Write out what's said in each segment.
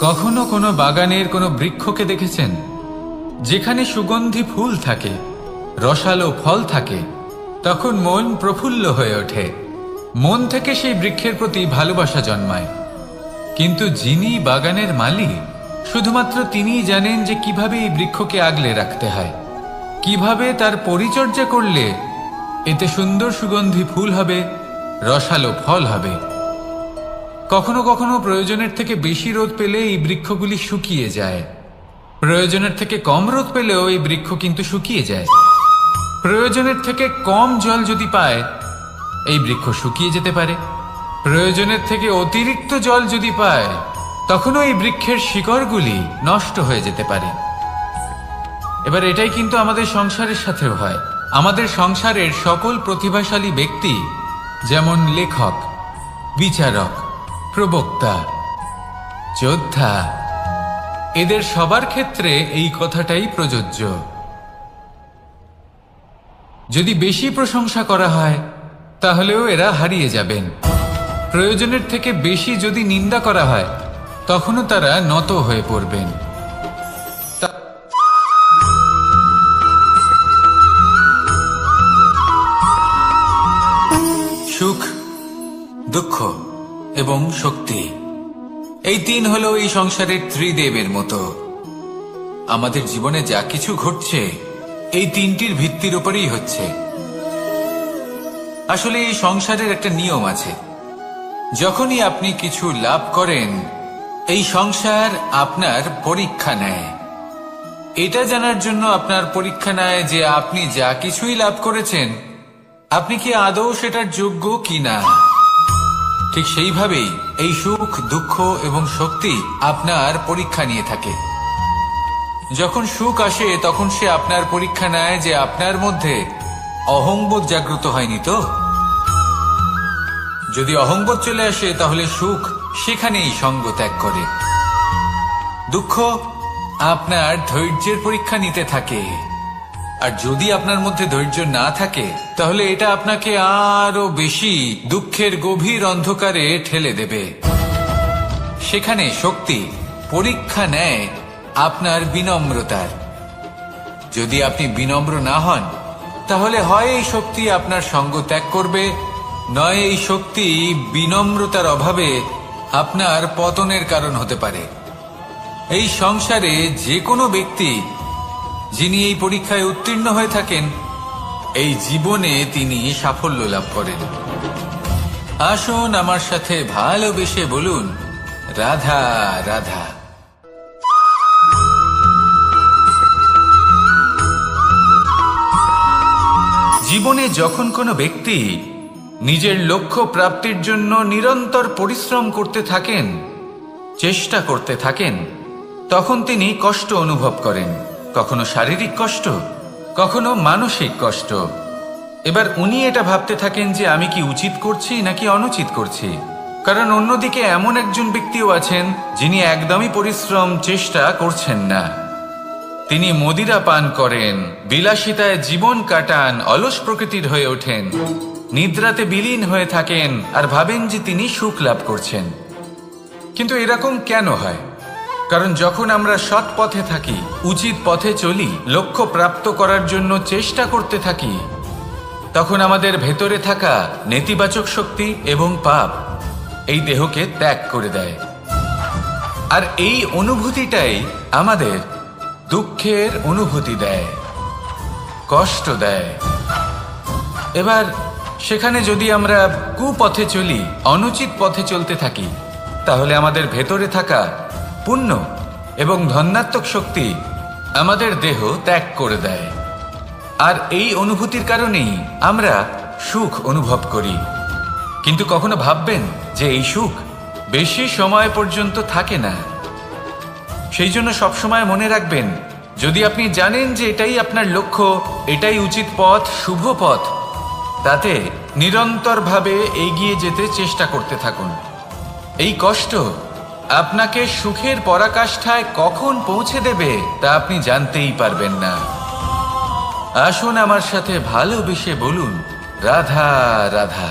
কখনো কোনো বাগানের কোনো বৃক্ষকে দেখেছেন যেখানে সুগন্ধি ফুল থাকে, রসালো ফল থাকে? তখন মন প্রফুল্ল হয়ে ওঠে, মন থেকে সেই বৃক্ষের প্রতি ভালোবাসা জন্মায়। কিন্তু যিনি বাগানের মালিক, শুধুমাত্র তিনিই জানেন যে কিভাবে এই বৃক্ষকে আগলে রাখতে হয়, কিভাবে তার পরিচর্যা করলে এতে সুন্দর সুগন্ধি ফুল হবে, রসালো ফল হবে। কখনো কখনো প্রয়োজনের থেকে বেশি রোদ পেলে এই বৃক্ষগুলি শুকিয়ে যায়, প্রয়োজনের থেকে কম রোদ পেলেও এই বৃক্ষ কিন্তু শুকিয়ে যায়। প্রয়োজনের থেকে কম জল যদি পায়, এই বৃক্ষ শুকিয়ে যেতে পারে। প্রয়োজনের থেকে অতিরিক্ত জল যদি পায়, তখনও এই বৃক্ষের শিকড়গুলি নষ্ট হয়ে যেতে পারে। এবার এটাই কিন্তু আমাদের সংসারের সাথেও হয়। আমাদের সংসারের সকল প্রতিভাশালী ব্যক্তি, যেমন লেখক, বিচারক, প্রবক্তা, যোদ্ধা, এদের সবার ক্ষেত্রে এই কথাটাই প্রযোজ্য। যদি বেশি প্রশংসা করা হয়, তাহলেও এরা হারিয়ে যাবেন। প্রয়োজনের থেকে বেশি যদি নিন্দা করা হয়, তখনও তারা নত হয়ে পড়বেন। সুখ, দুঃখ এবং শক্তি, এই তিন হলো এই সংসারের ত্রিদেবের মতো। আমাদের জীবনে যা কিছু ঘটছে এই তিনটির ভিত্তির উপরেই হচ্ছে। আসলে এই সংসারের একটা নিয়ম আছে, যখনই আপনি কিছু লাভ করেন, এই সংসার আপনার পরীক্ষা নেয়। এটা জানার জন্য আপনার পরীক্ষা নেয় যে আপনি যা কিছুই লাভ করেছেন, আপনি কি আদৌ সেটার যোগ্য কিনা। ঠিক সেইভাবেই এই সুখ, দুঃখ এবং শক্তি আপনার পরীক্ষা নিয়ে থাকে। যখন সুখ আসে, তখন সে আপনার পরীক্ষা নেয় যে আপনার মধ্যে অহংবোধ জাগ্রত হয়নি তো। যদি অহংবোধ চলে আসে, তাহলে সুখ সেখানেই সঙ্গ ত্যাগ করে। দুঃখ আপনার ধৈর্যের পরীক্ষা নিতে থাকে, আর যদি আপনার মধ্যে ধৈর্য না থাকে, তাহলে এটা আপনাকে আরো বেশি দুঃখের গভীর অন্ধকারে ঠেলে দেবে। সেখানে শক্তি পরীক্ষা নেয় আপনার বিনম্রতার। যদি আপনি বিনম্র না হন, তাহলে হয় এই শক্তি আপনার সঙ্গ ত্যাগ করবে, নয় এই শক্তি বিনম্রতার অভাবে আপনার পতনের কারণ হতে পারে। এই সংসারে যে কোনো ব্যক্তি যিনি এই পরীক্ষায় উত্তীর্ণ হয়ে থাকেন, এই জীবনে তিনি সাফল্য লাভ করেন। আসুন আমার সাথে ভালোবেসে বলুন, রাধা রাধা। জীবনে যখন কোনো ব্যক্তি নিজের লক্ষ্য প্রাপ্তির জন্য নিরন্তর পরিশ্রম করতে থাকেন, চেষ্টা করতে থাকেন, তখন তিনি কষ্ট অনুভব করেন। কখনো শারীরিক কষ্ট, কখনো মানসিক কষ্ট। এবার উনি এটা ভাবতে থাকেন যে আমি কি উচিত করছি নাকি অনুচিত করছি। কারণ অন্যদিকে এমন একজন ব্যক্তিও আছেন যিনি একদমই পরিশ্রম, চেষ্টা করছেন না। তিনি মদিরা পান করেন, বিলাসিতায় জীবন কাটান, অলস প্রকৃতির হয়ে ওঠেন, নিদ্রাতে বিলীন হয়ে থাকেন আর ভাবেন যে তিনি সুখ লাভ করছেন। কিন্তু এরকম কেন হয়? কারণ যখন আমরা সৎ পথে থাকি, উচিত পথে চলি, লক্ষ্য প্রাপ্ত করার জন্য চেষ্টা করতে থাকি, তখন আমাদের ভেতরে থাকা নেতিবাচক শক্তি এবং পাপ এই দেহকে ত্যাগ করে দেয়। আর এই অনুভূতিটাই আমাদের দুঃখের অনুভূতি দেয়, কষ্ট দেয়। এবার সেখানে যদি আমরা কুপথে চলি, অনুচিত পথে চলতে থাকি, তাহলে আমাদের ভেতরে থাকা পুণ্য এবং ধনাত্মক শক্তি আমাদের দেহ ত্যাগ করে দেয়। আর এই অনুভূতির কারণেই আমরা সুখ অনুভব করি। কিন্তু কখনো ভাববেন যে এই সুখ বেশি সময় পর্যন্ত থাকে না। সেই জন্য সবসময় মনে রাখবেন, যদি আপনি জানেন যে এটাই আপনার লক্ষ্য, এটাই উচিত পথ, শুভ পথ, তাতে নিরন্তরভাবে এগিয়ে যেতে চেষ্টা করতে থাকুন। এই কষ্ট আপনাকে সুখের পরাকাষ্ঠায় কখন পৌঁছে দেবে তা আপনি জানতেই পারবেন না। আসুন আমার সাথে ভালোবেসে বলুন, রাধা রাধা।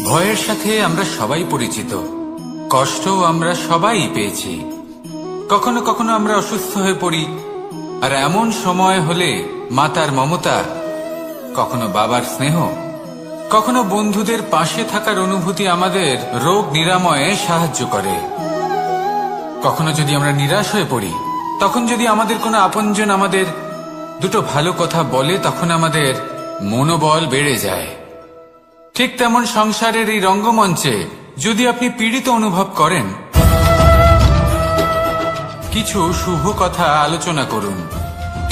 ভয়ের সাথে আমরা সবাই পরিচিত, কষ্টও আমরা সবাই পেয়েছি। কখনো কখনো আমরা অসুস্থ হয়ে পড়ি, আর এমন সময় হলে মাতার মমতা, কখনো বাবার স্নেহ, কখনো বন্ধুদের পাশে থাকার অনুভূতি আমাদের রোগ নিরাময়ে সাহায্য করে। কখনো যদি আমরা নিরাশ হয়ে পড়ি, তখন যদি আমাদের কোনো আপনজন আমাদের দুটো ভালো কথা বলে, তখন আমাদের মনোবল বেড়ে যায়। ঠিক তেমন সংসারের এই রঙ্গমঞ্চে যদি আপনি পীড়িত অনুভব করেন, কিছু শুভ কথা আলোচনা করুন,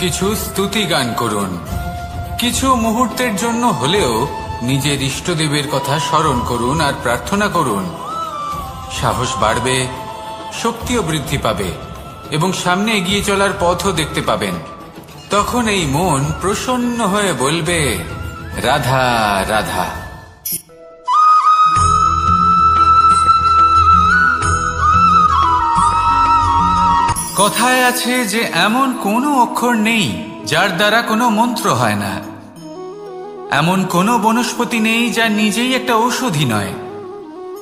কিছু স্তুতি গান করুন, কিছু মুহূর্তের জন্য হলেও নিজের ইষ্টদেবের কথা স্মরণ করুন আর প্রার্থনা করুন। সাহস বাড়বে, শক্তিও বৃদ্ধি পাবে এবং সামনে এগিয়ে চলার পথও দেখতে পাবেন। তখন এই মন প্রসন্ন হয়ে বলবে, রাধা রাধা। কথায় আছে যে এমন কোনো অক্ষর নেই যার দ্বারা কোনো মন্ত্র হয় না, এমন কোনো বনস্পতি নেই যা নিজেই একটা ঔষধি নয়,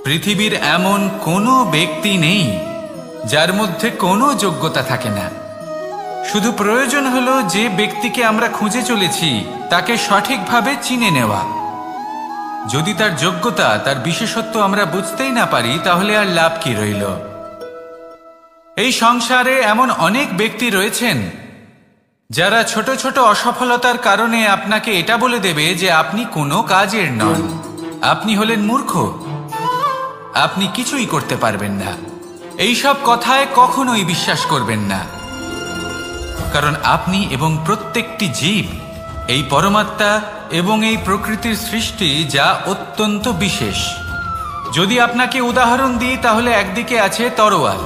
পৃথিবীর এমন কোনো ব্যক্তি নেই যার মধ্যে কোনো যোগ্যতা থাকে না। শুধু প্রয়োজন হলো যে ব্যক্তিকে আমরা খুঁজে চলেছি তাকে সঠিকভাবে চিনে নেওয়া। যদি তার যোগ্যতা, তার বিশেষত্ব আমরা বুঝতেই না পারি, তাহলে আর লাভ কি রইল? এই সংসারে এমন অনেক ব্যক্তি রয়েছেন যারা ছোট ছোট অসফলতার কারণে আপনাকে এটা বলে দেবে যে আপনি কোনো কাজের নন, আপনি হলেন মূর্খ, আপনি কিছুই করতে পারবেন না। এইসব কথায় কখনোই বিশ্বাস করবেন না, কারণ আপনি এবং প্রত্যেকটি জীব এই পরমাত্মা এবং এই প্রকৃতির সৃষ্টি, যা অত্যন্ত বিশেষ। যদি আপনাকে উদাহরণ দিই, তাহলে একদিকে আছে তরোয়াল,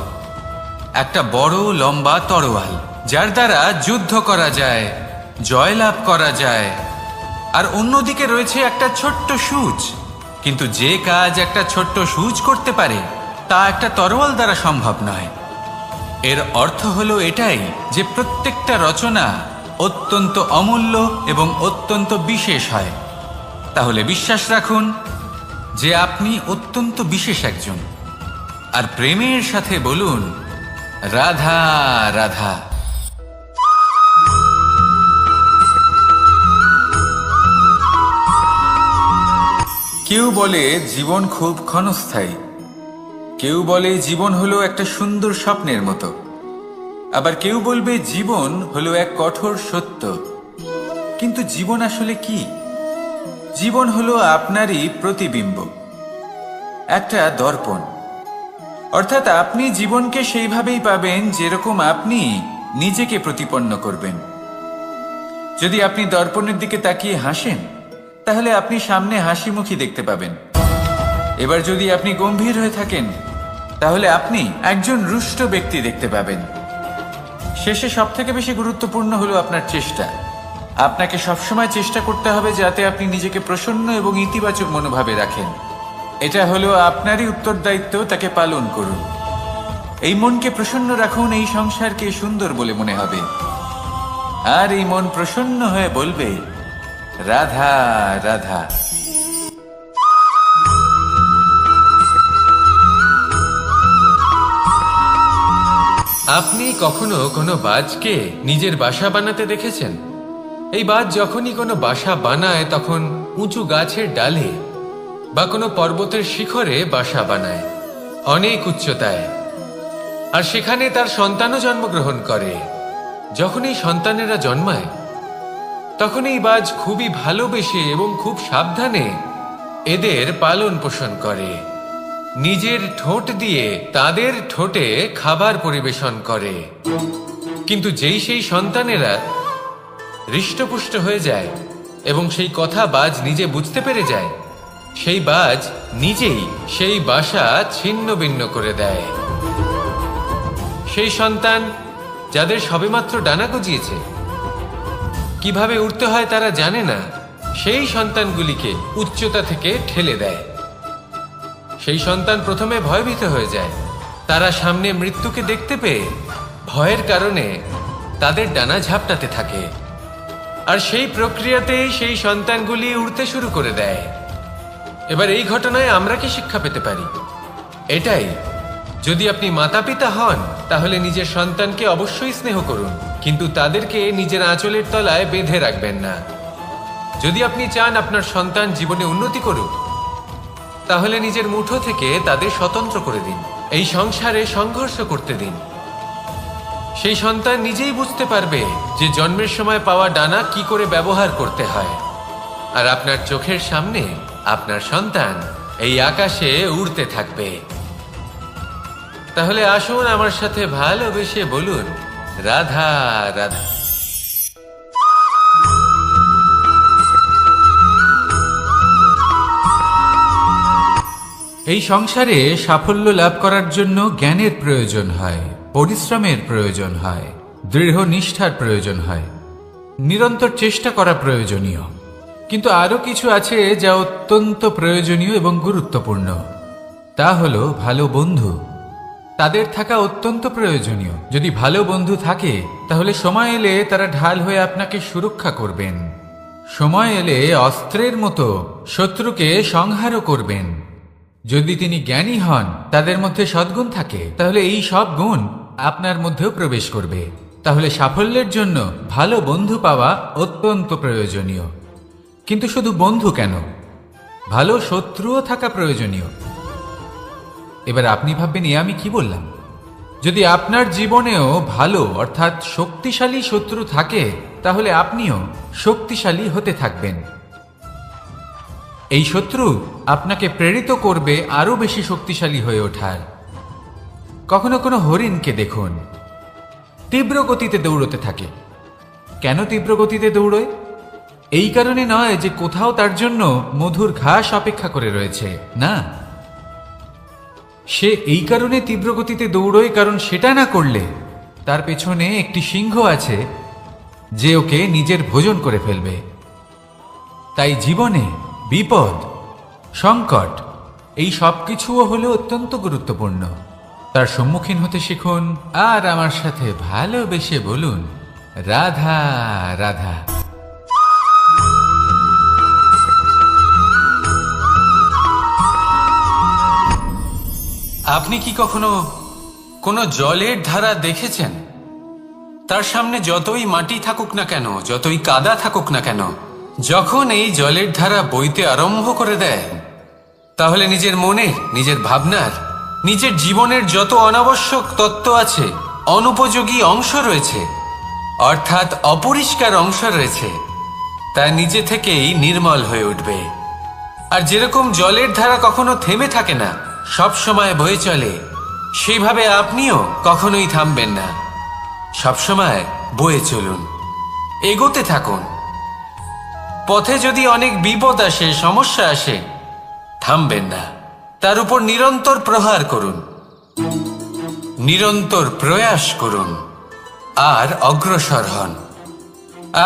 একটা বড় লম্বা তরোয়াল, যার দ্বারা যুদ্ধ করা যায়, জয়লাভ করা যায়। আর অন্যদিকে রয়েছে একটা ছোট্ট সূচ, কিন্তু যে কাজ একটা ছোট্ট সূচ করতে পারে তা একটা তরোয়াল দ্বারা সম্ভব নয়। এর অর্থ হলো এটাই যে প্রত্যেকটা রচনা অত্যন্ত অমূল্য এবং অত্যন্ত বিশেষ হয়। তাহলে বিশ্বাস রাখুন যে আপনি অত্যন্ত বিশেষ একজন, আর প্রেমের সাথে বলুন, রাধা রাধা। কেউ বলে জীবন খুব ক্ষণস্থায়ী, কেউ বলে জীবন হলো একটা সুন্দর স্বপ্নের মতো, আবার কেউ বলবে জীবন হলো এক কঠোর সত্য। কিন্তু জীবন আসলে কি? জীবন হলো আপনারই প্রতিবিম্ব, একটা দর্পণ। অর্থাৎ আপনি জীবনকে সেইভাবেই পাবেন যেরকম আপনি নিজেকে প্রতিপন্ন করবেন। যদি আপনি দর্পণের দিকে তাকিয়ে হাসেন, তাহলে আপনি সামনে হাসি মুখী দেখতে পাবেন। এবার যদি আপনি গম্ভীর হয়ে থাকেন, তাহলে আপনি একজন রুষ্ট ব্যক্তি দেখতে পাবেন। শেষে সবথেকে বেশি গুরুত্বপূর্ণ হলো আপনার চেষ্টা। আপনাকে সবসময় চেষ্টা করতে হবে যাতে আপনি নিজেকে প্রসন্ন এবং ইতিবাচক মনোভাবে রাখেন। এটা হলো আপনারই উত্তরদায়িত্ব, তাকে পালন করুন। এই মনকে প্রসন্ন রাখুন, এই সংসারকে সুন্দর বলে মনে হবে। আর এই মন প্রসন্ন হয়ে বলবে, রাধা রাধা। আপনি কখনো কোনো বাজকে নিজের বাসা বানাতে দেখেছেন? এই বাজ যখনই কোনো বাসা বানায়, তখন উঁচু গাছের ডালে বা কোনো পর্বতের শিখরে বাসা বানায়, অনেক উচ্চতায়। আর সেখানে তার সন্তানও জন্মগ্রহণ করে। যখন এই সন্তানেরা জন্মায়, তখন এই বাজ খুবই ভালোবেসে এবং খুব সাবধানে এদের পালন পোষণ করে। নিজের ঠোঁট দিয়ে তাদের ঠোঁটে খাবার পরিবেশন করে। কিন্তু যেই সেই সন্তানেরা হৃষ্টপুষ্ট হয়ে যায় এবং সেই কথা বাজ নিজে বুঝতে পেরে যায়, সেই বাজ নিজেই সেই বাসা ছিন্ন ভিন্ন করে দেয়। সেই সন্তান যাদের সবেমাত্র ডানা গজিয়েছে, কিভাবে উড়তে হয় তারা জানে না, সেই সন্তানগুলিকে উচ্চতা থেকে ঠেলে দেয়। সেই সন্তান প্রথমে ভয়ভীত হয়ে যায়। তারা সামনে মৃত্যুকে দেখতে পেয়ে ভয়ের কারণে তাদের ডানা ঝাপটাতে থাকে। আর সেই প্রক্রিয়াতেই সেই সন্তানগুলি উড়তে শুরু করে দেয়। এবার এই ঘটনায় আমরা কি শিক্ষা পেতে পারি? এটাই, যদি আপনি মাতা পিতা হন তাহলে নিজের সন্তানকে অবশ্যই স্নেহ করুন, কিন্তু তাদেরকে নিজের আঁচলের তলায় বেঁধে রাখবেন না। যদি আপনি চান আপনার সন্তান জীবনে উন্নতি করুক, তাহলে নিজের মুঠো থেকে তাদের স্বতন্ত্র করে দিন। এই সংসারে সংঘর্ষ করতে দিন। সেই সন্তান নিজেই বুঝতে পারবে যে জন্মের সময় পাওয়া ডানা কি করে ব্যবহার করতে হয়। আর আপনার চোখের সামনে আপনার সন্তান এই আকাশে উড়তে থাকবে। তাহলে আসুন আমার সাথে ভালোবেসে বলুন, রাধা রাধা। এই সংসারে সাফল্য লাভ করার জন্য জ্ঞানের প্রয়োজন হয়, পরিশ্রমের প্রয়োজন হয়, দৃঢ় নিষ্ঠার প্রয়োজন হয়, নিরন্তর চেষ্টা করা প্রয়োজনীয়। কিন্তু আরো কিছু আছে যা অত্যন্ত প্রয়োজনীয় এবং গুরুত্বপূর্ণ। তা হলো ভালো বন্ধু। তাদের থাকা অত্যন্ত প্রয়োজনীয়। যদি ভালো বন্ধু থাকে তাহলে সময় এলে তারা ঢাল হয়ে আপনাকে সুরক্ষা করবেন। সময় এলে অস্ত্রের মতো শত্রুকে সংহারও করবেন। যদি তিনি জ্ঞানী হন, তাদের মধ্যে সদ্গুণ থাকে, তাহলে এই সব গুণ আপনার মধ্যেও প্রবেশ করবে। তাহলে সাফল্যের জন্য ভালো বন্ধু পাওয়া অত্যন্ত প্রয়োজনীয়। কিন্তু শুধু বন্ধু কেন, ভালো শত্রুও থাকা প্রয়োজনীয়। এবার আপনি ভাববেন, আমি কি বললাম? যদি আপনার জীবনেও ভালো অর্থাৎ শক্তিশালী শত্রু থাকে, তাহলে আপনিও শক্তিশালী হতে থাকবেন। এই শত্রু আপনাকে প্রেরিত করবে আরো বেশি শক্তিশালী হয়ে ওঠার। কখনো কোনো হরিণকে দেখুন, তীব্র গতিতে দৌড়তে থাকে। কেন তীব্র গতিতে দৌড়য়? এই কারণে নয় যে কোথাও তার জন্য মধুর ঘাস অপেক্ষা করে রয়েছে, না। সে এই কারণে তীব্র গতিতে দৌড়য় কারণ সেটা না করলে তার পেছনে একটি সিংহ আছে যে ওকে নিজের ভোজন করে ফেলবে। তাই জীবনে বিপদ, সংকট, এই সব কিছুও হলো অত্যন্ত গুরুত্বপূর্ণ। তার সম্মুখীন হতে শিখুন আর আমার সাথে ভালোবেসে বলুন, রাধা রাধা। আপনি কি কখনো কোনো জলের ধারা দেখেছেন? তার সামনে যতই মাটি থাকুক না কেন, যতই কাদা থাকুক না কেন, যখন এই জলের ধারা বইতে আরম্ভ করে দেয়, তাহলে নিজের মনের, নিজের ভাবনার, নিজের জীবনের যত অনাবশ্যক তত্ত্ব আছে, অনুপযোগী অংশ রয়েছে, অর্থাৎ অপরিষ্কার অংশ রয়েছে, তা নিজে থেকেই নির্মল হয়ে উঠবে। আর যেরকম জলের ধারা কখনো থেমে থাকে না, সব সময় বয়ে চলে, সেইভাবে আপনিও কখনোই থামবেন না। সবসময় বয়ে চলুন, এগোতে থাকুন। পথে যদি অনেক বিপদ আসে, সমস্যা আসে, থামবেন না, তার উপর নিরন্তর প্রহার করুন, নিরন্তর প্রয়াস করুন আর অগ্রসর হন।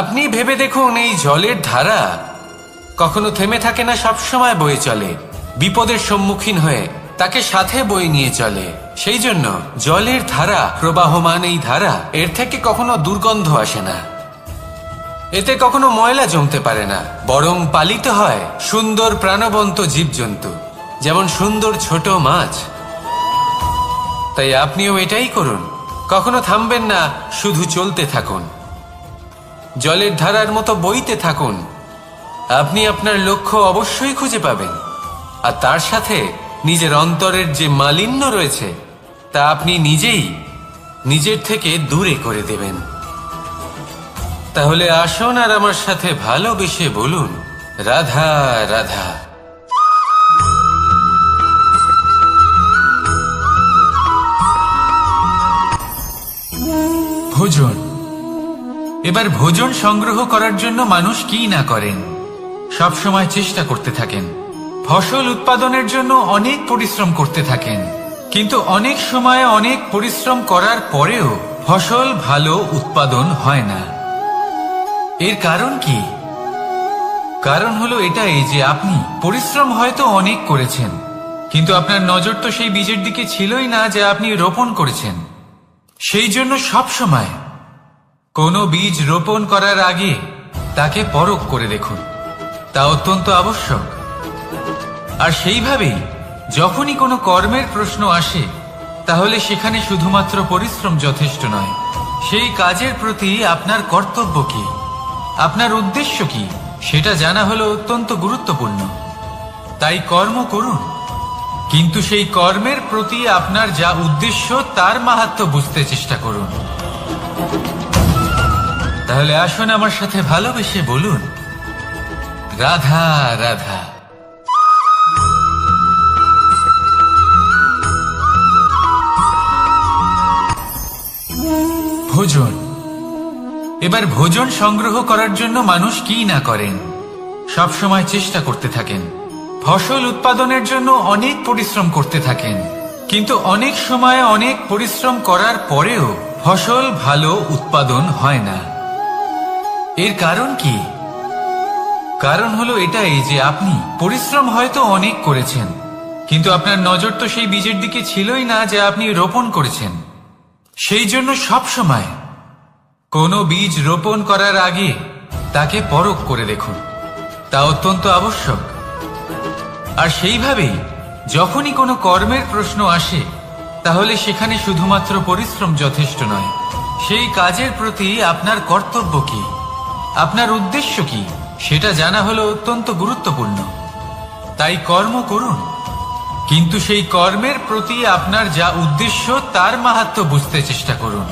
আপনি ভেবে দেখুন, এই জলের ধারা কখনো থেমে থাকে না, সবসময় বয়ে চলে, বিপদের সম্মুখীন হয়ে তাকে সাথে বয়ে নিয়ে চলে। সেই জন্য জলের ধারা, প্রবাহমান এই ধারা, এর থেকে কখনো দুর্গন্ধ আসে না, এতে কখনো ময়লা জমতে পারে না, বরং পালিত হয় সুন্দর প্রাণবন্ত জীবজন্তু, যেমন সুন্দর ছোট মাছ। তাই আপনিও এটাই করুন, কখনো থামবেন না, শুধু চলতে থাকুন, জলের ধারার মতো বইতে থাকুন। আপনি আপনার লক্ষ্য অবশ্যই খুঁজে পাবেন, আর তার সাথে নিজের অন্তরের যে মালিন্য রয়েছে তা আপনি নিজেই নিজের থেকে দূরে করে দেবেন। তাহলে আসুন আর আমার সাথে ভালোবেসে বলুন, রাধা রাধা। ভোজন। এবার ভোজন সংগ্রহ করার জন্য মানুষ কি না করেন, সব সময় চেষ্টা করতে থাকেন। ফসল উৎপাদনের জন্য অনেক পরিশ্রম করতে থাকেন, কিন্তু অনেক সময় অনেক পরিশ্রম করার পরেও ফসল ভালো উৎপাদন হয় না। এর কারণ কি? কারণ হলো এটাই যে আপনি পরিশ্রম হয়তো অনেক করেছেন, কিন্তু আপনার নজর তো সেই বীজের দিকে ছিলই না যা আপনি রোপণ করেছেন। সেই জন্য সব সময় কোনো বীজ রোপণ করার আগে তাকে পরখ করে দেখুন, তা অত্যন্ত আবশ্যক। আর সেইভাবেই যখনই কোনো কর্মের প্রশ্ন আসে, তাহলে সেখানে শুধুমাত্র পরিশ্রম যথেষ্ট নয়। সেই কাজের প্রতি আপনার কর্তব্য কি, আপনার উদ্দেশ্য কি, সেটা জানা হলো অত্যন্ত গুরুত্বপূর্ণ। তাই কর্ম করুন, কিন্তু সেই কর্মের প্রতি আপনার যা উদ্দেশ্য তার মাহাত্ম্য বুঝতে চেষ্টা করুন। তাহলে আসুন আমার সাথে ভালোবেসে বলুন, রাধা রাধা। ভোজন। এবার ভোজন সংগ্রহ করার জন্য মানুষ কি না করেন, সব সময় চেষ্টা করতে থাকেন। ফসল উৎপাদনের জন্য অনেক পরিশ্রম করতে থাকেন, কিন্তু অনেক সময় অনেক পরিশ্রম করার পরেও ফসল ভালো উৎপাদন হয় না। এর কারণ কি? কারণ হলো এটাই যে আপনি পরিশ্রম হয়তো অনেক করেছেন, কিন্তু আপনার নজর তো সেই বীজের দিকে ছিলই না যা আপনি রোপণ করেছেন। সেই জন্য সব সময় কোনো বীজ রোপণ করার আগে তাকে পরখ করে দেখুন, তা অত্যন্ত আবশ্যক। আর সেইভাবেই যখনই কোনো কর্মের প্রশ্ন আসে, তাহলে সেখানে শুধুমাত্র পরিশ্রম যথেষ্ট নয়। সেই কাজের প্রতি আপনার কর্তব্য কি, আপনার উদ্দেশ্য কি, সেটা জানা হলো অত্যন্ত গুরুত্বপূর্ণ। তাই কর্ম করুন, কিন্তু সেই কর্মের প্রতি আপনার যা উদ্দেশ্য তার মাহাত্ম্য বুঝতে চেষ্টা করুন।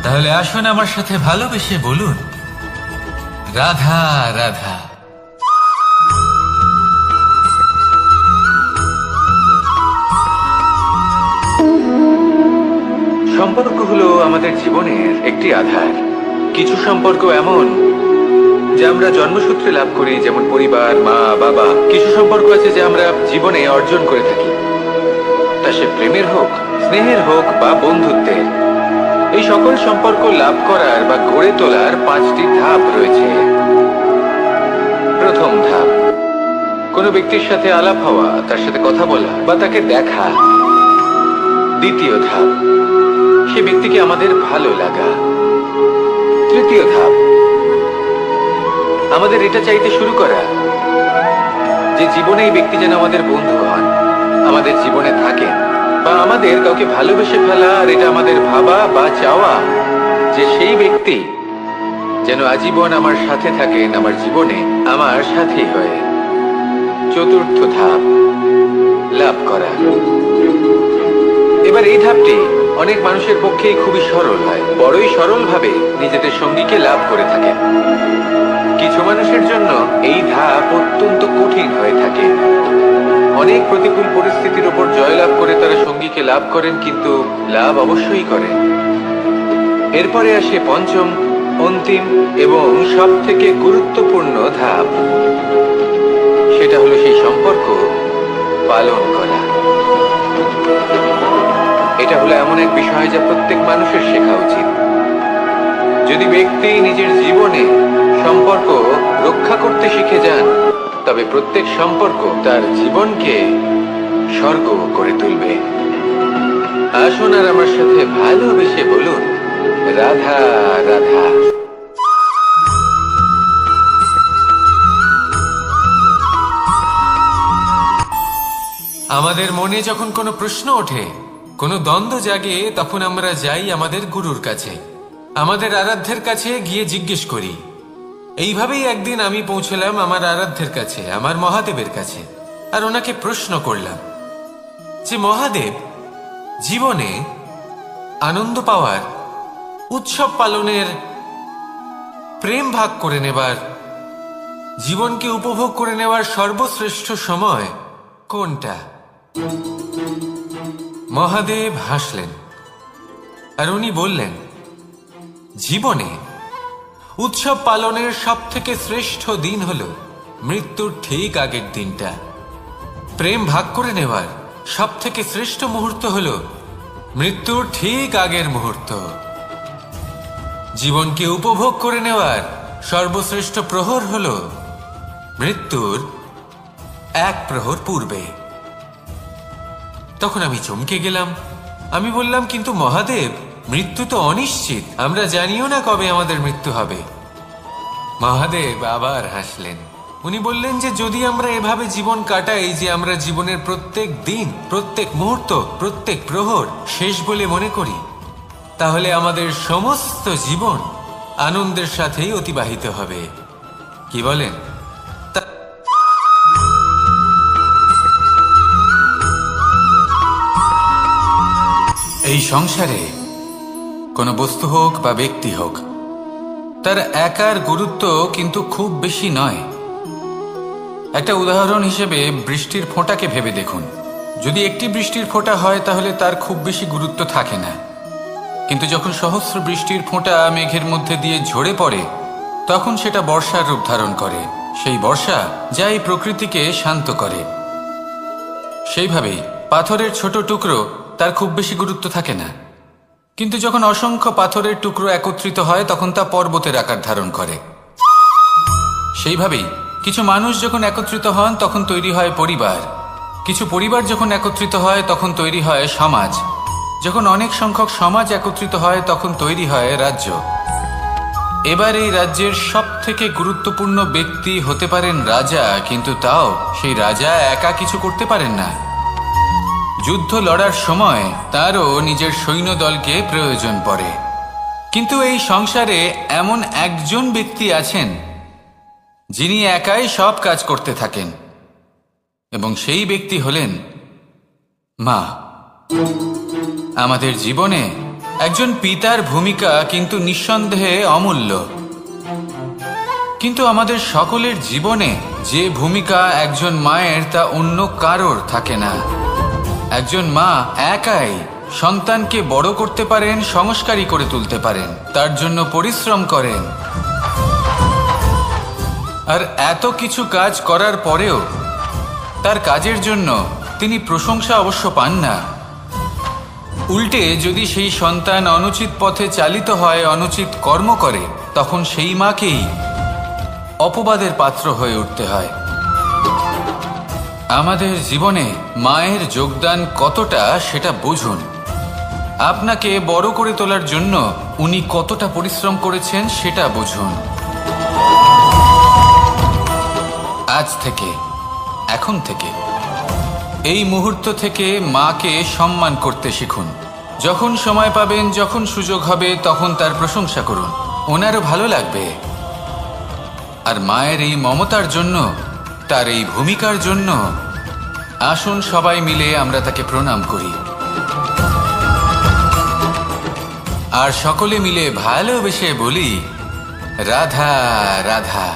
তাহলে আসুন আমার সাথে ভালোবেসে বলুন, রাধা রাধা। সম্পর্ক হলো আমাদের জীবনের একটি আধার। কিছু সম্পর্ক এমন যা আমরা জন্মসূত্রে লাভ করি, যেমন পরিবার, মা, বাবা। কিছু সম্পর্ক আছে যা আমরা জীবনে অর্জন করে থাকি, তা সে প্রেমের হোক, স্নেহের হোক বা বন্ধুত্বের। এই সকল সম্পর্ক লাভ করার বা গড়ে তোলার 5টি ধাপ রয়েছে। প্রথম ধাপ, কোনো ব্যক্তির সাথে আলাপ হওয়া, তার সাথে কথা বলা বা তাকে দেখা। দ্বিতীয় ধাপ, সে ব্যক্তিকে আমাদের ভালো লাগা। তৃতীয় ধাপ, আমাদের এটা চাইতে শুরু করা যে জীবনে এই ব্যক্তি যেন আমাদের বন্ধু হন, আমাদের জীবনে থাকেন, বা আমাদের কাউকে ভালোবেসে ফেলা। আর এটা আমাদের ভাবা বা চাওয়া যে সেই ব্যক্তি যেন আজীবন আমার সাথে থাকেন, আমার জীবনে আমার সাথী হয়ে। চতুর্থ ধাপ, লাভ করা। এবার এই ধাপটি অনেক মানুষের পক্ষেই খুবই সরল হয়, বড়ই সরলভাবে নিজেদের সঙ্গীকে লাভ করে থাকেন। কিছু মানুষের জন্য এই ধাপ অত্যন্ত কঠিন হয়ে থাকে। অনেক প্রতিকূল পরিস্থিতির উপর জয়লাভ করে তারা সঙ্গীকে লাভ করেন, কিন্তু লাভ অবশ্যই করেন। এরপরে আসে পঞ্চম, অন্তিম এবং সব থেকে গুরুত্বপূর্ণ ধাপ। সেটা হলো সেই সম্পর্ক পালন করা। এটা হলো এমন এক বিষয় যা প্রত্যেক মানুষের শেখা উচিত। যদি ব্যক্তি নিজের জীবনে সম্পর্ক রক্ষা করতে শিখে যান, তবে প্রত্যেক সম্পর্ক তার জীবনকে স্বর্গ করে তুলবে। আসুন আর আমার সাথে ভালোবেসে বলুন, রাধা রাধা। আমাদের মনে যখন কোনো প্রশ্ন ওঠে, কোনো দ্বন্দ্ব জাগে, তখন আমরা যাই আমাদের গুরুর কাছে, আমাদের আরাধ্যের কাছে গিয়ে জিজ্ঞেস করি। এইভাবেই একদিন আমি পৌঁছলাম আমার আরাধ্যের কাছে, আমার মহাদেবের কাছে, আর ওনাকে প্রশ্ন করলাম যে মহাদেব, জীবনে আনন্দ পাওয়ার, উৎসব পালনের, প্রেম ভাগ করে নেবার, জীবনকে উপভোগ করে নেওয়ার সর্বশ্রেষ্ঠ সময় কোনটা? মহাদেব হাসলেন আর উনি বললেন, জীবনে উৎসব পালনের সব থেকে শ্রেষ্ঠ দিন হলো মৃত্যুর ঠিক আগের দিনটা। প্রেম ভাগ করে নেওয়ার সব থেকে শ্রেষ্ঠ মুহূর্ত হলো মৃত্যুর ঠিক আগের মুহূর্ত। জীবনকে উপভোগ করে নেওয়ার সর্বশ্রেষ্ঠ প্রহর হলো মৃত্যুর 1 প্রহর পূর্বে। তখন আমি চমকে গেলাম। আমি বললাম, কিন্তু মহাদেব, মৃত্যু তো অনিশ্চিত, আমরা জানিও না কবে আমাদের মৃত্যু হবে। মহাদেব আবার হাসলেন। উনি বললেন যে যদি আমরা এভাবে জীবন কাটাই যে আমরা জীবনের প্রত্যেক দিন, প্রত্যেক মুহূর্ত, প্রত্যেক প্রহর শেষ বলে মনে করি, তাহলে আমাদের সমস্ত জীবন আনন্দের সাথেই অতিবাহিত হবে। কি বলেন? এই সংসারে কোনো বস্তু হোক বা ব্যক্তি হোক, তার একার গুরুত্ব কিন্তু খুব বেশি নয়। একটা উদাহরণ হিসেবে বৃষ্টির ফোঁটাকে ভেবে দেখুন। যদি একটি বৃষ্টির ফোঁটা হয় তাহলে তার খুব বেশি গুরুত্ব থাকে না, কিন্তু যখন সহস্র বৃষ্টির ফোঁটা মেঘের মধ্যে দিয়ে ঝরে পড়ে, তখন সেটা বর্ষার রূপ ধারণ করে। সেই বর্ষা যা এই প্রকৃতিকে শান্ত করে। সেইভাবেই পাথরের ছোট টুকরো, তার খুব বেশি গুরুত্ব থাকে না, কিন্তু যখন অসংখ্য পাথরের টুকরো একত্রিত হয় তখন তা পর্বতের আকার ধারণ করে। সেইভাবেই কিছু মানুষ যখন একত্রিত হন তখন তৈরি হয় পরিবার, কিছু পরিবার যখন একত্রিত হয় তখন তৈরি হয় সমাজ, যখন অনেক সংখ্যক সমাজ একত্রিত হয় তখন তৈরি হয় রাজ্য। এবার এই রাজ্যের সবথেকে গুরুত্বপূর্ণ ব্যক্তি হতে পারেন রাজা, কিন্তু তাও সেই রাজা একা কিছু করতে পারেন না। যুদ্ধ লড়ার সময় তারও নিজের সৈন্যদলকে প্রয়োজন পড়ে। কিন্তু এই সংসারে এমন একজন ব্যক্তি আছেন যিনি একাই সব কাজ করতে থাকেন, এবং সেই ব্যক্তি হলেন মা। আমাদের জীবনে একজন পিতার ভূমিকা কিন্তু নিঃসন্দেহে অমূল্য, কিন্তু আমাদের সকলের জীবনে যে ভূমিকা একজন মায়ের তা অন্য কারোর থাকে না। একজন মা একাই সন্তানকে বড় করতে পারেন, সংস্কারী করে তুলতে পারেন, তার জন্য পরিশ্রম করেন। আর এত কিছু কাজ করার পরেও তার কাজের জন্য তিনি প্রশংসা অবশ্য পান না। উল্টে যদি সেই সন্তান অনুচিত পথে চালিত হয়, অনুচিত কর্ম করে, তখন সেই মাকেই অপবাদের পাত্র হয়ে উঠতে হয়। আমাদের জীবনে মায়ের যোগদান কতটা সেটা বুঝুন। আপনাকে বড় করে তোলার জন্য উনি কতটা পরিশ্রম করেছেন সেটা বুঝুন। আজ থেকে, এখন থেকে, এই মুহূর্ত থেকে মাকে সম্মান করতে শিখুন। যখন সময় পাবেন, যখন সুযোগ হবে, তখন তার প্রশংসা করুন, ওনারও ভালো লাগবে। আর মায়ের এই মমতার জন্য, তার এই ভূমিকার জন্য আসুন সবাই মিলে আমরা তাকে প্রণাম করি, আর সকলে মিলে ভালোবেসে বলি রাধা রাধা।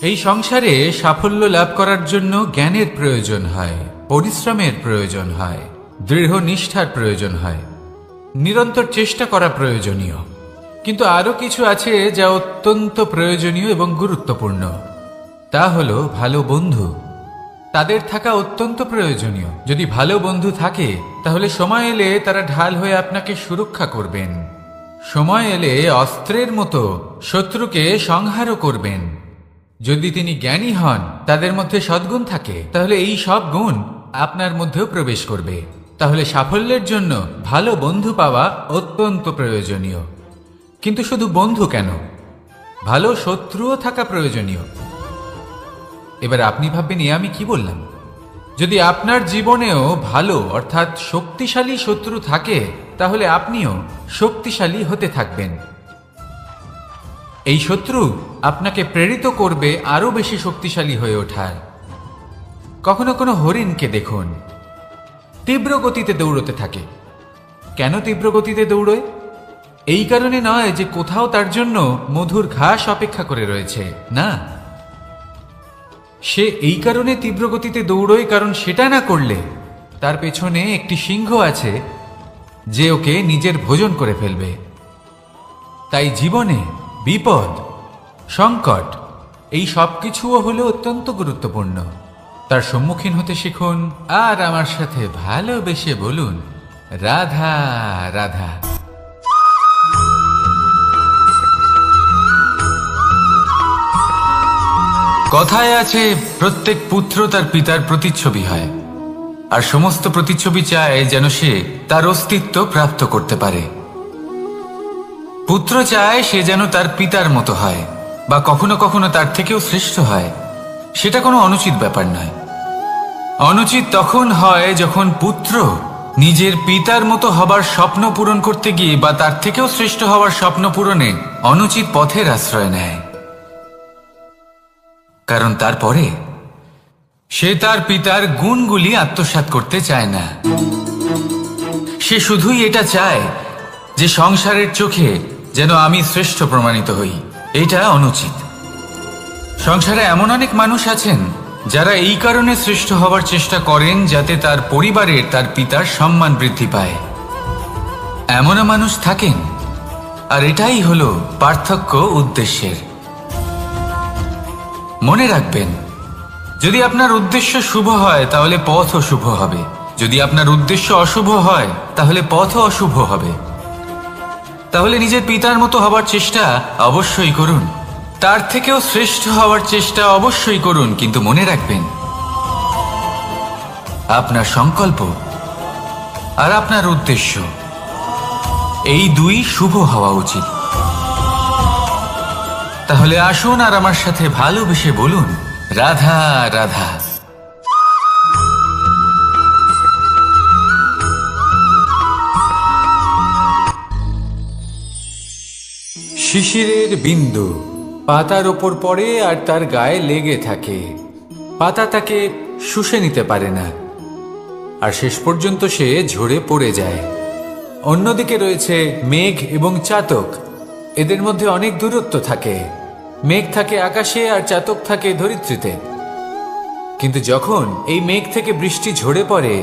এই সংসারে সাফল্য লাভ করার জন্য জ্ঞানের প্রয়োজন হয়, পরিশ্রমের প্রয়োজন হয়, দৃঢ় নিষ্ঠার প্রয়োজন হয়, নিরন্তর চেষ্টা করা প্রয়োজনীয়। কিন্তু আরো কিছু আছে যা অত্যন্ত প্রয়োজনীয় এবং গুরুত্বপূর্ণ। তা হলো ভালো বন্ধু। তাদের থাকা অত্যন্ত প্রয়োজনীয়। যদি ভালো বন্ধু থাকে তাহলে সময় এলে তারা ঢাল হয়ে আপনাকে সুরক্ষা করবেন। সময় এলে অস্ত্রের মতো শত্রুকে সংহারও করবেন। যদি তিনি জ্ঞানী হন, তাদের মধ্যে সদ্গুণ থাকে, তাহলে এই সব গুণ আপনার মধ্যেও প্রবেশ করবে। তাহলে সাফল্যের জন্য ভালো বন্ধু পাওয়া অত্যন্ত প্রয়োজনীয়। কিন্তু শুধু বন্ধু কেন, ভালো শত্রুও থাকা প্রয়োজনীয়। এবার আপনি ভাববেন, আমি কি বললাম? যদি আপনার জীবনেও ভালো অর্থাৎ শক্তিশালী শত্রু থাকে, তাহলে আপনিও শক্তিশালী হতে থাকবেন। এই শত্রু আপনাকে প্রেরিত করবে আরো বেশি শক্তিশালী হয়ে ওঠার। কখনো কোনো হরিণকে দেখুন, তীব্র গতিতে দৌড়তে থাকে। কেন তীব্র গতিতে দৌড়য়? এই কারণে নয় যে কোথাও তার জন্য মধুর ঘাস অপেক্ষা করে রয়েছে, না। সে এই কারণে তীব্র গতিতে দৌড়য় কারণ সেটা না করলে তার পেছনে একটি সিংহ আছে যে ওকে নিজের ভোজন করে ফেলবে। তাই জীবনে বিপদ, সংকট, এই সব কিছুও হলো অত্যন্ত গুরুত্বপূর্ণ। তার সম্মুখীন হতে শিখুন, আর আমার সাথে ভালোবেসে বলুন রাধা রাধা। কথায় আছে, প্রত্যেক পুত্র তার পিতার প্রতিচ্ছবি হয়। আর সমস্ত প্রতিচ্ছবি চায় যেন সে তার অস্তিত্ব প্রাপ্ত করতে পারে। পুত্র চায় সে যেন তার পিতার মতো হয় বা কখনো কখনো তার থেকেও শ্রেষ্ঠ হয়। সেটা কোনো অনুচিত ব্যাপার নয়। অনুচিত তখন হয় যখন পুত্র নিজের পিতার মতো হবার স্বপ্ন পূরণ করতে গিয়ে বা তার থেকেও শ্রেষ্ঠ হওয়ার স্বপ্ন পূরণে অনুচিত পথের আশ্রয় নেয়। কারণ তারপরে সে তার পিতার গুণগুলি আত্মসাৎ করতে চায় না। সে শুধুই এটা চায় যে সংসারের চোখে যেন আমি শ্রেষ্ঠ প্রমাণিত হই। এটা অনুচিত। সংসারে এমন অনেক মানুষ আছেন যারা এই কারণে শ্রেষ্ঠ হওয়ার চেষ্টা করেন যাতে তার পরিবারের তার পিতার সম্মান বৃদ্ধি পায়। এমনও মানুষ থাকেন। আর এটাই হলো পার্থক্য উদ্দেশ্যের। মনে রাখবেন, যদি আপনার উদ্দেশ্য শুভ হয় তাহলে পথও শুভ হবে। যদি আপনার উদ্দেশ্য অশুভ হয় তাহলে পথও অশুভ হবে। তাহলে নিজের পিতার মতো হবার চেষ্টা অবশ্যই করুন, তার থেকেও শ্রেষ্ঠ হওয়ার চেষ্টা অবশ্যই করুন, কিন্তু মনে রাখবেন আপনার সংকল্প আর আপনার উদ্দেশ্য এই দুই শুভ হওয়া উচিত। তাহলে আসুন আর আমার সাথে ভালোবেসে বলুন, রাধা রাধা। শিশিরের বিন্দু পাতার ওপর পড়ে আর তার গায়ে লেগে থাকে। পাতা তাকে শুষে নিতে পারে না আর শেষ পর্যন্ত সে ঝরে পড়ে যায়। অন্যদিকে রয়েছে মেঘ এবং চাতক। এদের মধ্যে অনেক দূরত্ব থাকে। মেঘ থাকে আকাশে আর চাতক থাকে ধরিত্রীতে। কিন্তু যখন এই মেঘ থেকে বৃষ্টি ঝরে পড়ে,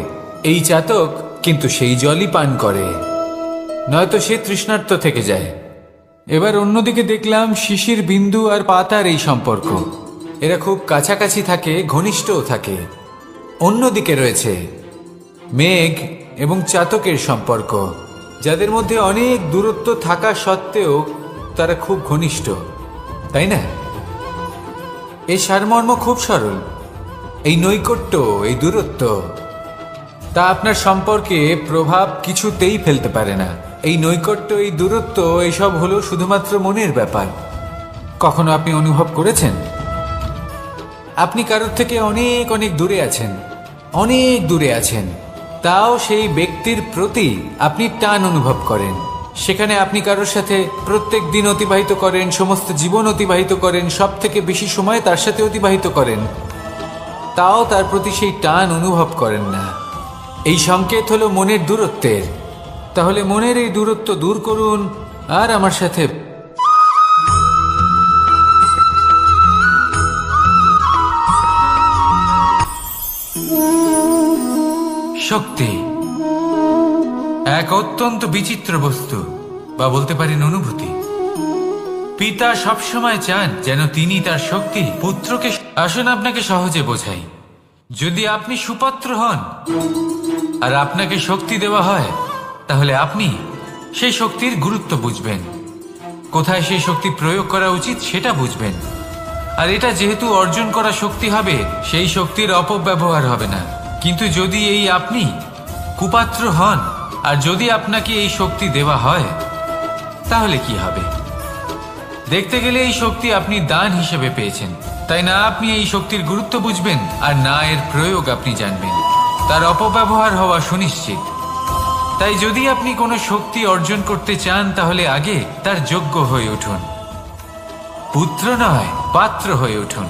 এই চাতক কিন্তু সেই জলই পান করে, নয়তো সে তৃষ্ণার্ত থেকে যায়। এবার অন্যদিকে দেখলাম শিশির বিন্দু আর পাতার এই সম্পর্ক। এরা খুব কাছাকাছি থাকে, ঘনিষ্ঠও থাকে। অন্যদিকে রয়েছে মেঘ এবং চাতকের সম্পর্ক, যাদের মধ্যে অনেক দূরত্ব থাকা সত্ত্বেও তারা খুব ঘনিষ্ঠ, তাই না? এই সারমর্ম খুব সরল। এই নৈকট্য, এই দূরত্ব, তা আপনার সম্পর্কে প্রভাব কিছুতেই ফেলতে পারে না। এই নৈকট্য, এই দূরত্ব, এসব হলো শুধুমাত্র মনের ব্যাপার। কখনো আপনি অনুভব করেছেন আপনি কারোর থেকে অনেক অনেক দূরে আছেন, অনেক দূরে আছেন, তাও সেই ব্যক্তির প্রতি আপনি টান অনুভব করেন। সেখানে আপনি কারোর সাথে প্রত্যেক দিন অতিবাহিত করেন, সমস্ত জীবন অতিবাহিত করেন, সব থেকে বেশি সময় তার সাথে অতিবাহিত করেন, তাও তার প্রতি সেই টান অনুভব করেন না। এই সংকেত হলো মনের দূরত্বের। তাহলে মনের এই দূরত্ব দূর করুন আর আমার সাথে শক্তি এক অত্যন্ত বিচিত্র বস্তু, বা বলতে পারেন অনুভূতি। পিতা সবসময় চান যেন তিনি তার শক্তি পুত্রকে। আসুন আপনাকে সহজে বোঝাই। যদি আপনি সুপাত্র হন আর আপনাকে শক্তি দেওয়া হয়, তাহলে আপনি সেই শক্তির গুরুত্ব বুঝবেন, কোথায় সেই শক্তি প্রয়োগ করা উচিত সেটা বুঝবেন। আর এটা যেহেতু অর্জন করা শক্তি হবে, সেই শক্তির অপব্যবহার হবে না। কিন্তু যদি এই আপনি কুপাত্র হন আর যদি আপনাকে এই শক্তি দেওয়া হয়, তাহলে কি হবে? দেখতে গেলে এই শক্তি আপনি দান হিসেবে পেয়েছেন, তাই না আপনি এই শক্তির গুরুত্ব বুঝবেন আর না এর প্রয়োগ আপনি জানবেন। তার অপব্যবহার হওয়া সুনিশ্চিত। তাই যদি আপনি কোনো শক্তি অর্জন করতে চান, তাহলে আগে তার যোগ্য হয়ে উঠুন। পুত্র নয়, পাত্র হয়ে উঠুন।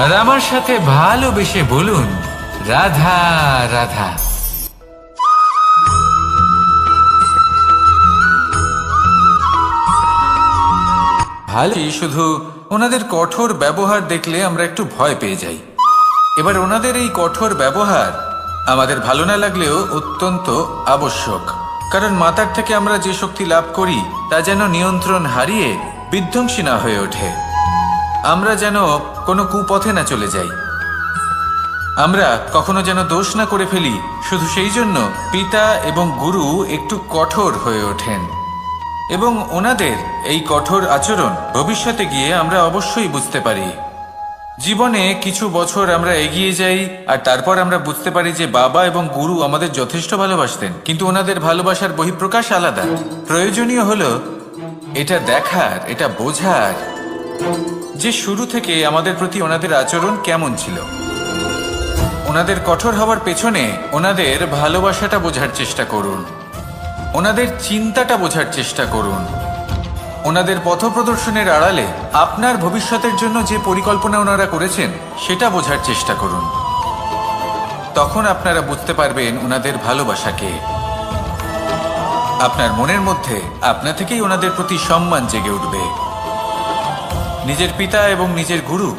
আর আমার সাথে ভালোবেসে বলুন, রাধা রাধা। ভালো, শুধু ওনাদের কঠোর ব্যবহার দেখলে আমরা একটু ভয় পেয়ে যাই। এবার ওনাদের এই কঠোর ব্যবহার আমাদের ভালো না লাগলেও অত্যন্ত আবশ্যক, কারণ মাতার থেকে আমরা যে শক্তি লাভ করি তা যেন নিয়ন্ত্রণ হারিয়ে বিধ্বংসী না হয়ে ওঠে। আমরা যেন কোনো কুপথে না চলে যাই, আমরা কখনো যেন দোষ না করে ফেলি। শুধু সেই জন্য পিতা এবং গুরু একটু কঠোর হয়ে ওঠেন, এবং ওনাদের এই কঠোর আচরণ ভবিষ্যতে গিয়ে আমরা অবশ্যই বুঝতে পারি জীবনে কিছু বছর আমরা এগিয়ে যাই আর তারপর আমরা বুঝতে পারি যে বাবা এবং গুরু আমাদের যথেষ্ট ভালোবাসতেন, কিন্তু ওনাদের ভালোবাসার বহিঃপ্রকাশ আলাদা। প্রয়োজনীয় হলো এটা দেখার, এটা বোঝার যে শুরু থেকে আমাদের প্রতি ওনাদের আচরণ কেমন ছিল। ওনাদের কঠোর হওয়ার পেছনে ওনাদের ভালোবাসাটা বোঝার চেষ্টা করুন, ওনাদের চিন্তাটা বোঝার চেষ্টা করুন, ওনাদের পথপ্রদর্শনের আড়ালে আপনার ভবিষ্যতের জন্য যে পরিকল্পনা ওনারা করেছেন সেটা বোঝার চেষ্টা করুন। তখন আপনারা বুঝতে পারবেন ওনাদের ভালোবাসাকে। আপনার মনের মধ্যে আপনা থেকেই ওনাদের প্রতি সম্মান জেগে উঠবে। নিজের পিতা এবং নিজের গুরু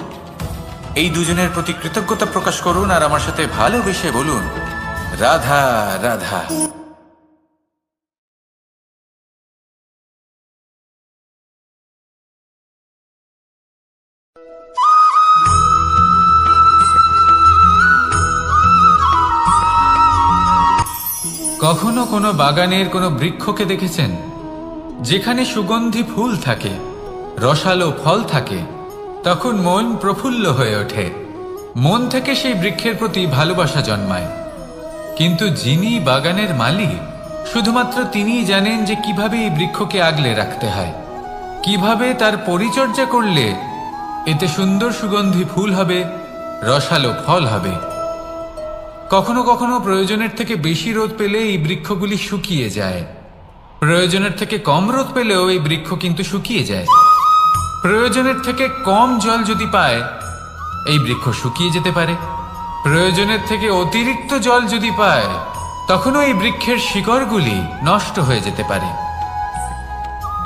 এই দুজনের প্রতি কৃতজ্ঞতা প্রকাশ করুন আর আমার সাথে ভালোবেসে বলুন, রাধা রাধা। কখনো কোনো বাগানের কোনো বৃক্ষকে দেখেছেন যেখানে সুগন্ধি ফুল থাকে, রসালো ফল থাকে? তখন মন প্রফুল্ল হয়ে ওঠে, মন থেকে সেই বৃক্ষের প্রতি ভালোবাসা জন্মায়। কিন্তু যিনি বাগানের মালিক, শুধুমাত্র তিনিই জানেন যে কিভাবে এই বৃক্ষকে আগলে রাখতে হয়, কিভাবে তার পরিচর্যা করলে এতে সুন্দর সুগন্ধি ফুল হবে, রসালো ফল হবে। কখনো কখনো প্রয়োজনের থেকে বেশি রোদ পেলে এই বৃক্ষগুলি শুকিয়ে যায়, প্রয়োজনের থেকে কম রোদ পেলেও এই বৃক্ষ কিন্তু শুকিয়ে যায়। প্রয়োজনের থেকে কম জল যদি পায় এই বৃক্ষ শুকিয়ে যেতে পারে, প্রয়োজনের থেকে অতিরিক্ত জল যদি পায় তখনও এই বৃক্ষের শিকড়গুলি নষ্ট হয়ে যেতে পারে।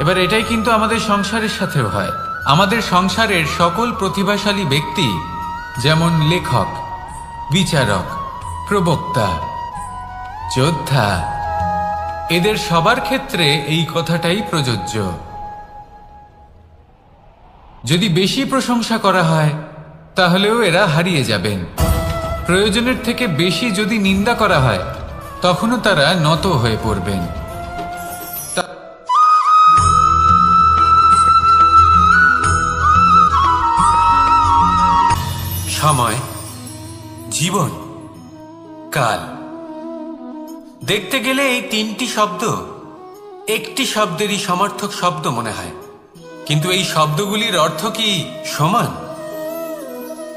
এবার এটাই কিন্তু আমাদের সংসারের সাথেও হয়। আমাদের সংসারের সকল প্রতিভাশালী ব্যক্তি, যেমন লেখক, বিচারক, প্রবক্তা, যোদ্ধা, এদের সবার ক্ষেত্রে এই কথাটাই প্রযোজ্য। যদি বেশি প্রশংসা করা হয় তাহলেও এরা হারিয়ে যাবেন। প্রয়োজনের থেকে বেশি যদি নিন্দা করা হয় তখনও তারা নত হয়ে পড়বেন। সময়, জীবন, কাল, দেখতে গেলে এই তিনটি শব্দ একটি শব্দেরই সমার্থক শব্দ মনে হয়, কিন্তু এই শব্দগুলির অর্থ কি সমান?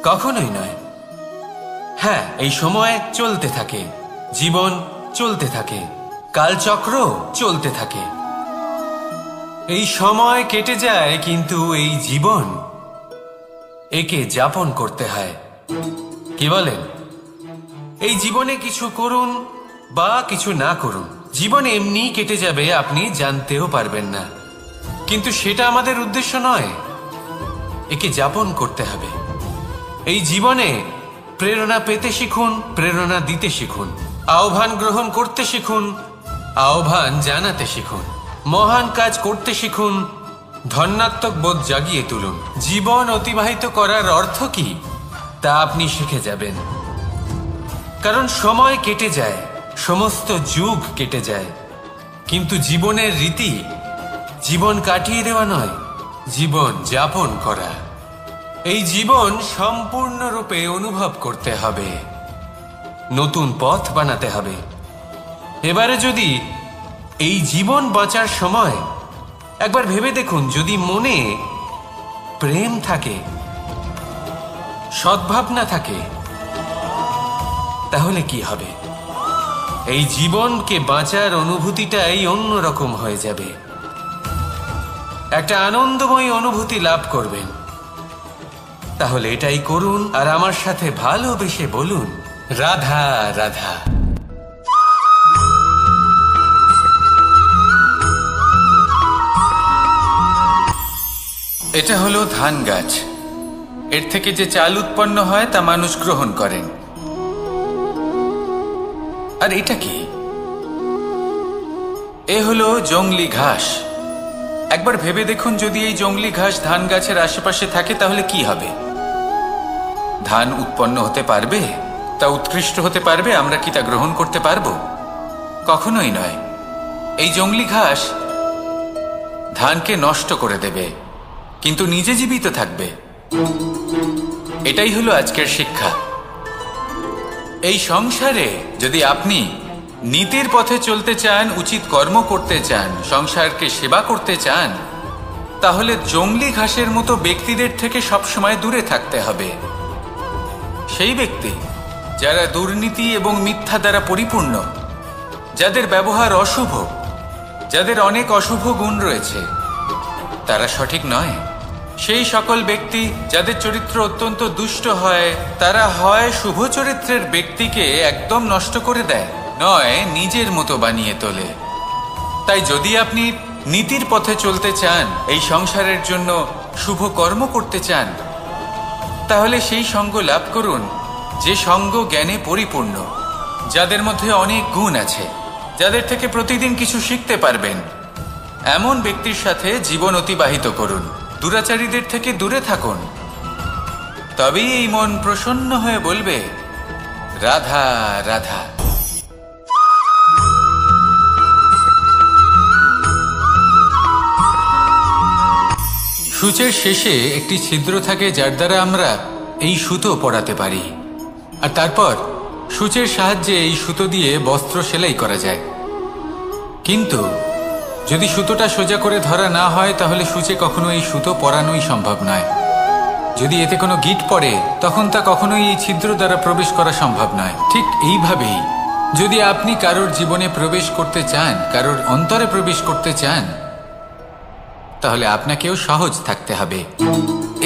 কখনোই নয়। হ্যাঁ, এই সময় চলতে থাকে, জীবন চলতে থাকে, কালচক্র চলতে থাকে। এই সময় কেটে যায়, কিন্তু এই জীবন, একে যাপন করতে হয়। কি বলেন? এই জীবনে কিছু করুন বা কিছু না করুন, জীবন এমনি কেটে যাবে, আপনি জানতেও পারবেন না। কিন্তু সেটা আমাদের উদ্দেশ্য নয়, একে যাপন করতে হবে। এই জীবনে প্রেরণা পেতে শিখুন, প্রেরণা দিতে শিখুন, আহ্বান গ্রহণ করতে শিখুন, আহ্বান জানাতে শিখুন, মহান কাজ করতে শিখুন, ধন্যাত্মক বোধ জাগিয়ে তুলুন। জীবন অতিবাহিত করার অর্থ কি তা আপনি শিখে যাবেন। কারণ সময় কেটে যায়, সমস্ত যুগ কেটে যায়, কিন্তু জীবনের রীতি জীবন কাটিয়ে দেওয়া নয়, জীবন যাপন করা। এই জীবন সম্পূর্ণরূপে অনুভব করতে হবে, নতুন পথ বানাতে হবে। এবারে যদি এই জীবন বাঁচার সময় একবার ভেবে দেখুন, যদি মনে প্রেম থাকে, সদ্ভাবনা থাকে, তাহলে কি হবে? এই জীবনকে বাঁচার অনুভূতিটাই অন্যরকম হয়ে যাবে, একটা আনন্দময় অনুভূতি লাভ করবেন। তাহলে এটাই করুন আর আমার সাথে ভালোবেসে বলুন, রাধা রাধা। এটা হলো ধান গাছ। এর থেকে যে চাল উৎপন্ন হয় তা মানুষ গ্রহণ করেন। আর এটা কি? এ হলো জংলি ঘাস। একবার ভেবে দেখুন, যদি এই জংলি ঘাস ধান গাছের আশেপাশে থাকে তাহলে কি হবে? ধান উৎপন্ন হতে পারবে? তা উৎকৃষ্ট হতে পারবে? আমরা কি তা গ্রহণ করতে পারবো? কখনোই নয়। এই জংলি ঘাস ধানকে নষ্ট করে দেবে, কিন্তু নিজে জীবিত থাকবে। এটাই হলো আজকের শিক্ষা। এই সংসারে যদি আপনি নীতির পথে চলতে চান, উচিত কর্ম করতে চান, সংসারকে সেবা করতে চান, তাহলে জংলি ঘাসের মতো ব্যক্তিদের থেকে সবসময় দূরে থাকতে হবে। সেই ব্যক্তি যারা দুর্নীতি এবং মিথ্যা দ্বারা পরিপূর্ণ, যাদের ব্যবহার অশুভ, যাদের অনেক অশুভ গুণ রয়েছে, তারা সঠিক নয়। সেই সকল ব্যক্তি যাদের চরিত্র অত্যন্ত দুষ্ট হয়, তারা হয় শুভ চরিত্রের ব্যক্তিকে একদম নষ্ট করে দেয়, নয় নিজের মতো বানিয়ে তোলে। তাই যদি আপনি নীতির পথে চলতে চান, এই সংসারের জন্য শুভ কর্ম করতে চান, তাহলে সেই সঙ্গ লাভ করুন যে সঙ্গ জ্ঞানে পরিপূর্ণ, যাদের মধ্যে অনেক গুণ আছে, যাদের থেকে প্রতিদিন কিছু শিখতে পারবেন। এমন ব্যক্তির সাথে জীবন অতিবাহিত করুন, দুরাচারীদের থেকে দূরে থাকুন। তবেই এই মন প্রসন্ন হয়ে বলবে, রাধা রাধা। সূচের শেষে একটি ছিদ্র থাকে, যার দ্বারা আমরা এই সুতো পরাতে পারি, আর তারপর সূচের সাহায্যে এই সুতো দিয়ে বস্ত্র সেলাই করা যায়। কিন্তু যদি সুতোটা সোজা করে ধরা না হয়, তাহলে সূচে কখনো এই সুতো পরানোই সম্ভব নয়। যদি এতে কোনো গিঁট পড়ে, তখন তা কখনোই এই ছিদ্র দ্বারা প্রবেশ করা সম্ভব নয়। ঠিক এইভাবেই যদি আপনি কারোর জীবনে প্রবেশ করতে চান, কারোর অন্তরে প্রবেশ করতে চান, তাহলে আপনাকেও সহজ থাকতে হবে।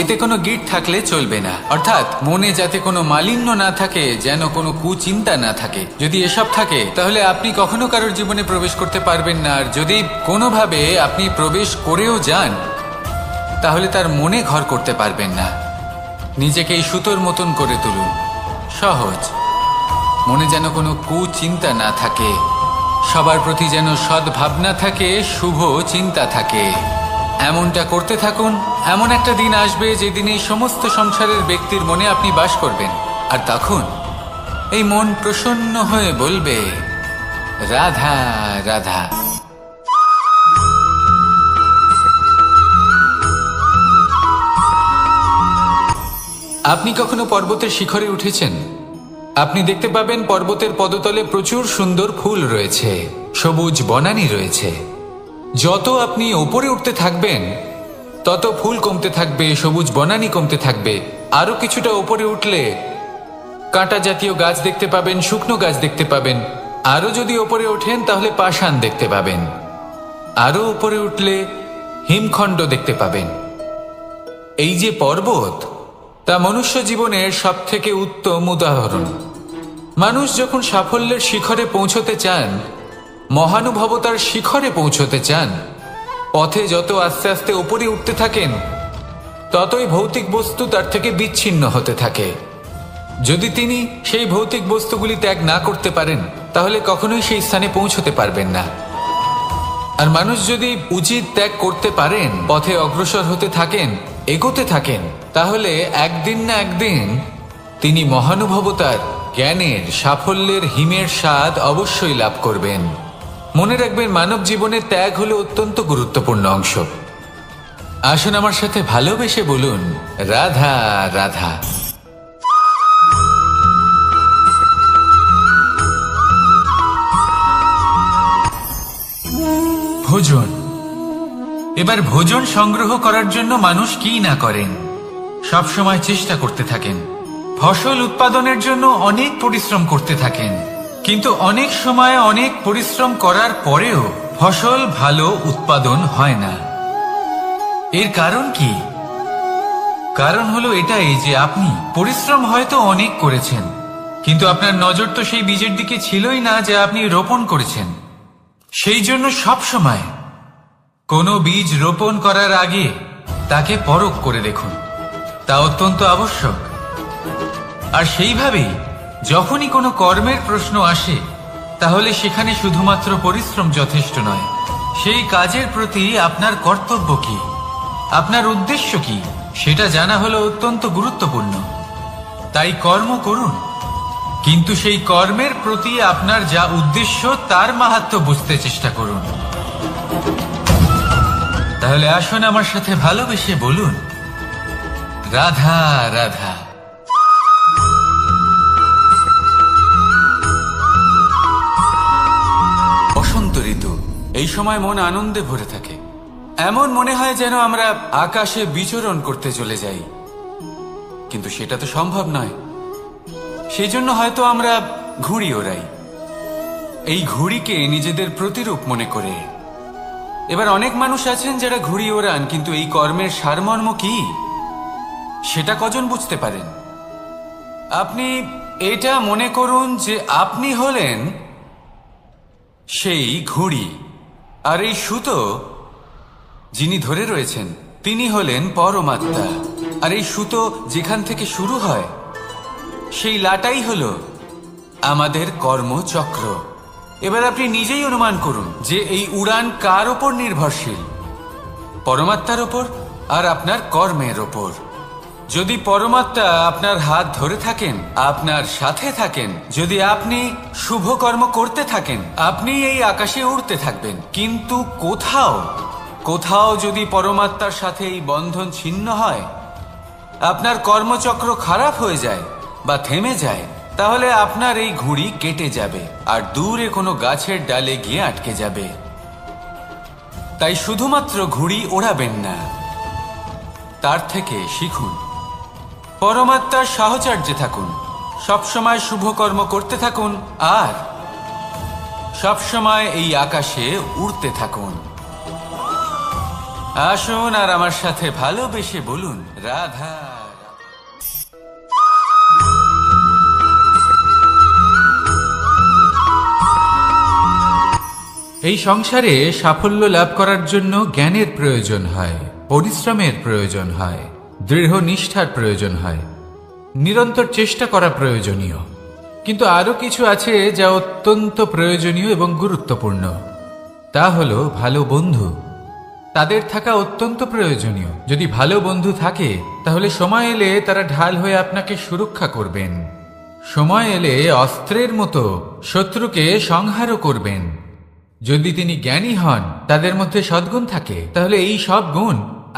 এতে কোনো গিঁট থাকলে চলবে না, অর্থাৎ মনে যাতে কোনো মালিন্য না থাকে, যেন কোনো কুচিন্তা না থাকে। যদি এসব থাকে, তাহলে আপনি কখনো কারোর জীবনে প্রবেশ করতে পারবেন না। আর যদি কোনোভাবে আপনি প্রবেশ করেও যান, তাহলে তার মনে ঘর করতে পারবেন না। নিজেকে এই সুতোর মতন করে তুলুন, সহজ। মনে যেন কোনো কুচিন্তা না থাকে, সবার প্রতি যেন সদ্ভাবনা থাকে, শুভ চিন্তা থাকে। এমনটা করতে থাকুন। এমন একটা দিন আসবে যেদিন এই সমস্ত সংসারের ব্যক্তির মনে আপনি বাস করবেন, আর তখন এই মন প্রসন্ন হয়ে বলবে, রাধা রাধা। আপনি কখনো পর্বতের শিখরে উঠেছেন? আপনি দেখতে পাবেন পর্বতের পদতলে প্রচুর সুন্দর ফুল রয়েছে, সবুজ বনানী রয়েছে। যত আপনি ওপরে উঠতে থাকবেন, তত ফুল কমতে থাকবে, সবুজ বনানী কমতে থাকবে। আরো কিছুটা ওপরে উঠলে কাঁটা জাতীয় গাছ দেখতে পাবেন, শুকনো গাছ দেখতে পাবেন। আরো যদি ওপরে ওঠেন, তাহলে পাষাণ দেখতে পাবেন। আরো উপরে উঠলে হিমখণ্ড দেখতে পাবেন। এই যে পর্বত, তা মনুষ্য জীবনের সবথেকে উত্তম উদাহরণ। মানুষ যখন সাফল্যের শিখরে পৌঁছতে চান, মহানুভবতার শিখরে পৌঁছতে চান, পথে যত আস্তে আস্তে উপরে উঠতে থাকেন, ততই ভৌতিক বস্তু তার থেকে বিচ্ছিন্ন হতে থাকে। যদি তিনি সেই ভৌতিক বস্তুগুলি ত্যাগ না করতে পারেন, তাহলে কখনোই সেই স্থানে পৌঁছতে পারবেন না। আর মানুষ যদি উচিত ত্যাগ করতে পারেন, পথে অগ্রসর হতে থাকেন, এগোতে থাকেন, তাহলে একদিন না একদিন তিনি মহানুভবতার, জ্ঞানের, সাফল্যের হিমের স্বাদ অবশ্যই লাভ করবেন। মনে রাখবেন, মানব জীবনের ত্যাগ হলো অত্যন্ত গুরুত্বপূর্ণ অংশ। আসুন আমার সাথে ভালোবেসে বলুন, রাধা রাধা। ভোজন। এবার ভোজন সংগ্রহ করার জন্য মানুষ কি না করেন, সব সময় চেষ্টা করতে থাকেন। ফসল উৎপাদনের জন্য অনেক পরিশ্রম করতে থাকেন, কিন্তু অনেক সময় অনেক পরিশ্রম করার পরেও ফসল ভালো উৎপাদন হয় না। এর কারণ কি? কারণ হলো এটাই যে আপনি পরিশ্রম হয়তো অনেক করেছেন, কিন্তু আপনার নজর তো সেই বীজের দিকে ছিলই না যা আপনি রোপণ করেছেন। সেই জন্য সব সময় কোনো বীজ রোপণ করার আগে তাকে পরখ করে দেখুন, তা অত্যন্ত আবশ্যক। আর সেইভাবেই যখনই কোনো কর্মের প্রশ্ন আসে, তাহলে সেখানে শুধুমাত্র পরিশ্রম যথেষ্ট নয়। সেই কাজের প্রতি আপনার কর্তব্য কি, আপনার উদ্দেশ্য কি, সেটা জানা হলো অত্যন্ত গুরুত্বপূর্ণ। তাই কর্ম করুন, কিন্তু সেই কর্মের প্রতি আপনার যা উদ্দেশ্য, তার মাহাত্ম্য বুঝতে চেষ্টা করুন। তাহলে আসুন আমার সাথে ভালোবেসে বলুন, রাধা রাধা। এই সময় মন আনন্দে ভরে থাকে। এমন মনে হয় যেন আমরা আকাশে বিচরণ করতে চলে যাই, কিন্তু সেটা তো সম্ভব নয়। সেই জন্য হয়তো আমরা ঘুড়ি ওড়াই, এই ঘুড়িকে নিজেদের প্রতিরূপ মনে করে। এবার অনেক মানুষ আছেন যারা ঘুড়ি ওড়ান, কিন্তু এই কর্মের সারমর্ম কি সেটা কজন বুঝতে পারেন? আপনি এটা মনে করুন যে আপনি হলেন সেই ঘুড়ি, আর এই সুতো যিনি ধরে রয়েছেন তিনি হলেন পরমাত্মা। আর এই সুতো যেখান থেকে শুরু হয় সেই লাটাই হলো আমাদের কর্মচক্র। এবার আপনি নিজেই অনুমান করুন যে এই উড়ান কার ওপর নির্ভরশীল? পরমাত্মার ওপর আর আপনার কর্মের ওপর। যদি পরমাত্মা আপনার হাত ধরে থাকেন, আপনার সাথে থাকেন, যদি আপনি শুভ কর্ম করতে থাকেন, আপনি এই আকাশে উড়তে থাকবেন। কিন্তু কোথাও কোথাও যদি পরমাত্মার সাথে এই বন্ধন ছিন্ন হয়, আপনার কর্মচক্র খারাপ হয়ে যায় বা থেমে যায়, তাহলে আপনার এই ঘুড়ি কেটে যাবে আর দূরে কোনো গাছের ডালে গিয়ে আটকে যাবে। তাই শুধুমাত্র ঘুড়ি ওড়াবেন না, তার থেকে শিখুন, পরমাত্মার সাহচর্যে থাকুন, সবসময় শুভ কর্ম করতে থাকুন আর সবসময় এই আকাশে উড়তে থাকুন। আসুন আর আমার সাথে ভালোবেসে বলুন, রাধা। এই সংসারে সাফল্য লাভ করার জন্য জ্ঞানের প্রয়োজন হয়, পরিশ্রমের প্রয়োজন হয়, দৃঢ় নিষ্ঠার প্রয়োজন হয়, নিরন্তর চেষ্টা করা প্রয়োজনীয়। কিন্তু আরো কিছু আছে যা অত্যন্ত প্রয়োজনীয় এবং গুরুত্বপূর্ণ। তা হলো ভালো বন্ধু। তাদের থাকা অত্যন্ত প্রয়োজনীয়। যদি ভালো বন্ধু থাকে তাহলে সময় এলে তারা ঢাল হয়ে আপনাকে সুরক্ষা করবেন। সময় এলে অস্ত্রের মতো শত্রুকে সংহারও করবেন। যদি তিনি জ্ঞানী হন, তাদের মধ্যে সদ্গুণ থাকে, তাহলে এই সব গুণ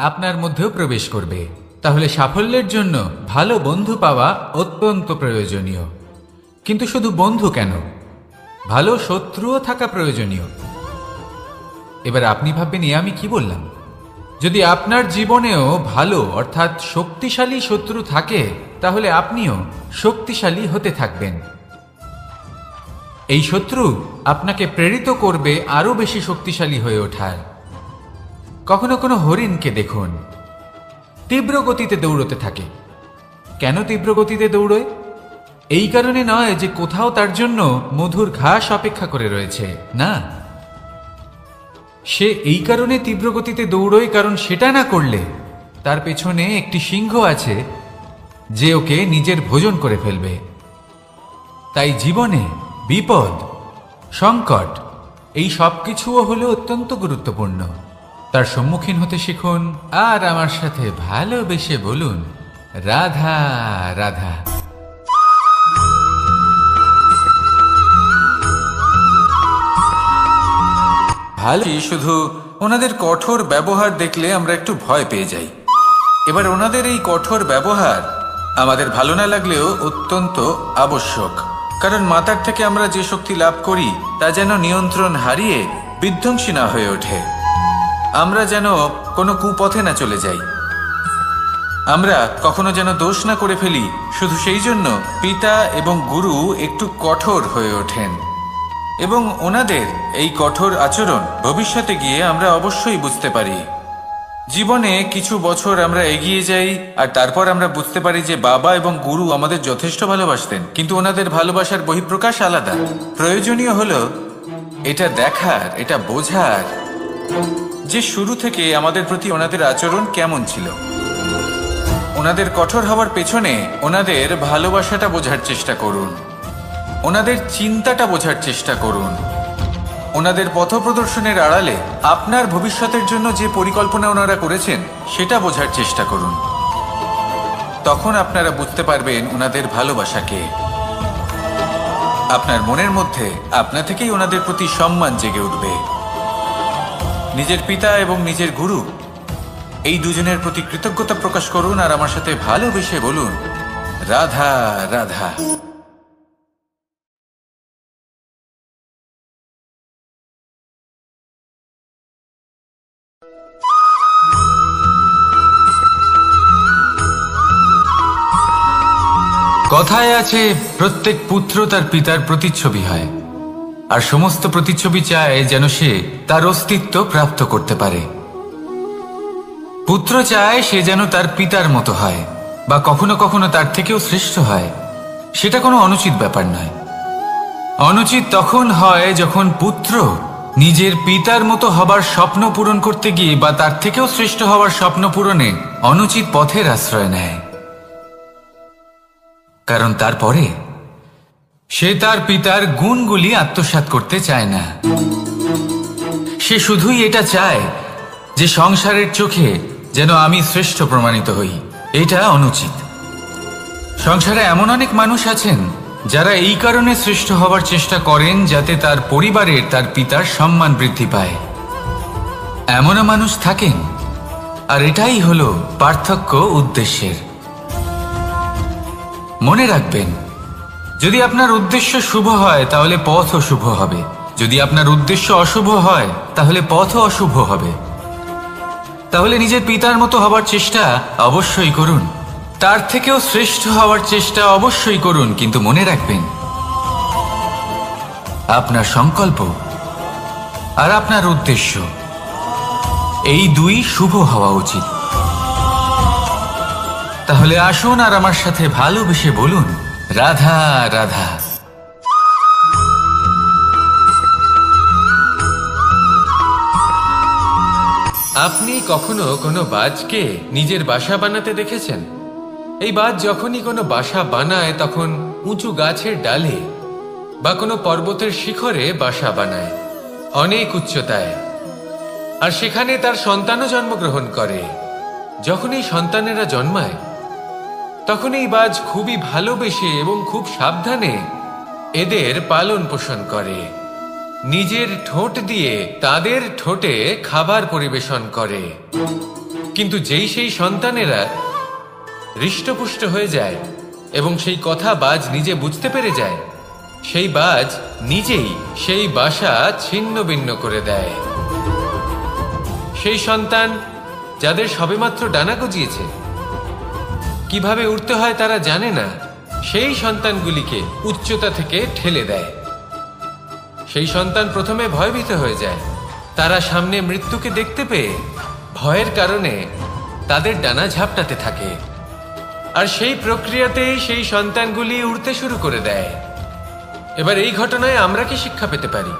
আপনার মধ্যেও প্রবেশ করবে। তাহলে সাফল্যের জন্য ভালো বন্ধু পাওয়া অত্যন্ত প্রয়োজনীয়। কিন্তু শুধু বন্ধু কেন, ভালো শত্রুও থাকা প্রয়োজনীয়। এবার আপনি ভাববেন, আমি কি বললাম? যদি আপনার জীবনেও ভালো অর্থাৎ শক্তিশালী শত্রু থাকে, তাহলে আপনিও শক্তিশালী হতে থাকবেন। এই শত্রু আপনাকে প্রেরিত করবে আরো বেশি শক্তিশালী হয়ে ওঠার। কখনো কোনো হরিণকে দেখুন, তীব্র গতিতে দৌড়তে থাকে। কেন তীব্র গতিতে দৌড়য়? এই কারণে নয় যে কোথাও তার জন্য মধুর ঘাস অপেক্ষা করে রয়েছে, না। সে এই কারণে তীব্র গতিতে দৌড়য় কারণ সেটা না করলে তার পেছনে একটি সিংহ আছে যে ওকে নিজের ভোজন করে ফেলবে। তাই জীবনে বিপদ, সংকট, এই সব কিছুও হলো অত্যন্ত গুরুত্বপূর্ণ। তার সম্মুখীন হতে শিখুন আর আমার সাথে ভালোবেসে বলুন, রাধা রাধা। ভালো, শুধু ওনাদের কঠোর ব্যবহার দেখলে আমরা একটু ভয় পেয়ে যাই। এবার ওনাদের এই কঠোর ব্যবহার আমাদের ভালো না লাগলেও অত্যন্ত আবশ্যক, কারণ মাতার থেকে আমরা যে শক্তি লাভ করি তা যেন নিয়ন্ত্রণ হারিয়ে বিধ্বংসী না হয়ে ওঠে। আমরা যেন কোনো কুপথে না চলে যাই, আমরা কখনো যেন দোষ না করে ফেলি। শুধু সেই জন্য পিতা এবং গুরু একটু কঠোর হয়ে ওঠেন, এবং ওনাদের এই কঠোর আচরণ ভবিষ্যতে গিয়ে আমরা অবশ্যই বুঝতে পারি। জীবনে কিছু বছর আমরা এগিয়ে যাই আর তারপর আমরা বুঝতে পারি যে বাবা এবং গুরু আমাদের যথেষ্ট ভালোবাসতেন, কিন্তু ওনাদের ভালোবাসার বহিঃপ্রকাশ আলাদা। প্রয়োজনীয় হলো এটা দেখার, এটা বোঝার যে শুরু থেকে আমাদের প্রতি ওনাদের আচরণ কেমন ছিল। ওনাদের কঠোর হওয়ার পেছনে ওনাদের ভালোবাসাটা বোঝার চেষ্টা করুন, ওনাদের চিন্তাটা বোঝার চেষ্টা করুন, ওনাদের পথপ্রদর্শনের আড়ালে আপনার ভবিষ্যতের জন্য যে পরিকল্পনা ওনারা করেছেন সেটা বোঝার চেষ্টা করুন। তখন আপনারা বুঝতে পারবেন ওনাদের ভালোবাসাকে। আপনার মনের মধ্যে আপনা থেকেই ওনাদের প্রতি সম্মান জেগে উঠবে। নিজের পিতা এবং নিজের গুরু এই দুজনের প্রতি কৃতজ্ঞতা প্রকাশ করুন আর আমার সাথে ভালোবেসে বলুন, রাধা রাধা। কথায় আছে, প্রত্যেক পুত্র তার পিতার প্রতিচ্ছবি হয়, আর সমস্ত প্রতিচ্ছবি চায় যেন সে তার অস্তিত্ব প্রাপ্ত করতে পারে। পুত্র চায় সে যেন তার পিতার মতো হয়, বা কখনো কখনো তার থেকেও শ্রেষ্ঠ হয়। সেটা কোনো অনুচিত ব্যাপার নয়। অনুচিত তখন হয় যখন পুত্র নিজের পিতার মতো হবার স্বপ্ন পূরণ করতে গিয়ে বা তার থেকেও শ্রেষ্ঠ হওয়ার স্বপ্ন পূরণে অনুচিত পথের আশ্রয় নেয়। কারণ তারপরে সে তার পিতার গুণগুলি আত্মসাৎ করতে চায় না। সে শুধুই এটা চায় যে সংসারের চোখে যেন আমি শ্রেষ্ঠ প্রমাণিত হই। এটা অনুচিত। সংসারে এমন অনেক মানুষ আছেন যারা এই কারণে শ্রেষ্ঠ হবার চেষ্টা করেন যাতে তার পরিবারের তার পিতার সম্মান বৃদ্ধি পায়। এমনও মানুষ থাকেন, আর এটাই হলো পার্থক্য উদ্দেশ্যের। মনে রাখবেন, যদি আপনার উদ্দেশ্য শুভ হয় তাহলে পথও শুভ হবে, যদি আপনার উদ্দেশ্য অশুভ হয় তাহলে পথও অশুভ হবে। তাহলে নিজের পিতার মতো হবার চেষ্টা অবশ্যই করুন, তার থেকেও শ্রেষ্ঠ হওয়ার চেষ্টা অবশ্যই করুন, কিন্তু মনে রাখবেন আপনার সংকল্প আর আপনার উদ্দেশ্য এই দুই শুভ হওয়া উচিত। তাহলে আসুন আর আমার সাথে ভালোবেসে বলুন, রাধা রাধা। আপনি কখনো কোনো বাজকে নিজের বাসা বানাতে দেখেছেন? এই বাজ যখনই কোনো বাসা বানায় তখন উঁচু গাছের ডালে বা কোনো পর্বতের শিখরে বাসা বানায়, অনেক উচ্চতায়। আর সেখানে তার সন্তানও জন্মগ্রহণ করে। যখন এই সন্তানেরা জন্মায় তখন এই বাজ খুবই ভালোবেসে এবং খুব সাবধানে এদের পালন পোষণ করে। নিজের ঠোঁট দিয়ে তাদের ঠোঁটে খাবার পরিবেশন করে। কিন্তু যেই সেই সন্তানেরা হৃষ্টপুষ্ট হয়ে যায় এবং সেই কথা বাজ নিজে বুঝতে পেরে যায়, সেই বাজ নিজেই সেই বাসা ছিন্ন ভিন্ন করে দেয়। সেই সন্তান যাদের সবেমাত্র ডানা গজিয়েছে, কিভাবে উঠতে হয় তারা জানে না, সেই সন্তানগুলিকে উচ্চতা থেকে ঠেলে দেয়। সেই সন্তান প্রথমে ভয়ভীত হয়ে যায়। তারা সামনে মৃত্যুকে দেখতে পেয়ে ভয়ের কারণে তাদের ডানা ঝাপটাতে থাকে, আর সেই প্রক্রিয়াতেই সেই সন্তানগুলি উড়তে শুরু করে দেয়। এবার এই ঘটনায় আমরা কি শিক্ষা পেতে পারি?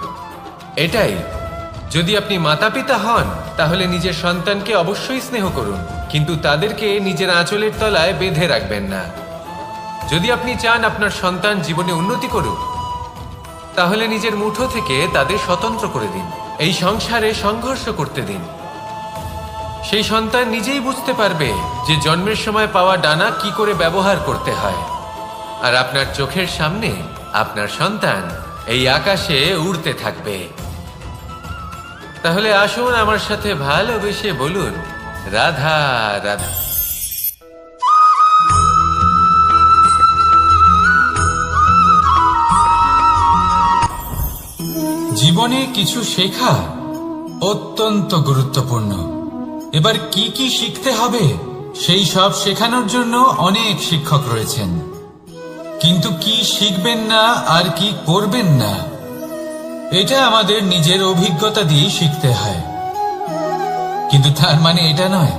এটাই, যদি আপনি মাতা পিতা হন তাহলে নিজের সন্তানকে অবশ্যই স্নেহ করুন, কিন্তু তাদেরকে নিজের আঁচলের তলায় বেঁধে রাখবেন না। যদি আপনি চান আপনার সন্তান জীবনে উন্নতি করুক, তাহলে নিজের মুঠো থেকে তাদের স্বতন্ত্র করে দিন, এই সংসারে সংঘর্ষ করতে দিন। সেই সন্তান নিজেই বুঝতে পারবে যে জন্মের সময় পাওয়া ডানা কি করে ব্যবহার করতে হয়। আর আপনার চোখের সামনে আপনার সন্তান এই আকাশে উড়তে থাকবে। তাহলে আসুন আমার সাথে ভালোবেসে বলুন, রাধা রাধা। জীবনে কিছু শেখা অত্যন্ত গুরুত্বপূর্ণ। এবার কি কি শিখতে হবে সেই সব শেখানোর জন্য অনেক শিক্ষক রয়েছেন, কিন্তু কি শিখবেন না আর কি করবেন না এটা আমাদের নিজের অভিজ্ঞতা দিয়ে শিখতে হয়। কিন্তু তার মানে এটা নয়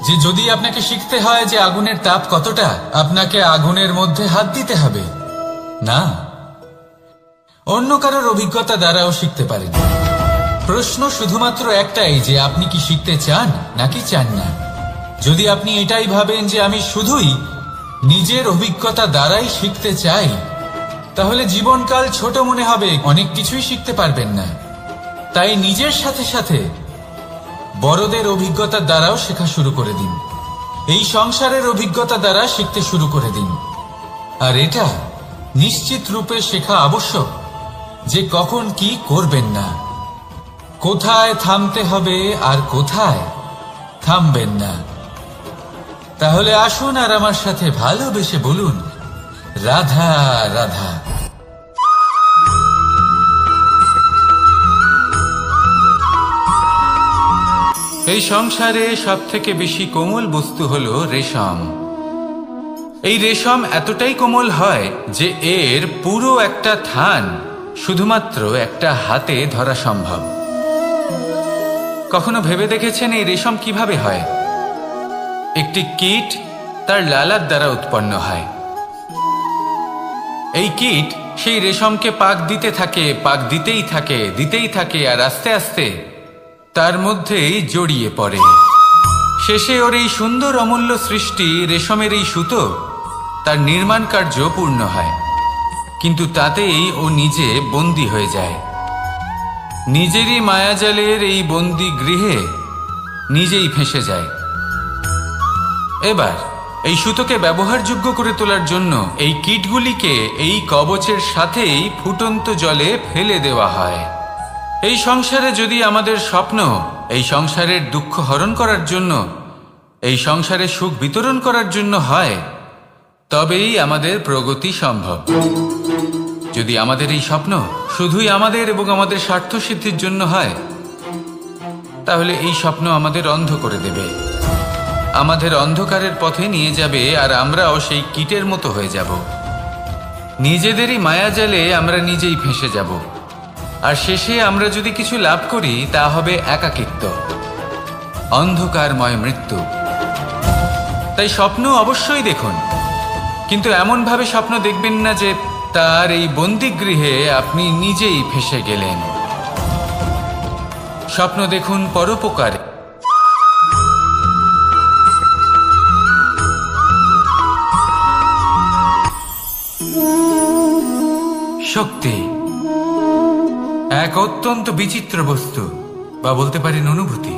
যে যদি আপনাকে শিখতে হয় যে আগুনের তাপ কতটা, আপনাকে আগুনের মধ্যে হাত দিতে হবে। না, অন্য কারোর অভিজ্ঞতা দ্বারাও শিখতে পারেন। প্রশ্ন শুধুমাত্র একটাই যে আপনি কি শিখতে চান নাকি চান না। যদি আপনি এটাই ভাবেন যে আমি শুধুই নিজের অভিজ্ঞতা দ্বারাই শিখতে চাই, তাহলে জীবনকাল ছোট মনে হবে, অনেক কিছুই শিখতে পারবেন না। তাই নিজের সাথে সাথে বড়দের অভিজ্ঞতা দ্বারাও শেখা শুরু করে দিন। এই সংসারের অভিজ্ঞতা দ্বারা শিখতে শুরু করে দিন। আর এটা নিশ্চিত রূপে শেখা আবশ্যক যে কখন কি করবেন না, কোথায় থামতে হবে আর কোথায় থামবেন না। তাহলে আসুন আর আমার সাথে ভালোবেসে বলুন, রাধা রাধা। এই সংসারে সব থেকে বেশি কোমল বস্তু হলো রেশম। এই রেশম এতটাই কোমল হয় যে এর পুরো একটা থান শুধুমাত্র একটা হাতে ধরা সম্ভব। কখনো ভেবে দেখেছেন এই রেশম কিভাবে হয়? একটি কীট তার লালার দ্বারা উৎপন্ন হয়। এই কীট সেই রেশমকে পাক দিতে থাকে, পাক দিতেই থাকে আর আস্তে আস্তে তার মধ্যেই জড়িয়ে পড়ে। শেষে ওর এই সুন্দর অমূল্য সৃষ্টি রেশমের এই সুতো তার নির্মাণ কার্য পূর্ণ হয়, কিন্তু তাতেই ও নিজে বন্দী হয়ে যায়। নিজেরই মায়াজালের এই বন্দী গৃহে নিজেই ফেঁসে যায়। এবার এই সুতোকে ব্যবহারযোগ্য করে তোলার জন্য এই কীটগুলিকে এই কবচের সাথেই ফুটন্ত জলে ফেলে দেওয়া হয়। এই সংসারে যদি আমাদের স্বপ্ন এই সংসারের দুঃখ হরণ করার জন্য, এই সংসারে সুখ বিতরণ করার জন্য হয়, তবেই আমাদের প্রগতি সম্ভব। যদি আমাদের এই স্বপ্ন শুধুই আমাদের এবং আমাদের স্বার্থ সিদ্ধির জন্য হয়, তাহলে এই স্বপ্ন আমাদের অন্ধ করে দেবে, আমাদের অন্ধকারের পথে নিয়ে যাবে, আর আমরাও সেই কীটের মতো হয়ে যাব। নিজেদেরই মায়াজালে আমরা নিজেই ফেঁসে যাব, আর শেষে আমরা যদি কিছু লাভ করি তা হবে একাকিত্ব, অন্ধকারময় মৃত্যু। তাই স্বপ্ন অবশ্যই দেখুন, কিন্তু এমনভাবে স্বপ্ন দেখবেন না যে তার এই বন্দিগৃহে আপনি নিজেই ফেঁসে গেলেন। স্বপ্ন দেখুন পরোপকারে। শক্তি এক অত্যন্ত বিচিত্র বস্তু, বা বলতে পারেন অনুভূতি।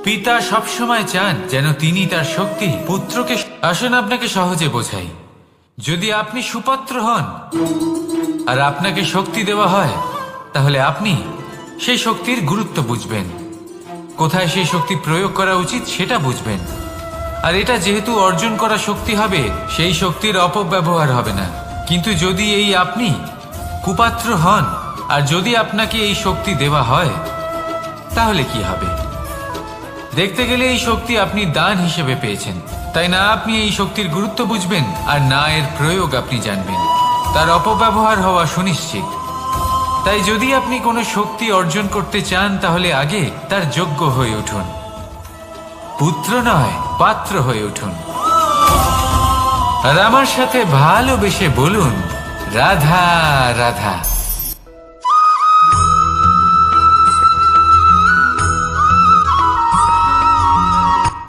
পিতা সবসময় চান যেন তিনি তার শক্তি পুত্রকে। আসুন আপনাকে সহজে বোঝাই। যদি আপনি সুপাত্র হন আর আপনাকে শক্তি দেওয়া হয়, তাহলে আপনি সেই শক্তির গুরুত্ব বুঝবেন, কোথায় সেই শক্তি প্রয়োগ করা উচিত সেটা বুঝবেন। আর এটা যেহেতু অর্জন করা শক্তি হবে, সেই শক্তির অপব্যবহার হবে না। কিন্তু যদি এই আপনি কুপাত্র হন আর যদি আপনাকে এই শক্তি দেওয়া হয়, তাহলে কি হবে? দেখতে গেলে এই শক্তি আপনি দান হিসেবে পেয়েছেন, তাই না আপনি এই শক্তির গুরুত্ব বুঝবেন আর না এর প্রয়োগ আপনি জানবেন। তার অপব্যবহার হওয়া সুনিশ্চিত। তাই যদি আপনি কোনো শক্তি অর্জন করতে চান, তাহলে আগে তার যোগ্য হয়ে উঠুন, পুত্র নয় পাত্র হয়ে উঠুন। আর আমার সাথে ভালোবেসে বলুন, রাধা রাধা।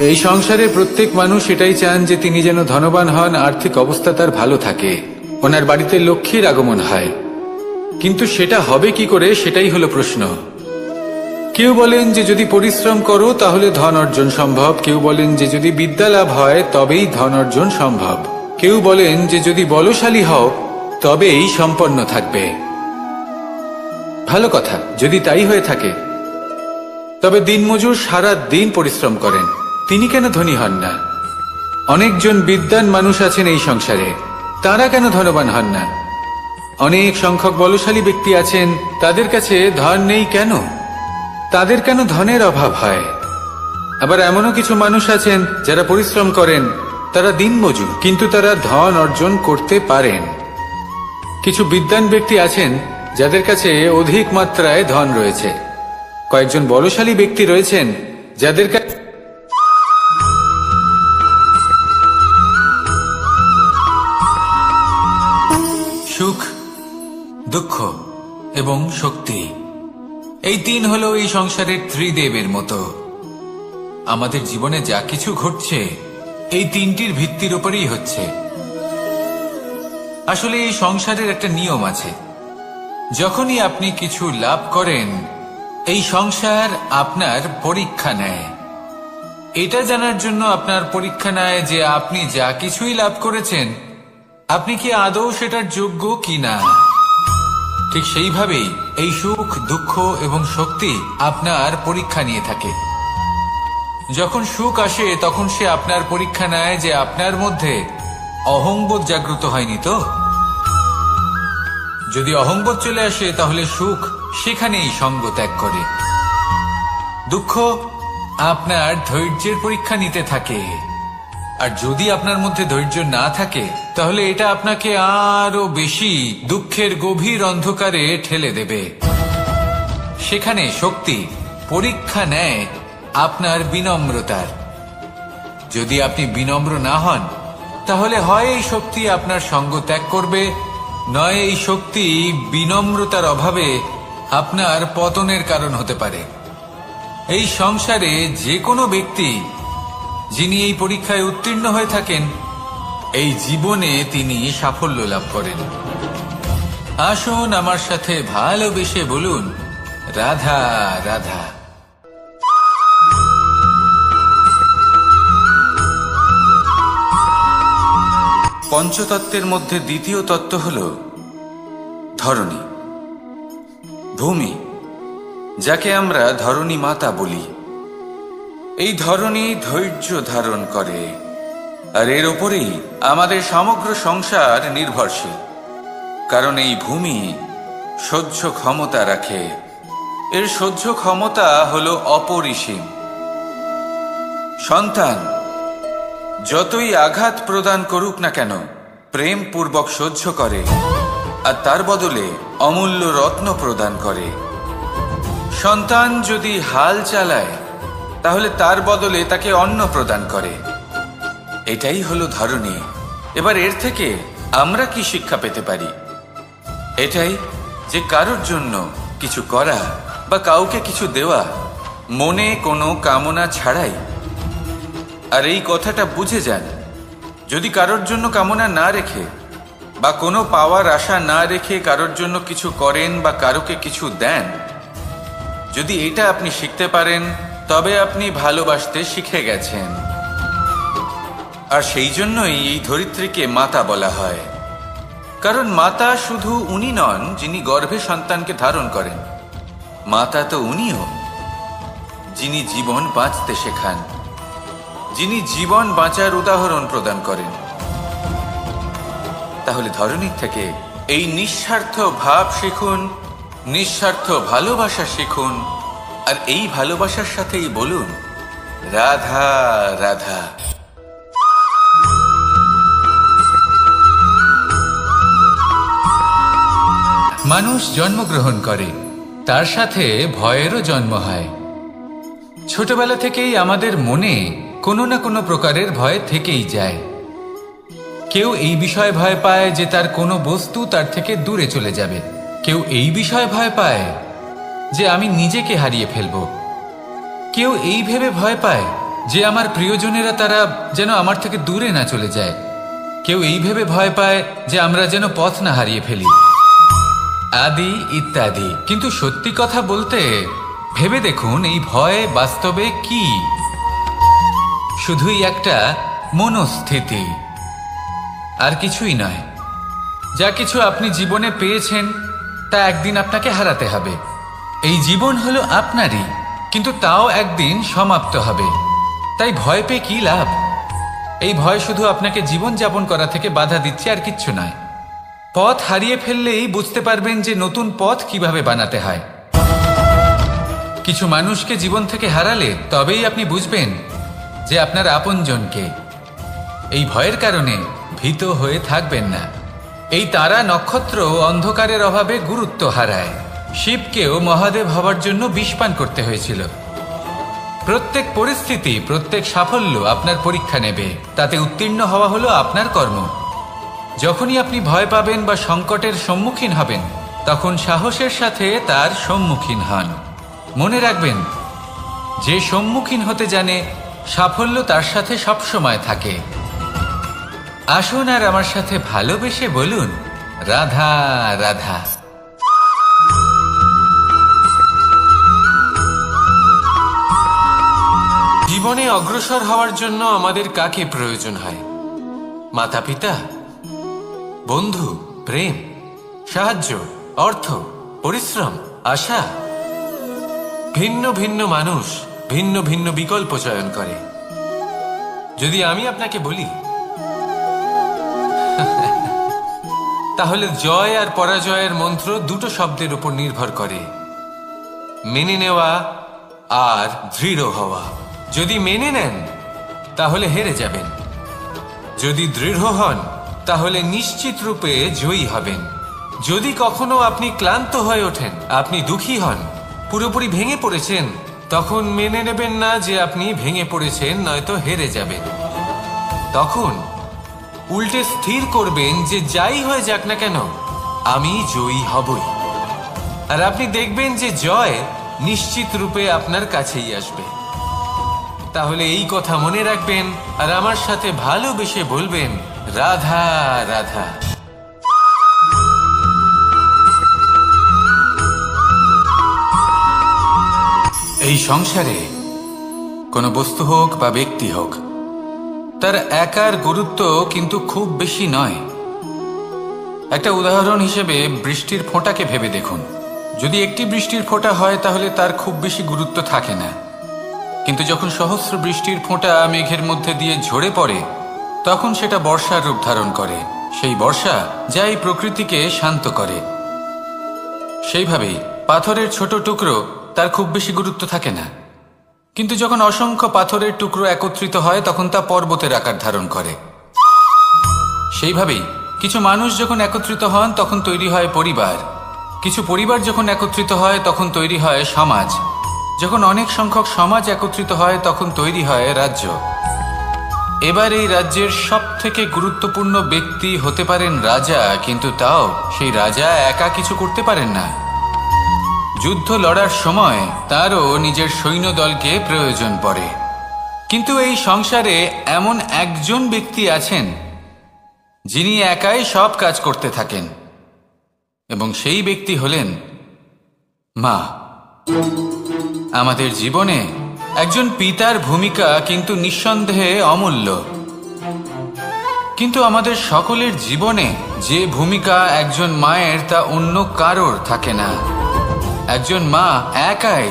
এই সংসারে প্রত্যেক মানুষ এটাই চান যে তিনি যেন ধনবান হন, আর্থিক অবস্থা তার ভালো থাকে, ওনার বাড়িতে লক্ষ্মীর আগমন হয়। কিন্তু সেটা হবে কি করে, সেটাই হলো প্রশ্ন। কেউ বলেন যে যদি পরিশ্রম করো তাহলে ধন অর্জন সম্ভব, কেউ বলেন যে যদি বিদ্যা লাভ হয় তবেই ধন অর্জন সম্ভব, কেউ বলেন যে যদি বলশালী হও তবেই সম্পন্ন থাকবে। ভালো কথা, যদি তাই হয়ে থাকে, তবে দিনমজুর সারা দিন পরিশ্রম করেন, তিনি কেন ধনী হন না? অনেকজন বিদ্বান মানুষ আছেন এই সংসারে, তারা কেন ধনবান হন না? অনেক সংখ্যক বলশালী ব্যক্তি আছেন, তাদের কাছে ধন নেই কেন? তাদের কেন ধনের অভাব হয়? আবার এমনও কিছু মানুষ আছেন যারা পরিশ্রম করেন, তারা দিনমজুর, কিন্তু তারা ধন অর্জন করতে পারেন। কিছু বিদ্বান ব্যক্তি আছেন যাদের কাছে অধিক মাত্রায় ধন রয়েছে, কয়েকজন বলশালী ব্যক্তি রয়েছেন যাদের কাছে সুখ, দুঃখ এবং শক্তি, এই তিন হলো এই সংসারের ত্রিদেবের মতো। আমাদের জীবনে যা কিছু ঘটছে এই তিনটির ভিত্তির উপরেই হচ্ছে। আসলে এই সংসারের একটা নিয়ম আছে, যখনই আপনি কিছু লাভ করেন, এই সংসার আপনার পরীক্ষা নেয়। এটা জানার জন্য আপনার পরীক্ষা নেয় যে আপনি যা কিছুই লাভ করেছেন, আপনি কি আদৌ সেটার যোগ্য কিনা। ঠিক সেইভাবেই এই সুখ, দুঃখ এবং শক্তি আপনার পরীক্ষা নিয়ে থাকে। যখন সুখ আসে তখন সে আপনার পরীক্ষা নেয় যে আপনার মধ্যে অহংবোধ জাগ্রত হয়নি তো। যদি অহংবোধ চলে আসে তাহলে সুখ সেখানেই সঙ্গ ত্যাগ করে। দুঃখ আপনার ধৈর্যের পরীক্ষা নিতে থাকে, আর যদি আপনার মধ্যে ধৈর্য না থাকে তাহলে এটা আপনাকে আরো বেশি দুঃখের গভীর অন্ধকারে ঠেলে দেবে। সেখানে শক্তি পরীক্ষা নেয় আপনার বিনম্রতার। যদি আপনি বিনম্র না হন তাহলে হয় এই শক্তি আপনার সঙ্গ ত্যাগ করবে, নয় এই শক্তি বিনম্রতার অভাবে আপনার পতনের কারণ হতে পারে। এই সংসারে যে কোনো ব্যক্তি যিনি এই পরীক্ষায় উত্তীর্ণ হয়ে থাকেন, এই জীবনে তিনি সাফল্য লাভ করেন। আসুন আমার সাথে ভালোবেসে বলুন, রাধা রাধা। পঞ্চতত্ত্বের মধ্যে দ্বিতীয় তত্ত্ব হল ধরণী, ভূমি, যাকে আমরা ধরণী মাতা বলি। এই ধরণী ধৈর্য ধারণ করে, আর এর ওপরেই আমাদের সমগ্র সংসার নির্ভরশীল। কারণ এই ভূমি সহ্য ক্ষমতা রাখে, এর সহ্য ক্ষমতা হল অপরিসীম। সন্তান যতই আঘাত প্রদান করুক না কেন, প্রেম পূর্বক সহ্য করে, আর তার বদলে অমূল্য রত্ন প্রদান করে। সন্তান যদি হাল চালায় তাহলে তার বদলে তাকে অন্ন প্রদান করে। এটাই হলো ধরণী। এবার এর থেকে আমরা কি শিক্ষা পেতে পারি? এটাই যে কারোর জন্য কিছু করা বা কাউকে কিছু দেওয়া মনে কোনো কামনা ছাড়াই। আর এই কথাটা বুঝে যান, যদি কারোর জন্য কামনা না রেখে বা কোনো পাওয়ার আশা না রেখে কারোর জন্য কিছু করেন বা কারোকে কিছু দেন, যদি এটা আপনি শিখতে পারেন তবে আপনি ভালোবাসতে শিখে গেছেন। আর সেই জন্যই এই ধরিত্রীকে মাতা বলা হয়। কারণ মাতা শুধু উনি নন যিনি গর্ভে সন্তানকে ধারণ করেন, মাতা তো উনিও যিনি জীবন বাঁচতে শেখান, যিনি জীবন বাঁচার উদাহরণ প্রদান করেন। তাহলে ধরণীর থেকে এই নিঃস্বার্থ ভাব শিখুন, নিঃস্বার্থ ভালোবাসা শিখুন, আর এই ভালোবাসার সাথেই বলুন, রাধা রাধা। মানুষ জন্মগ্রহণ করে, তার সাথে ভয়েরও জন্ম হয়। ছোটবেলা থেকেই আমাদের মনে কোনো না কোনো প্রকারের ভয় থেকেই যায়। কেউ এই বিষয়ে ভয় পায় যে তার কোনো বস্তু তার থেকে দূরে চলে যাবে, কেউ এই বিষয়ে ভয় পায় যে আমি নিজেকে হারিয়ে ফেলব, কেউ এই ভেবে ভয় পায় যে আমার প্রিয়জনেরা তারা যেন আমার থেকে দূরে না চলে যায়, কেউ এই ভেবে ভয় পায় যে আমরা যেন পথ না হারিয়ে ফেলি, আদি ইত্যাদি। কিন্তু সত্যি কথা বলতে ভেবে দেখুন, এই ভয় বাস্তবে কি? শুধুই একটা মনস্থিতি, আর কিছুই নয়। যা কিছু আপনি জীবনে পেয়েছেন তা একদিন আপনাকে হারাতে হবে। এই জীবন হলো আপনারই, কিন্তু তাও একদিন সমাপ্ত হবে। তাই ভয় পেয়ে কি লাভ? এই ভয় শুধু আপনাকে জীবন যাপন করা থেকে বাধা দিচ্ছে, আর কিচ্ছু নয়। পথ হারিয়ে ফেললেই বুঝতে পারবেন যে নতুন পথ কিভাবে বানাতে হয়। কিছু মানুষকে জীবন থেকে হারালে তবেই আপনি বুঝবেন যে আপনার আপনজনকে। এই ভয়ের কারণে ভীত হয়ে থাকবেন না। এই তারা নক্ষত্র অন্ধকারের অভাবে গুরুত্ব হারায়। শিবকেও মহাদেব হবার জন্য বিষ পান করতে হয়েছিল। প্রত্যেক পরিস্থিতি, প্রত্যেক সাফল্য আপনার পরীক্ষা নেবে, তাতে উত্তীর্ণ হওয়া হলো আপনার কর্ম। যখনই আপনি ভয় পাবেন বা সংকটের সম্মুখীন হবেন, তখন সাহসের সাথে তার সম্মুখীন হন। মনে রাখবেন, যে সম্মুখীন হতে জানে সাফল্য তার সাথে সবসময় থাকে। আসুন আর আমার সাথে ভালোবেসে বলুন, রাধা রাধা। জীবনে অগ্রসর হওয়ার জন্য আমাদের কাকে প্রয়োজন হয়? মাতা পিতা, বন্ধু, প্রেম, সাহায্য, অর্থ, পরিশ্রম, আশা। ভিন্ন ভিন্ন মানুষ ভিন্ন ভিন্ন বিকল্প চয়ন করে। যদি আমি আপনাকে বলি তাহলে জয় আর পরাজয়ের মন্ত্র দুটো শব্দের উপর নির্ভর করে, মেনে নেওয়া আর দৃঢ় হওয়া। যদি মেনে নেন তাহলে হেরে যাবেন, যদি দৃঢ় হন তাহলে নিশ্চিত রূপে জয়ী হবেন। যদি কখনো আপনি ক্লান্ত হয়ে ওঠেন, আপনি দুঃখী হন, পুরোপুরি ভেঙে পড়েছেন, তখন মেনে নেবেন না যে আপনি ভেঙে পড়েছেন, নয়তো হেরে যাবেন। তখন উল্টে স্থির করবেন যে যাই হয়ে যাক না কেন, আমি জয়ী হবই। আর আপনি দেখবেন যে জয় নিশ্চিত রূপে আপনার কাছেই আসবে। তাহলে এই কথা মনে রাখবেন আর আমার সাথে ভালোবেসে বলবেন, রাধা রাধা। এই সংসারে কোনো বস্তু হোক বা ব্যক্তি হোক, তার একার গুরুত্ব কিন্তু খুব বেশি নয়। একটা উদাহরণ হিসেবে বৃষ্টির ফোঁটাকে ভেবে দেখুন। যদি একটি বৃষ্টির ফোঁটা হয় তাহলে তার খুব বেশি গুরুত্ব থাকে না, কিন্তু যখন সহস্র বৃষ্টির ফোঁটা মেঘের মধ্যে দিয়ে ঝরে পড়ে, তখন সেটা বর্ষার রূপ ধারণ করে। সেই বর্ষা যা এই প্রকৃতিকে শান্ত করে। সেইভাবেই পাথরের ছোট টুকরো, তার খুব বেশি গুরুত্ব থাকে না, কিন্তু যখন অসংখ্য পাথরের টুকরো একত্রিত হয় তখন তা পর্বতের আকার ধারণ করে। সেইভাবেই কিছু মানুষ যখন একত্রিত হন তখন তৈরি হয় পরিবার, কিছু পরিবার যখন একত্রিত হয় তখন তৈরি হয় সমাজ, যখন অনেক সংখ্যক সমাজ একত্রিত হয় তখন তৈরি হয় রাজ্য। এবার এই রাজ্যের সব থেকে গুরুত্বপূর্ণ ব্যক্তি হতে পারেন রাজা, কিন্তু তাও সেই রাজা একা কিছু করতে পারেন না। যুদ্ধ লড়ার সময় তারও নিজের সৈন্যদলকে প্রয়োজন পড়ে। কিন্তু এই সংসারে এমন একজন ব্যক্তি আছেন যিনি একাই সব কাজ করতে থাকেন, এবং সেই ব্যক্তি হলেন মা। আমাদের জীবনে একজন পিতার ভূমিকা কিন্তু নিঃসন্দেহে অমূল্য, কিন্তু আমাদের সকলের জীবনে যে ভূমিকা একজন মায়ের তা অন্য কারোর থাকে না। একজন মা একাই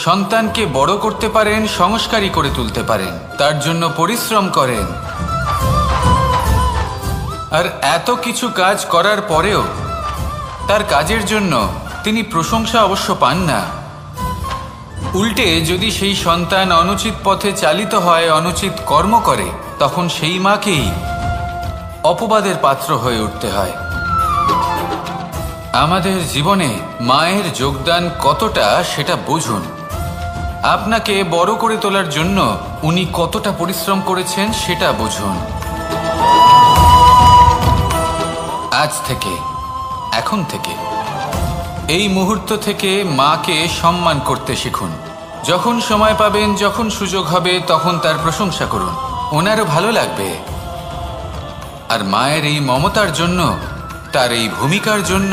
সন্তানকে বড় করতে পারেন, সংস্কারী করে তুলতে পারেন, তার জন্য পরিশ্রম করেন। আর এত কিছু কাজ করার পরেও তার কাজের জন্য তিনি প্রশংসা অবশ্য পান না। উল্টে যদি সেই সন্তান অনুচিত পথে চালিত হয়, অনুচিত কর্ম করে, তখন সেই মাকেই অপবাদের পাত্র হয়ে উঠতে হয়। আমাদের জীবনে মায়ের যোগদান কতটা সেটা বুঝুন। আপনাকে বড় করে তোলার জন্য উনি কতটা পরিশ্রম করেছেন সেটা বুঝুন। আজ থেকে, এখন থেকে, এই মুহূর্ত থেকে মাকে সম্মান করতে শিখুন। যখন সময় পাবেন, যখন সুযোগ হবে, তখন তার প্রশংসা করুন, ওনারও ভালো লাগবে। আর মায়ের এই মমতার জন্য, তার এই ভূমিকার জন্য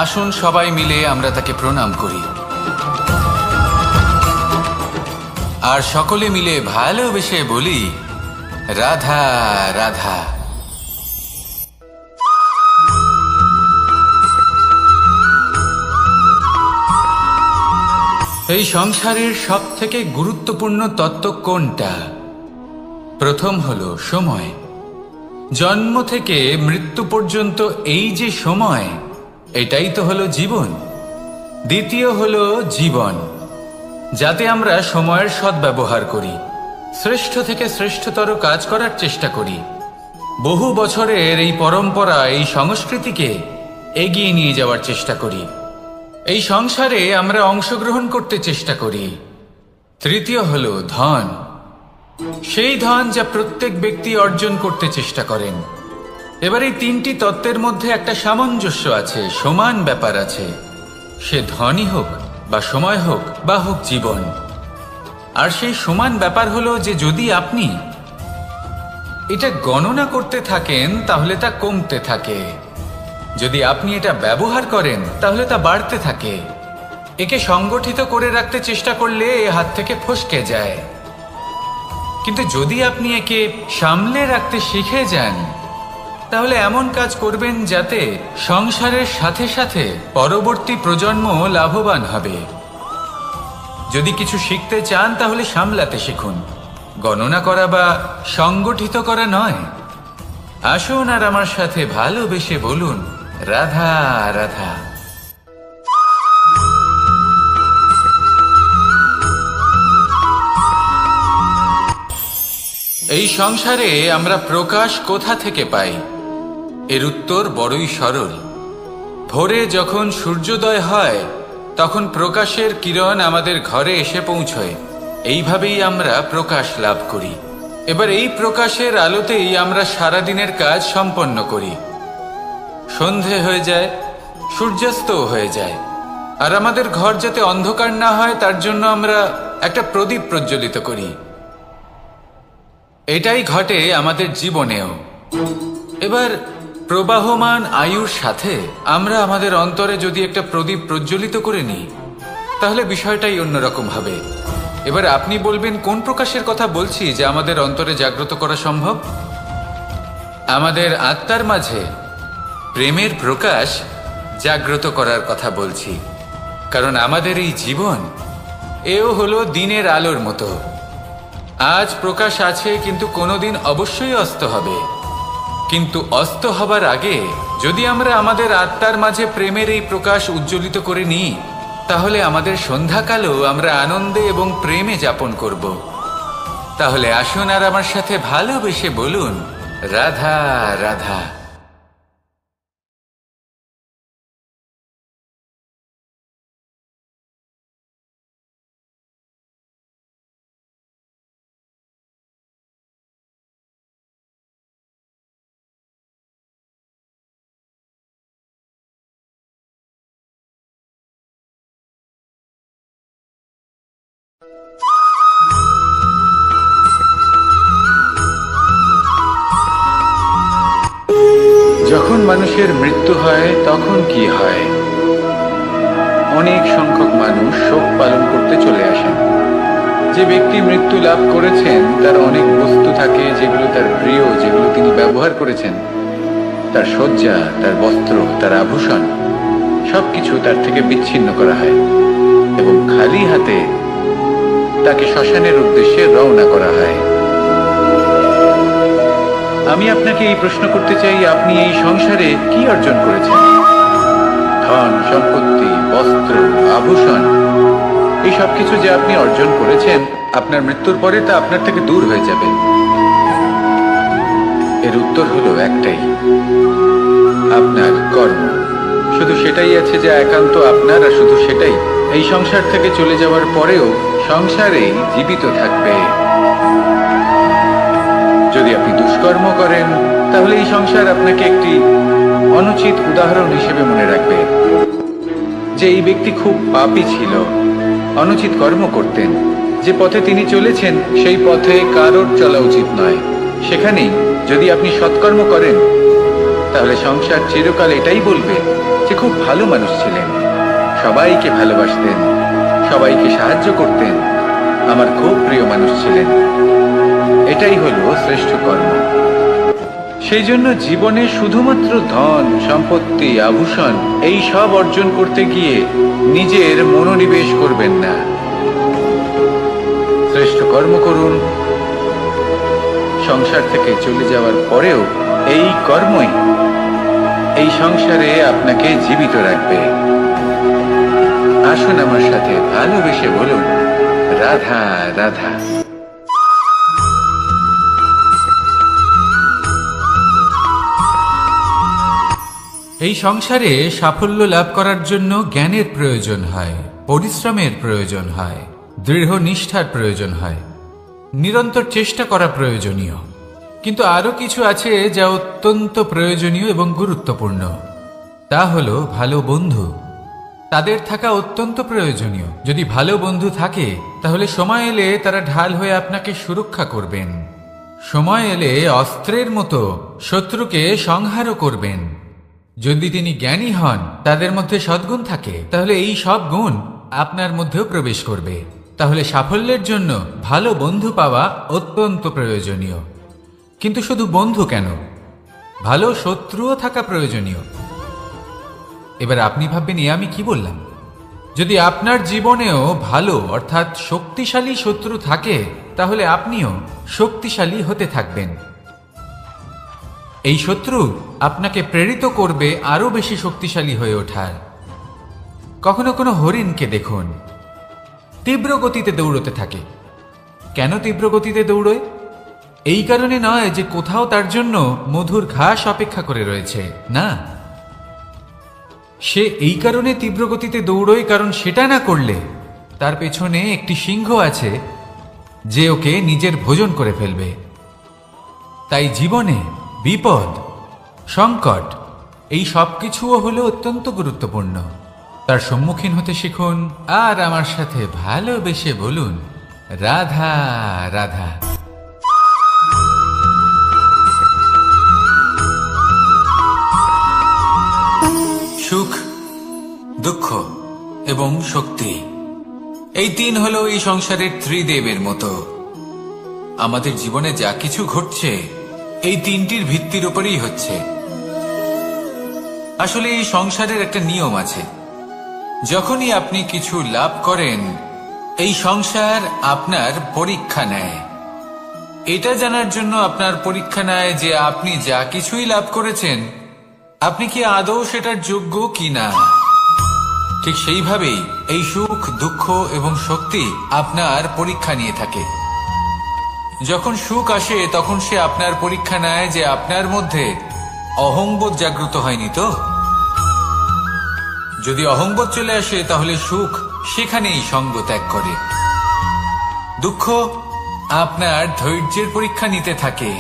আসুন সবাই মিলে আমরা তাকে প্রণাম করি, আর সকলে মিলে ভালোবেসে বলি, রাধা রাধা। এই সংসারের সব থেকে গুরুত্বপূর্ণ তত্ত্ব কোনটা? প্রথম হলো সময়। জন্ম থেকে মৃত্যু পর্যন্ত এই যে সময়, এটাই তো হলো জীবন। দ্বিতীয় হলো জীবন, যাতে আমরা সময়ের সদ্ব্যবহার করি, শ্রেষ্ঠ থেকে শ্রেষ্ঠতর কাজ করার চেষ্টা করি। বহু বছরের এই পরম্পরা, এই সংস্কৃতিকে এগিয়ে নিয়ে যাওয়ার চেষ্টা করি। এই সংসারে আমরা অংশগ্রহণ করতে চেষ্টা করি। তৃতীয় হলো ধন, সেই ধন যা প্রত্যেক ব্যক্তি অর্জন করতে চেষ্টা করেন। এবার এই তিনটি তত্ত্বের মধ্যে একটা সামঞ্জস্য আছে, সমান ব্যাপার আছে, সে ধনই হোক বা সময় হোক বা হোক জীবন। আর সেই সমান ব্যাপার হলো যে যদি আপনি এটা গণনা করতে থাকেন তাহলে তা কমতে থাকে, যদি আপনি এটা ব্যবহার করেন তাহলে তা বাড়তে থাকে। একে সংগঠিত করে রাখতে চেষ্টা করলে এ হাত থেকে ফসকে যায়, কিন্তু যদি আপনি একে সামলে রাখতে শিখে যান তাহলে এমন কাজ করবেন যাতে সংসারের সাথে সাথে পরবর্তী প্রজন্ম লাভবান হবে। যদি কিছু শিখতে চান তাহলে সামলাতে শিখুন, গণনা করা বা সংগঠিত করা নয়। আসুন আর আমার সাথে ভালোবেসে বলুন, রাধা রাধা। এই সংসারে আমরা প্রকাশ কোথা থেকে পাই? এর উত্তর বড়ই সরল। ভোরে যখন সূর্যোদয় হয় তখন প্রকাশের কিরণ আমাদের ঘরে এসে পৌঁছয়। এইভাবেই আমরা প্রকাশ লাভ করি। এবার এই প্রকাশের আলোতেই আমরা সারাদিনের কাজ সম্পন্ন করি। সন্ধে হয়ে যায়, সূর্যাস্তও হয়ে যায়। আর আমাদের ঘর যাতে অন্ধকার না হয় তার জন্য আমরা একটা প্রদীপ প্রজ্বলিত করি। এটাই ঘটে আমাদের জীবনেও। এবার প্রবাহমান আয়ুর সাথে আমরা আমাদের অন্তরে যদি একটা প্রদীপ প্রজ্বলিত করে নিই তাহলে বিষয়টাই অন্যরকম হবে। এবার আপনি বলবেন কোন প্রকাশের কথা বলছি যে আমাদের অন্তরে জাগ্রত করা সম্ভব? আমাদের আত্মার মাঝে প্রেমের প্রকাশ জাগ্রত করার কথা বলছি। কারণ আমাদের এই জীবন এও হলো দিনের আলোর মতো। আজ প্রকাশ আছে কিন্তু কোনোদিন অবশ্যই অস্ত হবে। কিন্তু অস্ত হবার আগে যদি আমরা আমাদের আত্মার মাঝে প্রেমের এই প্রকাশ উজ্জ্বলিত করে নিই তাহলে আমাদের সন্ধ্যাকালও আমরা আনন্দে এবং প্রেমে যাপন করব। তাহলে আসুন আর আমার সাথে ভালোবেসে বলুন, রাধা রাধা। যখন মানুষের মৃত্যু হয় তখন কি হয়? অনেক সংখ্যক মানুষ শোক পালন করতে চলে আসেন। যে ব্যক্তি মৃত্যু লাভ করেছেন তার অনেক বস্তু থাকে যেগুলো তার প্রিয়, যেগুলো তিনি ব্যবহার করেছেন। তার শয্যা, তার বস্ত্র, তার আভূষণ সবকিছু তার থেকে বিচ্ছিন্ন করা হয় এবং খালি হাতে তাকে শ্মশানের উদ্দেশ্যে রওনা করা হয়। আমি আপনাকে এই প্রশ্ন করতে চাই, আপনি এই সংসারে কি অর্জন করেছেন? ধন সম্পত্তি, বস্ত্র, আভূষণ, এই সব কিছু যে আপনি অর্জন করেছেন আপনার মৃত্যুর পরে তা আপনার থেকে দূর হয়ে যাবে। এর উত্তর হলো একটাই, আপনার কর্ম। শুধু সেটাই আছে যা একান্ত আপনার, আর শুধু সেটাই এই সংসার থেকে চলে যাওয়ার পরেও সংসারেই জীবিত থাকবে। যদি আপনি দুষ্কর্ম করেন তাহলে এই সংসার আপনাকে একটি অনুচিত উদাহরণ হিসেবে মনে রাখবে যে এই ব্যক্তি খুব পাপী ছিল, অনুচিত কর্ম করতেন। যে পথে তিনি চলেছেন সেই পথে কারোর চলা উচিত নয়। সেখানেই যদি আপনি সৎকর্ম করেন তাহলে সংসার চিরকাল এটাই বলবে যে খুব ভালো মানুষ ছিলেন, সবাইকে ভালোবাসতেন, সবাইকে সাহায্য করতেন, আমার খুব প্রিয় মানুষ ছিলেন। এটাই হলো শ্রেষ্ঠ কর্ম। সেই জন্য জীবনে শুধুমাত্র ধন সম্পত্তি, আভূষণ এই সব অর্জন করতে গিয়ে নিজের মনোনিবেশ করবেন না। শ্রেষ্ঠ কর্ম করুন। সংসার থেকে চলে যাওয়ার পরেও এই কর্মই এই সংসারে আপনাকে জীবিত রাখবে। আসুন আমার সাথে ভালোবেসে বলুন, রাধা রাধা। এই সংসারে সাফল্য লাভ করার জন্য জ্ঞানের প্রয়োজন হয়, পরিশ্রমের প্রয়োজন হয়, দৃঢ় নিষ্ঠার প্রয়োজন হয়, নিরন্তর চেষ্টা করা প্রয়োজনীয়। কিন্তু আরো কিছু আছে যা অত্যন্ত প্রয়োজনীয় এবং গুরুত্বপূর্ণ। তা হলো ভালো বন্ধু। তাদের থাকা অত্যন্ত প্রয়োজনীয়। যদি ভালো বন্ধু থাকে তাহলে সময় এলে তারা ঢাল হয়ে আপনাকে সুরক্ষা করবেন। সময় এলে অস্ত্রের মতো শত্রুকে সংহারও করবেন। যদি তিনি জ্ঞানী হন, তাদের মধ্যে সদ্গুণ থাকে, তাহলে এই সব গুণ আপনার মধ্যেও প্রবেশ করবে। তাহলে সাফল্যের জন্য ভালো বন্ধু পাওয়া অত্যন্ত প্রয়োজনীয়। কিন্তু শুধু বন্ধু কেন, ভালো শত্রুও থাকা প্রয়োজনীয়। এবার আপনি ভাববেন, এ আমি কি বললাম? যদি আপনার জীবনেও ভালো অর্থাৎ শক্তিশালী শত্রু থাকে তাহলে আপনিও শক্তিশালী হতে থাকবেন। এই শত্রু আপনাকে প্রেরিত করবে আরো বেশি শক্তিশালী হয়ে ওঠার। কখনো কোনো হরিণকে দেখুন, তীব্র গতিতে দৌড়তে থাকে। কেন তীব্র গতিতে দৌড়য়? এই কারণে নয় যে কোথাও তার জন্য মধুর ঘাস অপেক্ষা করে রয়েছে, না। সে এই কারণে তীব্র গতিতে দৌড়োয় কারণ সেটা না করলে তার পেছনে একটি সিংহ আছে যে ওকে নিজের ভোজন করে ফেলবে। তাই জীবনে বিপদ, সংকট এই সব কিছুও হলো অত্যন্ত গুরুত্বপূর্ণ। তার সম্মুখীন হতে শিখুন আর আমার সাথে ভালোবেসে বলুন, রাধা রাধা। সুখ, দুঃখ এবং শক্তি, এই তিন হলো এই সংসারের ত্রিদেবের মতো। আমাদের জীবনে যা কিছু ঘটছে এই তিনটির ভিত্তির উপরেই হচ্ছে। আসলে এই সংসারের একটা নিয়ম আছে, যখনই আপনি কিছু লাভ করেন এই সংসার আপনার পরীক্ষা নেয়। এটা জানার জন্য আপনার পরীক্ষা নেয় যে আপনি যা কিছুই লাভ করেছেন আপনি কি আদৌ সেটার যোগ্য কিনা। ঠিক সেইভাবেই এই সুখ, দুঃখ এবং শক্তি আপনার পরীক্ষা নিয়ে থাকে। যখন সুখ আসে তখন সে আপনার পরীক্ষা নেয় যে আপনার মধ্যে অহংবোধ জাগ্রত হয়নি তো। যদি অহংবোধ চলে আসে তাহলে সুখ সেখানেই সঙ্গ ত্যাগ করে। দুঃখ আপনার ধৈর্যের পরীক্ষা নিতে থাকে,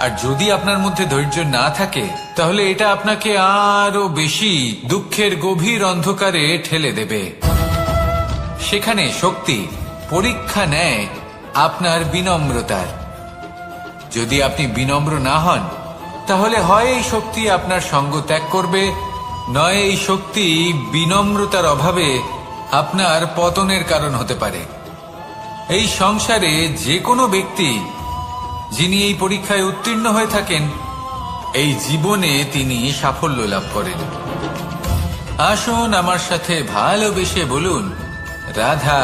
আর যদি আপনার মধ্যে ধৈর্য না থাকে তাহলে এটা আপনাকে আরো বেশি দুঃখের গভীর অন্ধকারে ঠেলে দেবে। সেখানে শক্তি পরীক্ষা নেয় আপনার বিনম্রতার। যদি আপনি বিনম্র না হন তাহলে হয় এই শক্তি আপনার সঙ্গ ত্যাগ করবে, নয় এই শক্তি বিনম্রতার অভাবে আপনার পতনের কারণ হতে পারে। এই সংসারে যে কোনো ব্যক্তি যিনি এই পরীক্ষায় উত্তীর্ণ হয়ে থাকেন এই জীবনে তিনি সাফল্য লাভ করেন। আসুন আমার সাথে ভালোবেসে বলুন, রাধা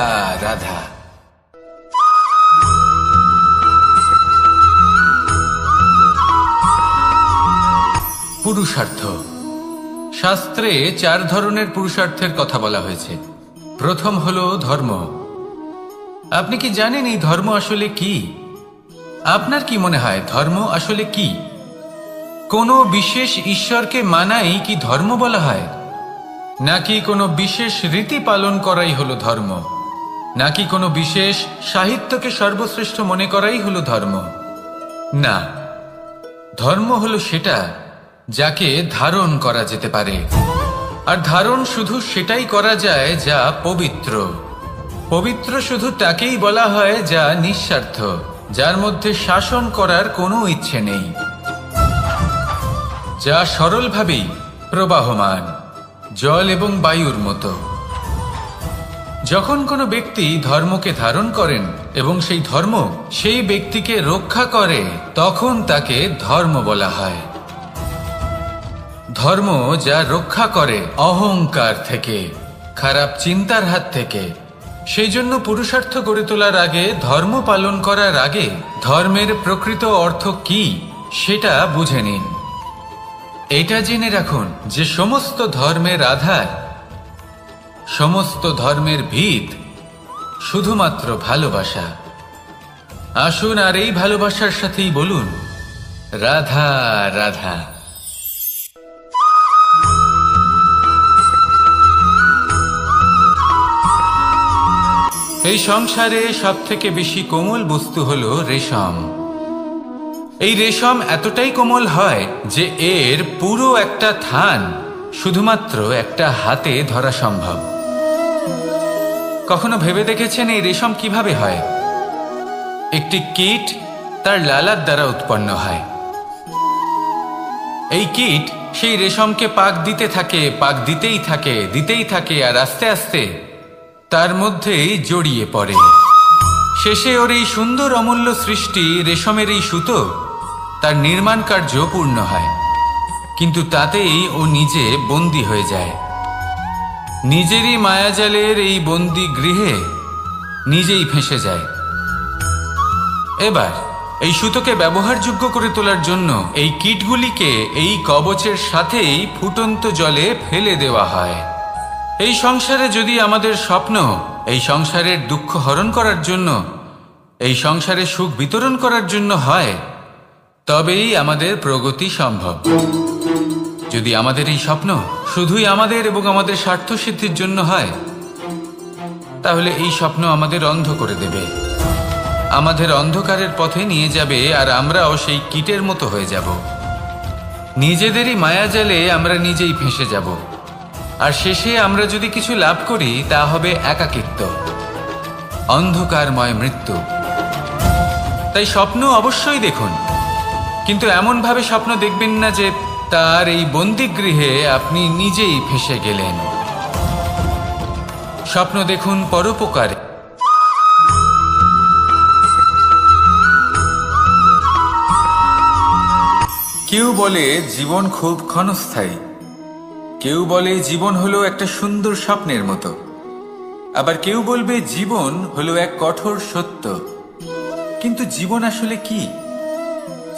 রাধা। পুরুষার্থ। শাস্ত্রে 4 ধরনের পুরুষার্থের কথা বলা হয়েছে। প্রথম হলো ধর্ম। আপনি কি জানেন এই ধর্ম আসলে কি? আপনার কি মনে হয় ধর্ম আসলে কি? কোনো বিশেষ ঈশ্বরকে মানাই কি ধর্ম বলা হয়? নাকি কোনো বিশেষ রীতি পালন করাই হলো ধর্ম? নাকি কোনো বিশেষ সাহিত্যকে সর্বশ্রেষ্ঠ মনে করাই হলো ধর্ম? না, ধর্ম হলো সেটা যাকে ধারণ করা যেতে পারে। আর ধারণ শুধু সেটাই করা যায় যা পবিত্র। পবিত্র শুধু তাকেই বলা হয় যা নিঃস্বার্থ, যার মধ্যে শাসন করার কোনো ইচ্ছে নেই, যা সরলভাবেই প্রবাহমান, জল এবং বায়ুর মতো। যখন কোনো ব্যক্তি ধর্মকে ধারণ করেন এবং সেই ধর্ম সেই ব্যক্তিকে রক্ষা করে তখন তাকে ধর্ম বলা হয়। ধর্ম যা রক্ষা করে অহংকার থেকে, খারাপ চিন্তার হাত থেকে। সেই জন্য পুরুষার্থ গড়ে তোলার আগে, ধর্ম পালন করার আগে ধর্মের প্রকৃত অর্থ কি সেটা বুঝে নিন। এটা জেনে রাখুন যে সমস্ত ধর্মের আধার, সমস্ত ধর্মের ভিত শুধুমাত্র ভালোবাসা। আসুন আর এই ভালোবাসার সাথেই বলুন, রাধা রাধা। এই সংসারে সব থেকে বেশি কোমল বস্তু হলো রেশম। এই রেশম এতটাই কোমল হয় যে এর পুরো একটা থান শুধুমাত্র একটা হাতে ধরা সম্ভব। কখনো ভেবে দেখেছেন এই রেশম কিভাবে হয়? একটি কীট তার লালার দ্বারা উৎপন্ন হয়। এই কীট সেই রেশমকে পাক দিতে থাকে, পাক দিতেই থাকে, আর আস্তে আস্তে তার মধ্যেই জড়িয়ে পড়ে। শেষে ওর এই সুন্দর অমূল্য সৃষ্টি রেশমের এই সুতো তার নির্মাণ কার্য পূর্ণ হয়, কিন্তু তাতেই ও নিজে বন্দী হয়ে যায়। নিজেরই মায়াজালের এই বন্দী গৃহে নিজেই ফেঁসে যায়। এবার এই সুতোকে ব্যবহারযোগ্য করে তোলার জন্য এই কীটগুলিকে এই কবচের সাথেই ফুটন্ত জলে ফেলে দেওয়া হয়। এই সংসারে যদি আমাদের স্বপ্ন এই সংসারের দুঃখ হরণ করার জন্য এই সংসারে সুখ বিতরণ করার জন্য হয়, তবেই আমাদের প্রগতি সম্ভব। যদি আমাদের এই স্বপ্ন শুধুই আমাদের এবং আমাদের স্বার্থ সিদ্ধির জন্য হয়, তাহলে এই স্বপ্ন আমাদের অন্ধ করে দেবে, আমাদের অন্ধকারের পথে নিয়ে যাবে, আর আমরাও সেই কীটের মতো হয়ে যাব। নিজেদেরই মায়াজালে আমরা নিজেই ফেঁসে যাব, আর শেষে আমরা যদি কিছু লাভ করি তা হবে একাকিত্ব, অন্ধকারময় মৃত্যু। তাই স্বপ্ন অবশ্যই দেখুন, কিন্তু এমনভাবে স্বপ্ন দেখবেন না যে তার এই বন্দিগৃহে আপনি নিজেই ফেঁসে গেলেন। স্বপ্ন দেখুন পরোপকারে। কেউ বলে জীবন খুব ক্ষণস্থায়ী, কেউ বলে জীবন হলো একটা সুন্দর স্বপ্নের মতো, আবার কেউ বলবে জীবন হলো এক কঠোর সত্য। কিন্তু জীবন আসলে কি?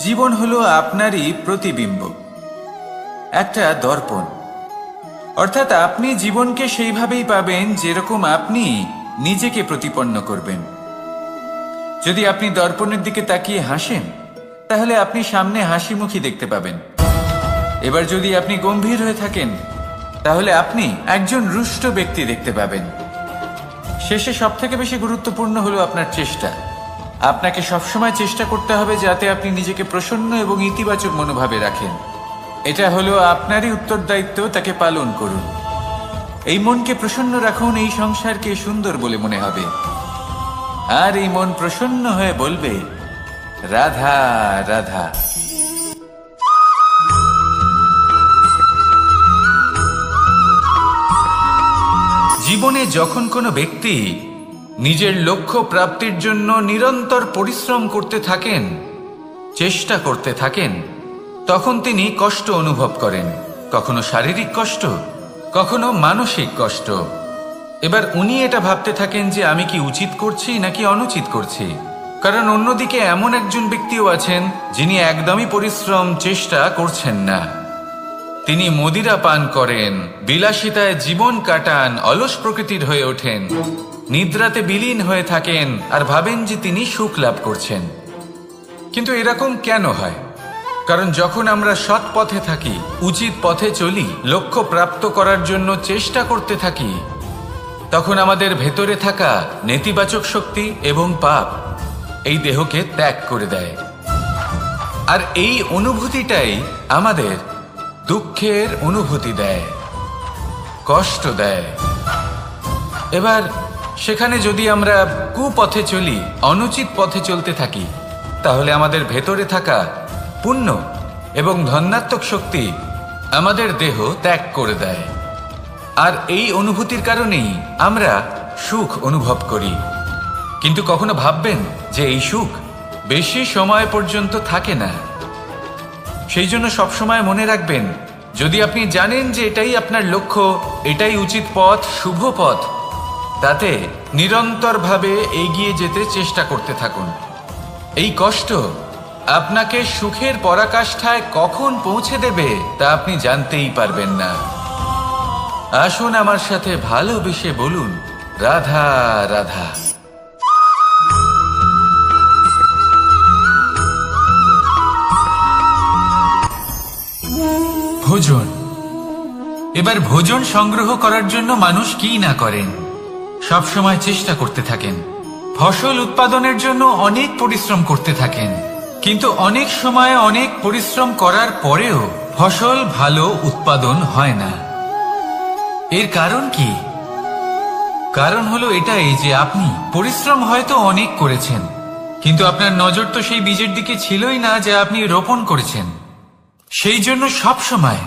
জীবন হলো আপনারই প্রতিবিম্ব, একটা দর্পণ। অর্থাৎ আপনি জীবনকে সেইভাবেই পাবেন যেরকম আপনি নিজেকে প্রতিপন্ন করবেন। যদি আপনি দর্পণের দিকে তাকিয়ে হাসেন, তাহলে আপনি সামনে হাসি মুখী দেখতে পাবেন। এবার যদি আপনি গম্ভীর হয়ে থাকেন, তাহলে আপনি একজন রুষ্ট ব্যক্তি দেখতে পাবেন। শেষে সবথেকে বেশি গুরুত্বপূর্ণ হলো আপনার চেষ্টা। আপনাকে সবসময় চেষ্টা করতে হবে যাতে আপনি নিজেকে প্রসন্ন এবং ইতিবাচক মনোভাবে রাখেন। এটা হলো আপনারই উত্তরদায়িত্ব, তাকে পালন করুন। এই মনকে প্রসন্ন রাখুন, এই সংসারকে সুন্দর বলে মনে হবে, আর এই মন প্রসন্ন হয়ে বলবে রাধা রাধা। জীবনে যখন কোনো ব্যক্তি নিজের লক্ষ্য প্রাপ্তির জন্য নিরন্তর পরিশ্রম করতে থাকেন, চেষ্টা করতে থাকেন, তখন তিনি কষ্ট অনুভব করেন, কখনো শারীরিক কষ্ট, কখনো মানসিক কষ্ট। এবার উনি এটা ভাবতে থাকেন যে আমি কি উচিত করছি নাকি অনুচিত করছি। কারণ অন্যদিকে এমন একজন ব্যক্তিও আছেন যিনি একদমই পরিশ্রম চেষ্টা করছেন না। তিনি মদিরা পান করেন, বিলাসিতায় জীবন কাটান, অলস প্রকৃতির হয়ে ওঠেন, নিদ্রাতে বিলীন হয়ে থাকেন, আর ভাবেন যে তিনি সুখ লাভ করছেন। কিন্তু এরকম কেন হয়? কারণ যখন আমরা সৎ পথে থাকি, উচিত পথে চলি, লক্ষ্য প্রাপ্ত করার জন্য চেষ্টা করতে থাকি, তখন আমাদের ভেতরে থাকা নেতিবাচক শক্তি এবং পাপ এই দেহকে ত্যাগ করে দেয়। আর এই অনুভূতিটাই আমাদের দুঃখের অনুভূতি দেয়, কষ্ট দেয়। এবার সেখানে যদি আমরা কুপথে চলি, অনুচিত পথে চলতে থাকি, তাহলে আমাদের ভেতরে থাকা পুণ্য এবং ধনাত্মক শক্তি আমাদের দেহ ত্যাগ করে দেয়। আর এই অনুভূতির কারণেই আমরা সুখ অনুভব করি। কিন্তু কখনো ভাববেন যে এই সুখ বেশি সময় পর্যন্ত থাকে না। সেই জন্য সবসময় মনে রাখবেন, যদি আপনি জানেন যে এটাই আপনার লক্ষ্য, এটাই উচিত পথ, শুভ পথ, তাতে নিরন্তরভাবে এগিয়ে যেতে চেষ্টা করতে থাকুন। এই কষ্ট আপনাকে সুখের পরাকাষ্ঠায় কখন পৌঁছে দেবে তা আপনি জানতেই পারবেন না। আসুন আমার সাথে ভালোবেসে বলুন রাধা রাধা। ভোজন। এবার ভোজন সংগ্রহ করার জন্য মানুষ কি না করেন, সব সময় চেষ্টা করতে থাকেন। ফসল উৎপাদনের জন্য অনেক পরিশ্রম করতে থাকেন, কিন্তু অনেক সময় অনেক পরিশ্রম করার পরেও ফসল ভালো উৎপাদন হয় না। এর কারণ কি? কারণ হলো এটাই যে আপনি পরিশ্রম হয়তো অনেক করেছেন, কিন্তু আপনার নজর তো সেই বীজের দিকে ছিলই না যা আপনি রোপণ করেছেন। সেই জন্য সব সময়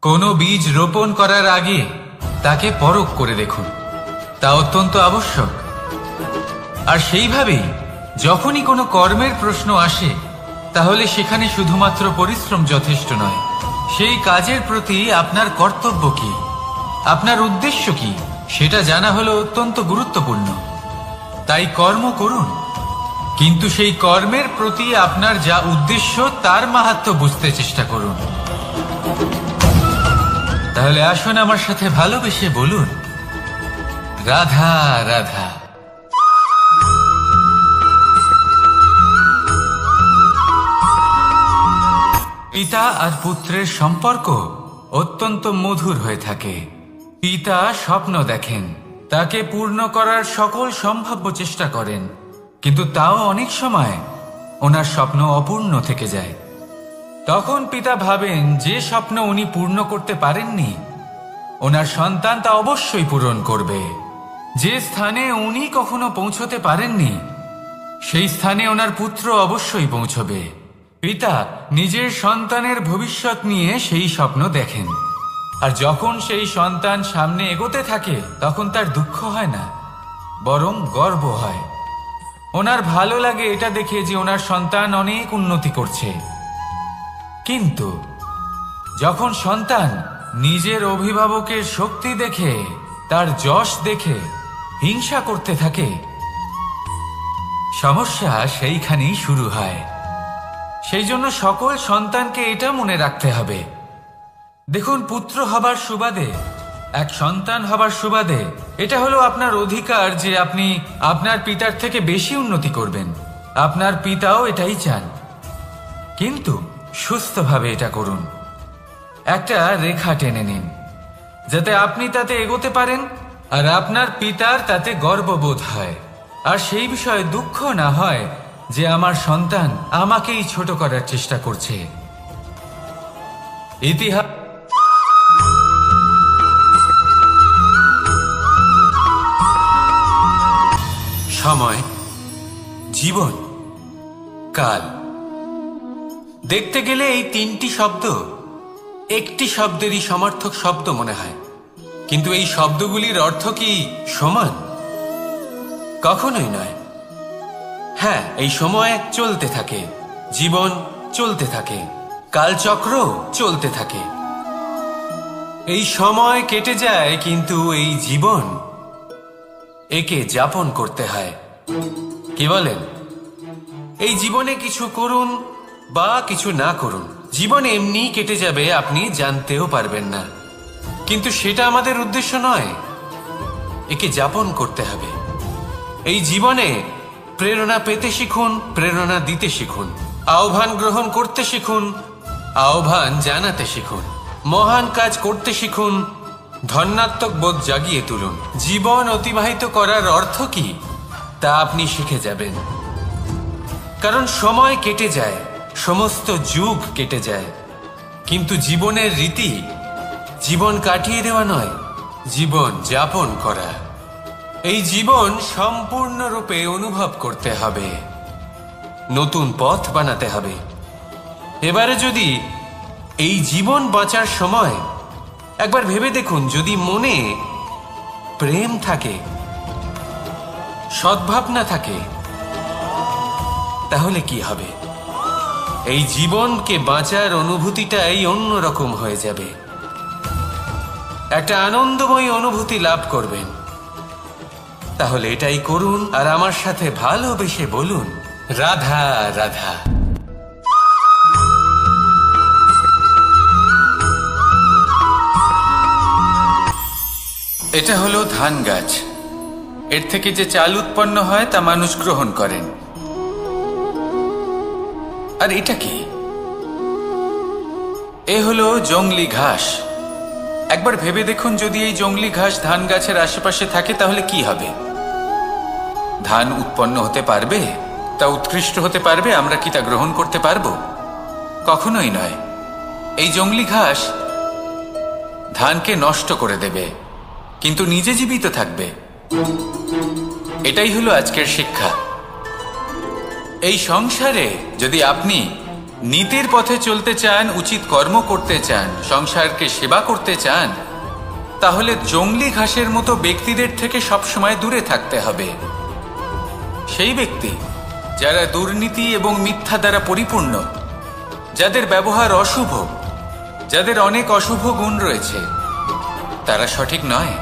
কোনো বীজ রোপণ করার আগে তাকে পরখ করে দেখুন, তা অত্যন্ত আবশ্যক। আর সেইভাবেই যখনই কোনো কর্মের প্রশ্ন আসে, তাহলে সেখানে শুধুমাত্র পরিশ্রম যথেষ্ট নয়। সেই কাজের প্রতি আপনার কর্তব্য কি, আপনার উদ্দেশ্য কি, সেটা জানা হলো অত্যন্ত গুরুত্বপূর্ণ। তাই কর্ম করুন, কিন্তু সেই কর্মের প্রতি আপনার যা উদ্দেশ্য তার মাহাত্ম্য বুঝতে চেষ্টা করুন। তাহলে আসুন আমার সাথে ভালোবেসে বলুন রাধা রাধা। পিতা আর পুত্রের সম্পর্ক অত্যন্ত মধুর হয়ে থাকে। পিতা স্বপ্ন দেখেন, তাকে পূর্ণ করার সকল সম্ভাব্য চেষ্টা করেন, কিন্তু তাও অনেক সময় ওনার স্বপ্ন অপূর্ণ থেকে যায়। তখন পিতা ভাবেন যে স্বপ্ন উনি পূর্ণ করতে পারেননি, ওনার সন্তান তা অবশ্যই পূরণ করবে। যে স্থানে উনি কখনো পৌঁছতে পারেননি, সেই স্থানে ওনার পুত্র অবশ্যই পৌঁছবে। পিতা নিজের সন্তানের ভবিষ্যৎ নিয়ে সেই স্বপ্ন দেখেন, আর যখন সেই সন্তান সামনে এগোতে থাকে তখন তার দুঃখ হয় না, বরং গর্ব হয়। ওনার ভালো লাগে এটা দেখে যে ওনার সন্তান অনেক উন্নতি করছে। কিন্তু যখন সন্তান নিজের অভিভাবকের শক্তি দেখে, তার যশ দেখে হিংসা করতে থাকে, সমস্যা সেইখানেই শুরু হয়। সেই জন্য সকল সন্তানকে এটা মনে রাখতে হবে, দেখুন, পুত্র হবার সুবাদে, এক সন্তান হবার সুবাদে এটা হলো আপনার অধিকার যে আপনি আপনার পিতার থেকে বেশি উন্নতি করবেন। আপনার পিতাও এটাই চান, কিন্তু সুস্থভাবে এটা করুন। একটা রেখা টেনে নিন যাতে আপনি তাতে এগোতে পারেন আর আপনার পিতার তাতে গর্ববোধ হয়, আর সেই বিষয়ে দুঃখ না হয় যে আমার সন্তান আমাকেই ছোট করার চেষ্টা করছে। ইতিহাস সময়, জীবন, কাল। দেখতে গেলে এই তিনটি শব্দ একটি শব্দেরই সমার্থক শব্দ মনে হয়, কিন্তু এই শব্দগুলির অর্থ কি সমান? কখনোই নয়। হ্যাঁ, এই সময় চলতে থাকে, জীবন চলতে থাকে, কালচক্র চলতে থাকে। এই সময় কেটে যায়, কিন্তু এই জীবন, একে যাপন করতে হয়। কি বলেন? এই জীবনে কিছু করুন বা কিছু না করুন, জীবন এমনি কেটে যাবে, আপনি জানতেও পারবেন না। কিন্তু সেটা আমাদের উদ্দেশ্য নয়, একে যাপন করতে হবে। এই জীবনে প্রেরণা পেতে শিখুন, প্রেরণা দিতে শিখুন, আহ্বান গ্রহণ করতে শিখুন, আহ্বান জানাতে শিখুন, মহান কাজ করতে শিখুন, ধন্যাত্মক বোধ জাগিয়ে তুলুন। জীবন অতিবাহিত করার অর্থ কি তা আপনি শিখে যাবেন, কারণ সময় কেটে যায়, সমস্ত যুগ কেটে যায়, কিন্তু জীবনের রীতি জীবন কাটিয়ে দেওয়া নয়, জীবন যাপন করা। এই জীবন সম্পূর্ণরূপে অনুভব করতে হবে, নতুন পথ বানাতে হবে। এবারে যদি এই জীবন বাঁচার সময় একবার ভেবে দেখুন, যদি মনে প্রেম থাকে, সদ্ভাবনা থাকে, তাহলে কি হবে? এই জীবনকে বাঁচার অনুভূতিটাই অন্যরকম হয়ে যাবে, একটা আনন্দময় অনুভূতি লাভ করবেন। তাহলে এটাই করুন, আর আমার সাথে ভালোবেসে বলুন, রাধা রাধা। এটা হলো ধান গাছ, এর থেকে যে চাল উৎপন্ন হয় তা মানুষ গ্রহণ করেন। আর এটা কি? এ হলো জংলি ঘাস। একবার ভেবে দেখুন, যদি এই জংলি ঘাস ধান গাছের আশেপাশে থাকে তাহলে কি হবে? ধান উৎপন্ন হতে পারবে? তা উৎকৃষ্ট হতে পারবে? আমরা কি তা গ্রহণ করতে পারবো? কখনোই নয়। এই জংলি ঘাস ধানকে নষ্ট করে দেবে, কিন্তু নিজে জীবিত থাকবে। এটাই হলো আজকের শিক্ষা। এই সংসারে যদি আপনি নীতির পথে চলতে চান, উচিত কর্ম করতে চান, সংসারকে সেবা করতে চান, তাহলে জংলি ঘাসের মতো ব্যক্তিদের থেকে সবসময় দূরে থাকতে হবে। সেই ব্যক্তি যারা দুর্নীতি এবং মিথ্যা দ্বারা পরিপূর্ণ, যাদের ব্যবহার অশুভ, যাদের অনেক অশুভ গুণ রয়েছে, তারা সঠিক নয়।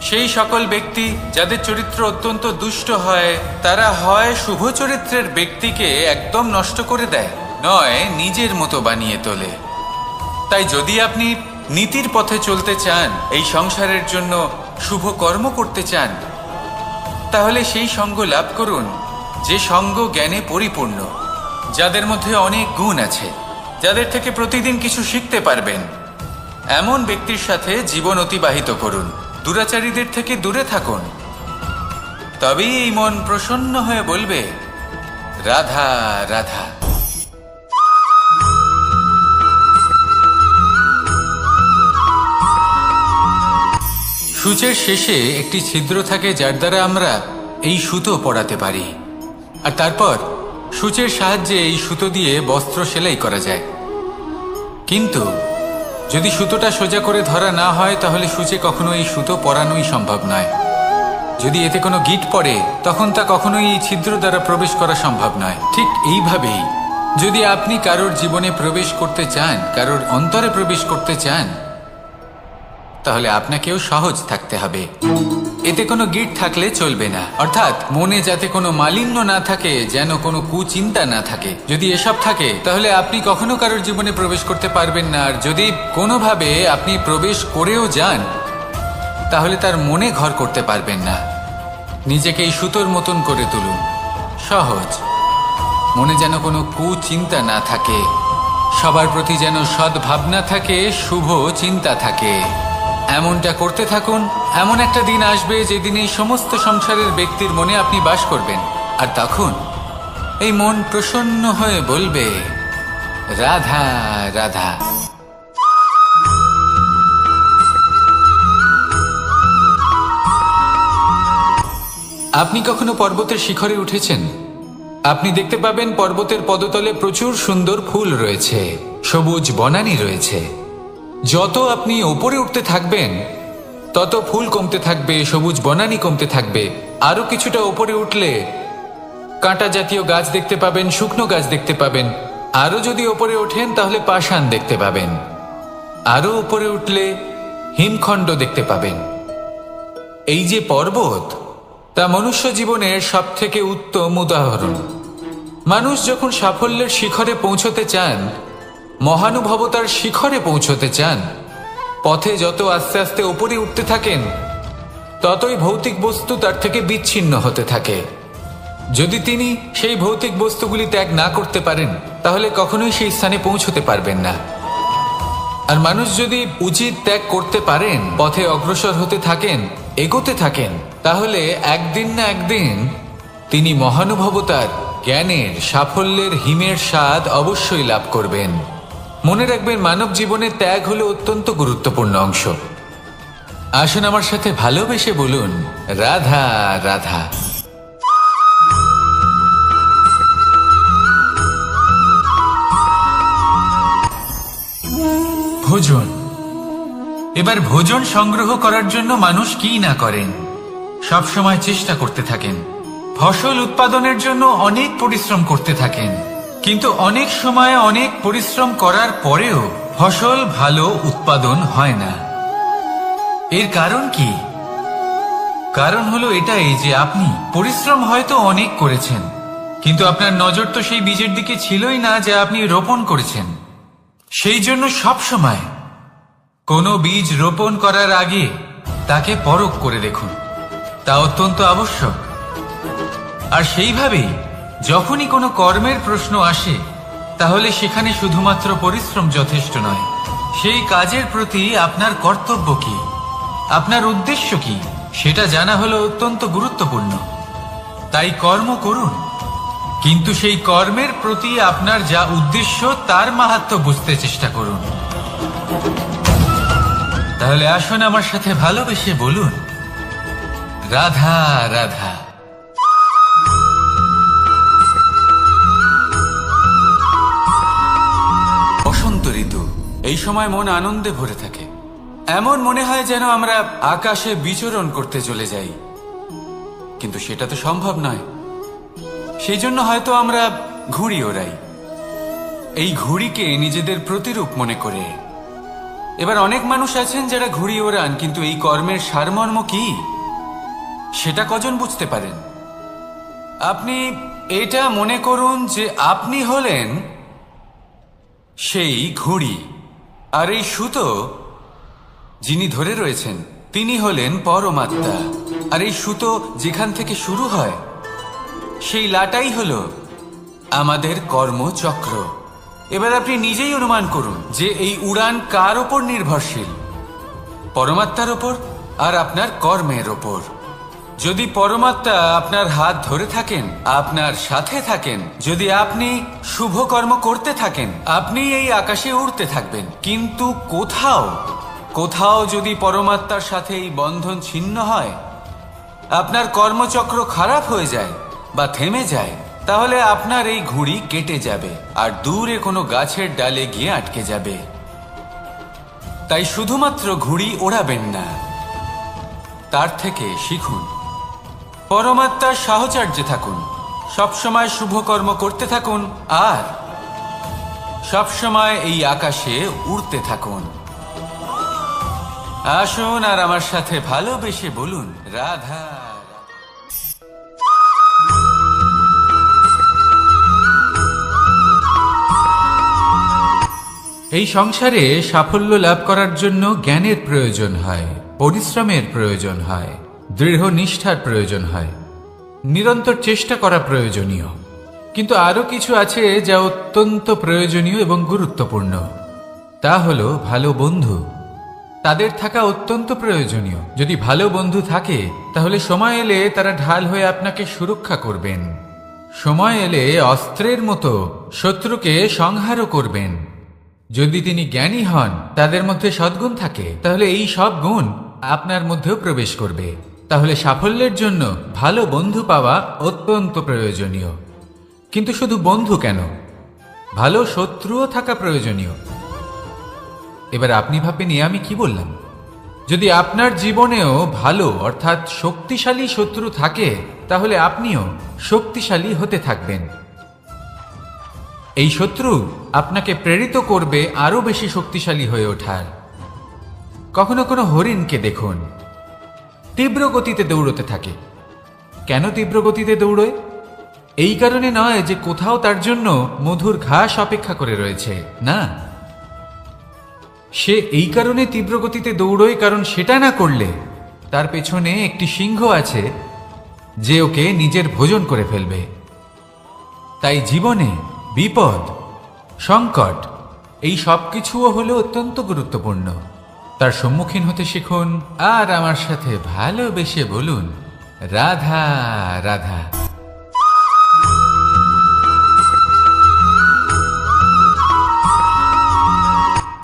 সেই সকল ব্যক্তি যাদের চরিত্র অত্যন্ত দুষ্ট হয়, তারা হয় শুভ চরিত্রের ব্যক্তিকে একদম নষ্ট করে দেয়, নয় নিজের মতো বানিয়ে তোলে। তাই যদি আপনি নীতির পথে চলতে চান, এই সংসারের জন্য শুভ কর্ম করতে চান, তাহলে সেই সঙ্গ লাভ করুন যে সঙ্গ জ্ঞানে পরিপূর্ণ, যাদের মধ্যে অনেক গুণ আছে, যাদের থেকে প্রতিদিন কিছু শিখতে পারবেন, এমন ব্যক্তির সাথে জীবন অতিবাহিত করুন। দুরাচারীদের থেকে দূরে থাকুন, তবেই এই মন প্রসন্ন হয়ে বলবে, রাধা রাধা। সূচের শেষে একটি ছিদ্র থাকে, যার দ্বারা আমরা এই সুতো পরাতে পারি, আর তারপর সূচের সাহায্যে এই সুতো দিয়ে বস্ত্র সেলাই করা যায়। কিন্তু যদি সুতোটা সোজা করে ধরা না হয়, তাহলে সূচে কখনো এই সুতো পরানোই সম্ভব নয়। যদি এতে কোনো গিঁট পড়ে, তখন তা কখনোই এই ছিদ্র দ্বারা প্রবেশ করা সম্ভব নয়। ঠিক এইভাবেই যদি আপনি কারোর জীবনে প্রবেশ করতে চান, কারোর অন্তরে প্রবেশ করতে চান, তাহলে আপনাকেও সহজ থাকতে হবে। এতে কোনো গিঁট থাকলে চলবে না, অর্থাৎ মনে যাতে কোনো মালিন্য না থাকে, যেন কোনো কুচিন্তা না থাকে। যদি এসব থাকে, তাহলে আপনি কখনো কারোর জীবনে প্রবেশ করতে পারবেন না। আর যদি কোনোভাবে আপনি প্রবেশ করেও যান, তাহলে তার মনে ঘর করতে পারবেন না। নিজেকে এই সুতোর মতন করে তুলুন, সহজ। মনে যেন কোনো কুচিন্তা না থাকে, সবার প্রতি যেন সদ্ভাবনা থাকে, শুভ চিন্তা থাকে। এমনটা করতে থাকুন। এমন একটা দিন আসবে যেদিন এই সমস্ত সংসারের ব্যক্তির মনে আপনি বাস করবেন, আর তখন এই মন প্রসন্ন হয়ে বলবে, রাধা রাধা। আপনি কখনো পর্বতের শিখরে উঠেছেন? আপনি দেখতে পাবেন পর্বতের পদতলে প্রচুর সুন্দর ফুল রয়েছে, সবুজ বনানী রয়েছে। যত আপনি ওপরে উঠতে থাকবেন, তত ফুল কমতে থাকবে, সবুজ বনানী কমতে থাকবে। আরো কিছুটা ওপরে উঠলে কাঁটা জাতীয় গাছ দেখতে পাবেন, শুকনো গাছ দেখতে পাবেন। আরো যদি ওপরে ওঠেন, তাহলে পাষাণ দেখতে পাবেন। আরো উপরে উঠলে হিমখণ্ড দেখতে পাবেন। এই যে পর্বত, তা মনুষ্য জীবনের সব থেকে উত্তম উদাহরণ। মানুষ যখন সাফল্যের শিখরে পৌঁছতে চান, মহানুভবতার শিখরে পৌঁছতে চান, পথে যত আস্তে আস্তে উপরে উঠতে থাকেন, ততই ভৌতিক বস্তু তার থেকে বিচ্ছিন্ন হতে থাকে। যদি তিনি সেই ভৌতিক বস্তুগুলি ত্যাগ না করতে পারেন, তাহলে কখনোই সেই স্থানে পৌঁছতে পারবেন না। আর মানুষ যদি উচিত ত্যাগ করতে পারেন, পথে অগ্রসর হতে থাকেন, এগোতে থাকেন, তাহলে একদিন না একদিন তিনি মহানুভবতার, জ্ঞানের, সাফল্যের হিমের স্বাদ অবশ্যই লাভ করবেন। মনে রাখবেন, মানব জীবনে ত্যাগ হলো অত্যন্ত গুরুত্বপূর্ণ অংশ। আসুন আমার সাথে ভালোবেসে বলুন, রাধা রাধা। ভোজন। এবার ভোজন সংগ্রহ করার জন্য মানুষ কি না করেন, সব সময় চেষ্টা করতে থাকেন। ফসল উৎপাদনের জন্য অনেক পরিশ্রম করতে থাকেন, কিন্তু অনেক সময় অনেক পরিশ্রম করার পরেও ফসল ভালো উৎপাদন হয় না। এর কারণ কি? কারণ হলো এটাই যে আপনি পরিশ্রম হয়তো অনেক করেছেন, কিন্তু আপনার নজর তো সেই বীজের দিকে ছিলই না যা আপনি রোপণ করেছেন। সেই জন্য সব সময় কোনো বীজ রোপণ করার আগে তাকে পরখ করে দেখুন, তা অত্যন্ত আবশ্যক। আর সেইভাবেই যখনই কোনো কর্মের প্রশ্ন আসে, তাহলে সেখানে শুধুমাত্র পরিশ্রম যথেষ্ট নয়। সেই কাজের প্রতি আপনার কর্তব্য কি, আপনার উদ্দেশ্য কি, সেটা জানা হলো অত্যন্ত গুরুত্বপূর্ণ। তাই কর্ম করুন, কিন্তু সেই কর্মের প্রতি আপনার যা উদ্দেশ্য, তার মাহাত্ম্য বুঝতে চেষ্টা করুন। তাহলে আসুন আমার সাথে ভালোবেসে বলুন, রাধা রাধা। বসন্ত ঋতু, এই সময় মন আনন্দে ভরে থাকে। এমন মনে হয় যেন আমরা আকাশে বিচরণ করতে চলে যাই, কিন্তু সেটা তো সম্ভব নয়। সেই জন্য হয়তো আমরা ঘুড়ি ওড়াই, এই ঘুড়িকে নিজেদের প্রতিরূপ মনে করে। এবার অনেক মানুষ আছেন যারা ঘুড়ি ওড়ান, কিন্তু এই কর্মের সারমর্ম কি সেটা কজন বুঝতে পারেন? আপনি এটা মনে করুন যে আপনি হলেন সেই ঘুড়ি, আর এই সুতো যিনি ধরে রয়েছেন তিনি হলেন পরমাত্মা। আর এই সুতো যেখান থেকে শুরু হয়, সেই লাটাই হলো আমাদের কর্মচক্র। এবার আপনি নিজেই অনুমান করুন যে এই উড়ান কার ওপর নির্ভরশীল, পরমাত্মার ওপর আর আপনার কর্মের ওপর। যদি পরমাত্মা আপনার হাত ধরে থাকেন, আপনার সাথে থাকেন, যদি আপনি শুভ কর্ম করতে থাকেন, আপনি এই আকাশে উড়তে থাকবেন। কিন্তু কোথাও যদি পরমাত্মার সাথে এই বন্ধন ছিন্ন হয়, আপনার কর্মচক্র খারাপ হয়ে যায় বা থেমে যায়, তাহলে আপনার এই ঘুড়ি কেটে যাবে আর দূরে কোনো গাছের ডালে গিয়ে আটকে যাবে। তাই শুধুমাত্র ঘুড়ি ওড়াবেন না, তার থেকে শিখুন, পরমাত্মার সাহচর্যে থাকুন, সবসময় শুভ কর্ম করতে থাকুন আর সবসময় এই আকাশে উড়তে থাকুন। আসুন আর আমার সাথে ভালোবেসে বলুন, রাধা। এই সংসারে সাফল্য লাভ করার জন্য জ্ঞানের প্রয়োজন হয়, পরিশ্রমের প্রয়োজন হয়, দৃঢ় নিষ্ঠার প্রয়োজন হয়, নিরন্তর চেষ্টা করা প্রয়োজনীয়। কিন্তু আরো কিছু আছে যা অত্যন্ত প্রয়োজনীয় এবং গুরুত্বপূর্ণ। তা হলো ভালো বন্ধু। তাদের থাকা অত্যন্ত প্রয়োজনীয়। যদি ভালো বন্ধু থাকে তাহলে সময় এলে তারা ঢাল হয়ে আপনাকে সুরক্ষা করবেন। সময় এলে অস্ত্রের মতো শত্রুকে সংহারও করবেন। যদি তিনি জ্ঞানী হন, তাদের মধ্যে সদ্গুণ থাকে, তাহলে এই সব গুণ আপনার মধ্যেও প্রবেশ করবে। তাহলে সাফল্যের জন্য ভালো বন্ধু পাওয়া অত্যন্ত প্রয়োজনীয়। কিন্তু শুধু বন্ধু কেন, ভালো শত্রুও থাকা প্রয়োজনীয়। এবার আপনি ভাববেন, আমি কি বললাম? যদি আপনার জীবনেও ভালো অর্থাৎ শক্তিশালী শত্রু থাকে, তাহলে আপনিও শক্তিশালী হতে থাকবেন। এই শত্রু আপনাকে প্রেরিত করবে আরো বেশি শক্তিশালী হয়ে ওঠার। কখনো কোনো হরিণকে দেখুন, তীব্র গতিতে দৌড়তে থাকে। কেন তীব্র গতিতে দৌড়য়? এই কারণে নয় যে কোথাও তার জন্য মধুর ঘাস অপেক্ষা করে রয়েছে, না। সে এই কারণে তীব্র গতিতে দৌড়য় কারণ সেটা না করলে তার পেছনে একটি সিংহ আছে যে ওকে নিজের ভোজন করে ফেলবে। তাই জীবনে বিপদ, সংকট, এই সব কিছুও হলো অত্যন্ত গুরুত্বপূর্ণ। তার সম্মুখীন হতে শিখুন আর আমার সাথে ভালোবেসে বলুন, রাধা রাধা।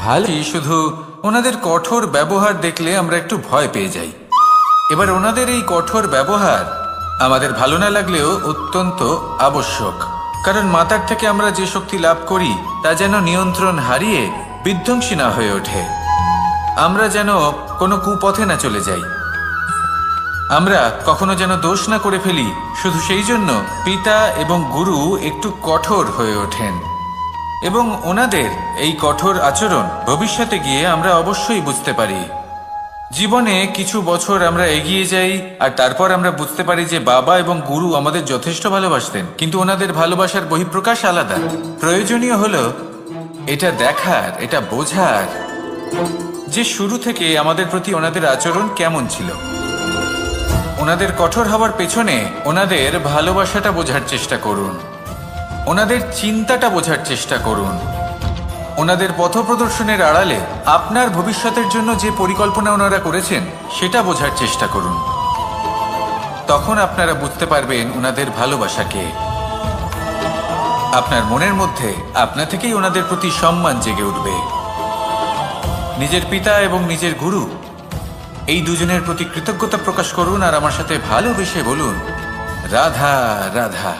ভালোই, শুধু ওনাদের কঠোর ব্যবহার দেখলে আমরা একটু ভয় পেয়ে যাই। এবার ওনাদের এই কঠোর ব্যবহার আমাদের ভালো না লাগলেও অত্যন্ত আবশ্যক, কারণ মাতার থেকে আমরা যে শক্তি লাভ করি তা যেন নিয়ন্ত্রণ হারিয়ে বিধ্বংসী না হয়ে ওঠে। আমরা যেন কোনো কুপথে না চলে যাই, আমরা কখনো যেন দোষ না করে ফেলি। শুধু সেই জন্য পিতা এবং গুরু একটু কঠোর হয়ে ওঠেন এবং ওনাদের এই কঠোর আচরণ ভবিষ্যতে গিয়ে আমরা অবশ্যই বুঝতে পারি। জীবনে কিছু বছর আমরা এগিয়ে যাই আর তারপর আমরা বুঝতে পারি যে বাবা এবং গুরু আমাদের যথেষ্ট ভালোবাসতেন, কিন্তু ওনাদের ভালোবাসার বহিঃপ্রকাশ আলাদা। প্রয়োজনীয় হলো এটা দেখার, এটা বোঝার যে শুরু থেকে আমাদের প্রতি ওনাদের আচরণ কেমন ছিল। ওনাদের কঠোর হওয়ার পেছনে ওনাদের ভালোবাসাটা বোঝার চেষ্টা করুন, ওনাদের চিন্তাটা বোঝার চেষ্টা করুন, ওনাদের পথপ্রদর্শনের আড়ালে আপনার ভবিষ্যতের জন্য যে পরিকল্পনা ওনারা করেছেন সেটা বোঝার চেষ্টা করুন। তখন আপনারা বুঝতে পারবেন ওনাদের ভালোবাসাকে। আপনার মনের মধ্যে আপনা থেকেই ওনাদের প্রতি সম্মান জেগে উঠবে। নিজের পিতা এবং নিজের গুরু এই দুজনের প্রতি কৃতজ্ঞতা প্রকাশ করুন আর আমার সাথে ভালোবেসে বলুন, রাধা রাধা।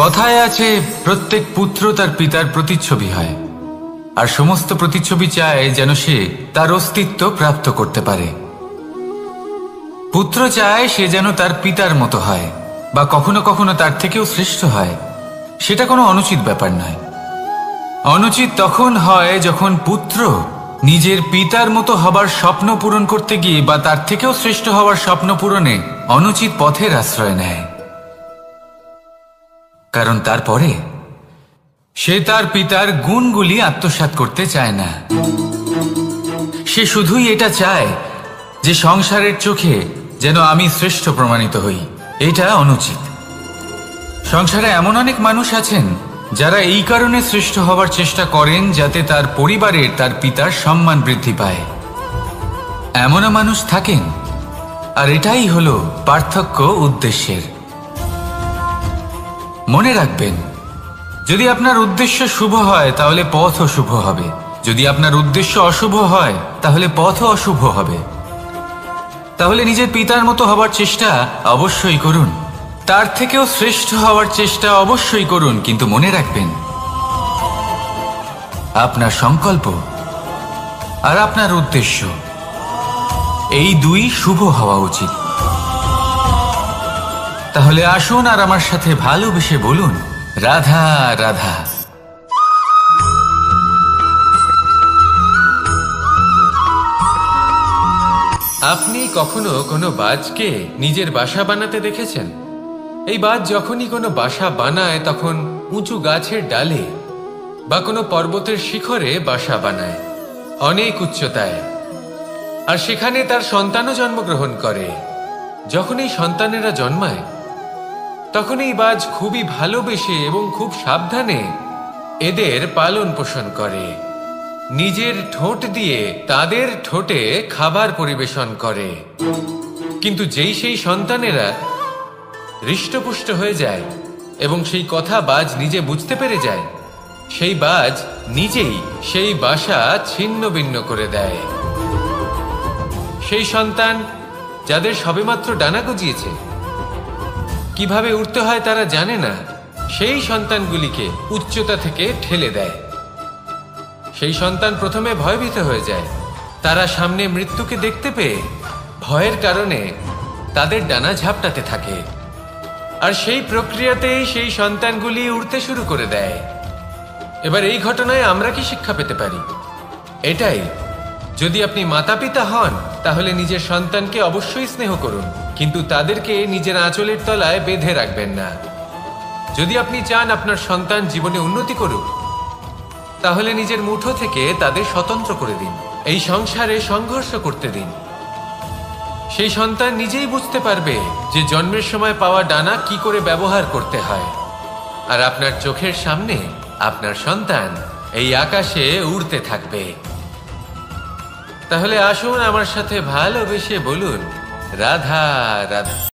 কথায় আছে, প্রত্যেক পুত্র তার পিতার প্রতিচ্ছবি হয়, আর সমস্ত প্রতিচ্ছবি চায় যেন সে তার অস্তিত্ব প্রাপ্ত করতে পারে। পুত্র চায় সে যেন তার পিতার মতো হয় বা কখনো কখনো তার থেকেও শ্রেষ্ঠ হয়। সেটা কোনো অনুচিত ব্যাপার নয়। অনুচিত তখন হয় যখন পুত্র নিজের পিতার মতো হবার স্বপ্ন পূরণ করতে গিয়ে বা তার থেকেও শ্রেষ্ঠ হওয়ার স্বপ্ন পূরণে অনুচিত পথের আশ্রয় নেয়। কারণ তারপরে সে তার পিতার গুণগুলি আত্মসাৎ করতে চায় না। সে শুধুই এটা চায় যে সংসারের চোখে যেন আমি শ্রেষ্ঠ প্রমাণিত হই। এটা অনুচিত। সংসারে এমন অনেক মানুষ আছেন যারা এই কারণে শ্রেষ্ঠ হওয়ার চেষ্টা করেন যাতে তার পরিবারের তার পিতার সম্মান বৃদ্ধি পায়। এমনও মানুষ থাকেন, আর এটাই হলো পার্থক্য উদ্দেশ্যের। মনে রাখবেন, যদি আপনার উদ্দেশ্য শুভ হয় তাহলে পথও শুভ হবে, যদি আপনার উদ্দেশ্য অশুভ হয় তাহলে পথও অশুভ হবে। তাহলে নিজের পিতার মতো হবার চেষ্টা অবশ্যই করুন, তার থেকেও শ্রেষ্ঠ হওয়ার চেষ্টা অবশ্যই করুন, কিন্তু মনে রাখবেন আপনার সংকল্প আর আপনার উদ্দেশ্য এই দুই শুভ হওয়া উচিত। তাহলে আসুন আর আমার সাথে ভালোবেসে বলুন, রাধা রাধা। আপনি কখনো কোনো বাজকে নিজের বাসা বানাতে দেখেছেন? এই বাজ যখনই কোনো বাসা বানায় তখন উঁচু গাছের ডালে বা কোনো পর্বতের শিখরে বাসা বানায়, অনেক উচ্চতায়। আর সেখানে তার সন্তানও জন্মগ্রহণ করে। যখন এই সন্তানেরা জন্মায় তখন এই বাজ খুবই ভালোবেসে এবং খুব সাবধানে এদের পালন পোষণ করে। নিজের ঠোঁট দিয়ে তাদের ঠোঁটে খাবার পরিবেশন করে। কিন্তু যেই সেই সন্তানেরা হৃষ্টপুষ্ট হয়ে যায় এবং সেই কথা বাজ নিজে বুঝতে পেরে যায়, সেই বাজ নিজেই সেই বাসা ছিন্ন ভিন্ন করে দেয়। সেই সন্তান যাদের সবেমাত্র ডানা গজিয়েছে, কিভাবে উঠতে হয় তারা জানে না, সেই সন্তানগুলিকে উচ্চতা থেকে ঠেলে দেয়। সেই সন্তান প্রথমে ভয়ভীত হয়ে যায়। তারা সামনে মৃত্যুকে দেখতে পেয়ে ভয়ের কারণে তাদের ডানা ঝাপটাতে থাকে। আর সেই প্রক্রিয়াতেই সেই সন্তানগুলি উড়তে শুরু করে দেয়। এবার এই ঘটনায় আমরা কি শিক্ষা পেতে পারি? এটাই, যদি আপনি মাতা পিতা হন তাহলে নিজের সন্তানকে অবশ্যই স্নেহ করুন, কিন্তু তাদেরকে নিজের আঁচলের তলায় বেঁধে রাখবেন না। যদি আপনি চান আপনার সন্তান জীবনে উন্নতি করুক, তাহলে নিজের মুঠো থেকে তাদের স্বতন্ত্র করে দিন। এই সংসারে সংঘর্ষ করতে দিন। সেই সন্তান নিজেই বুঝতে পারবে যে জন্মের সময় পাওয়া ডানা কি করে ব্যবহার করতে হয়। আর আপনার চোখের সামনে আপনার সন্তান এই আকাশে উড়তে থাকবে। তাহলে আসুন আমার সাথে ভালোবেসে বলুন, রাধা রাধা।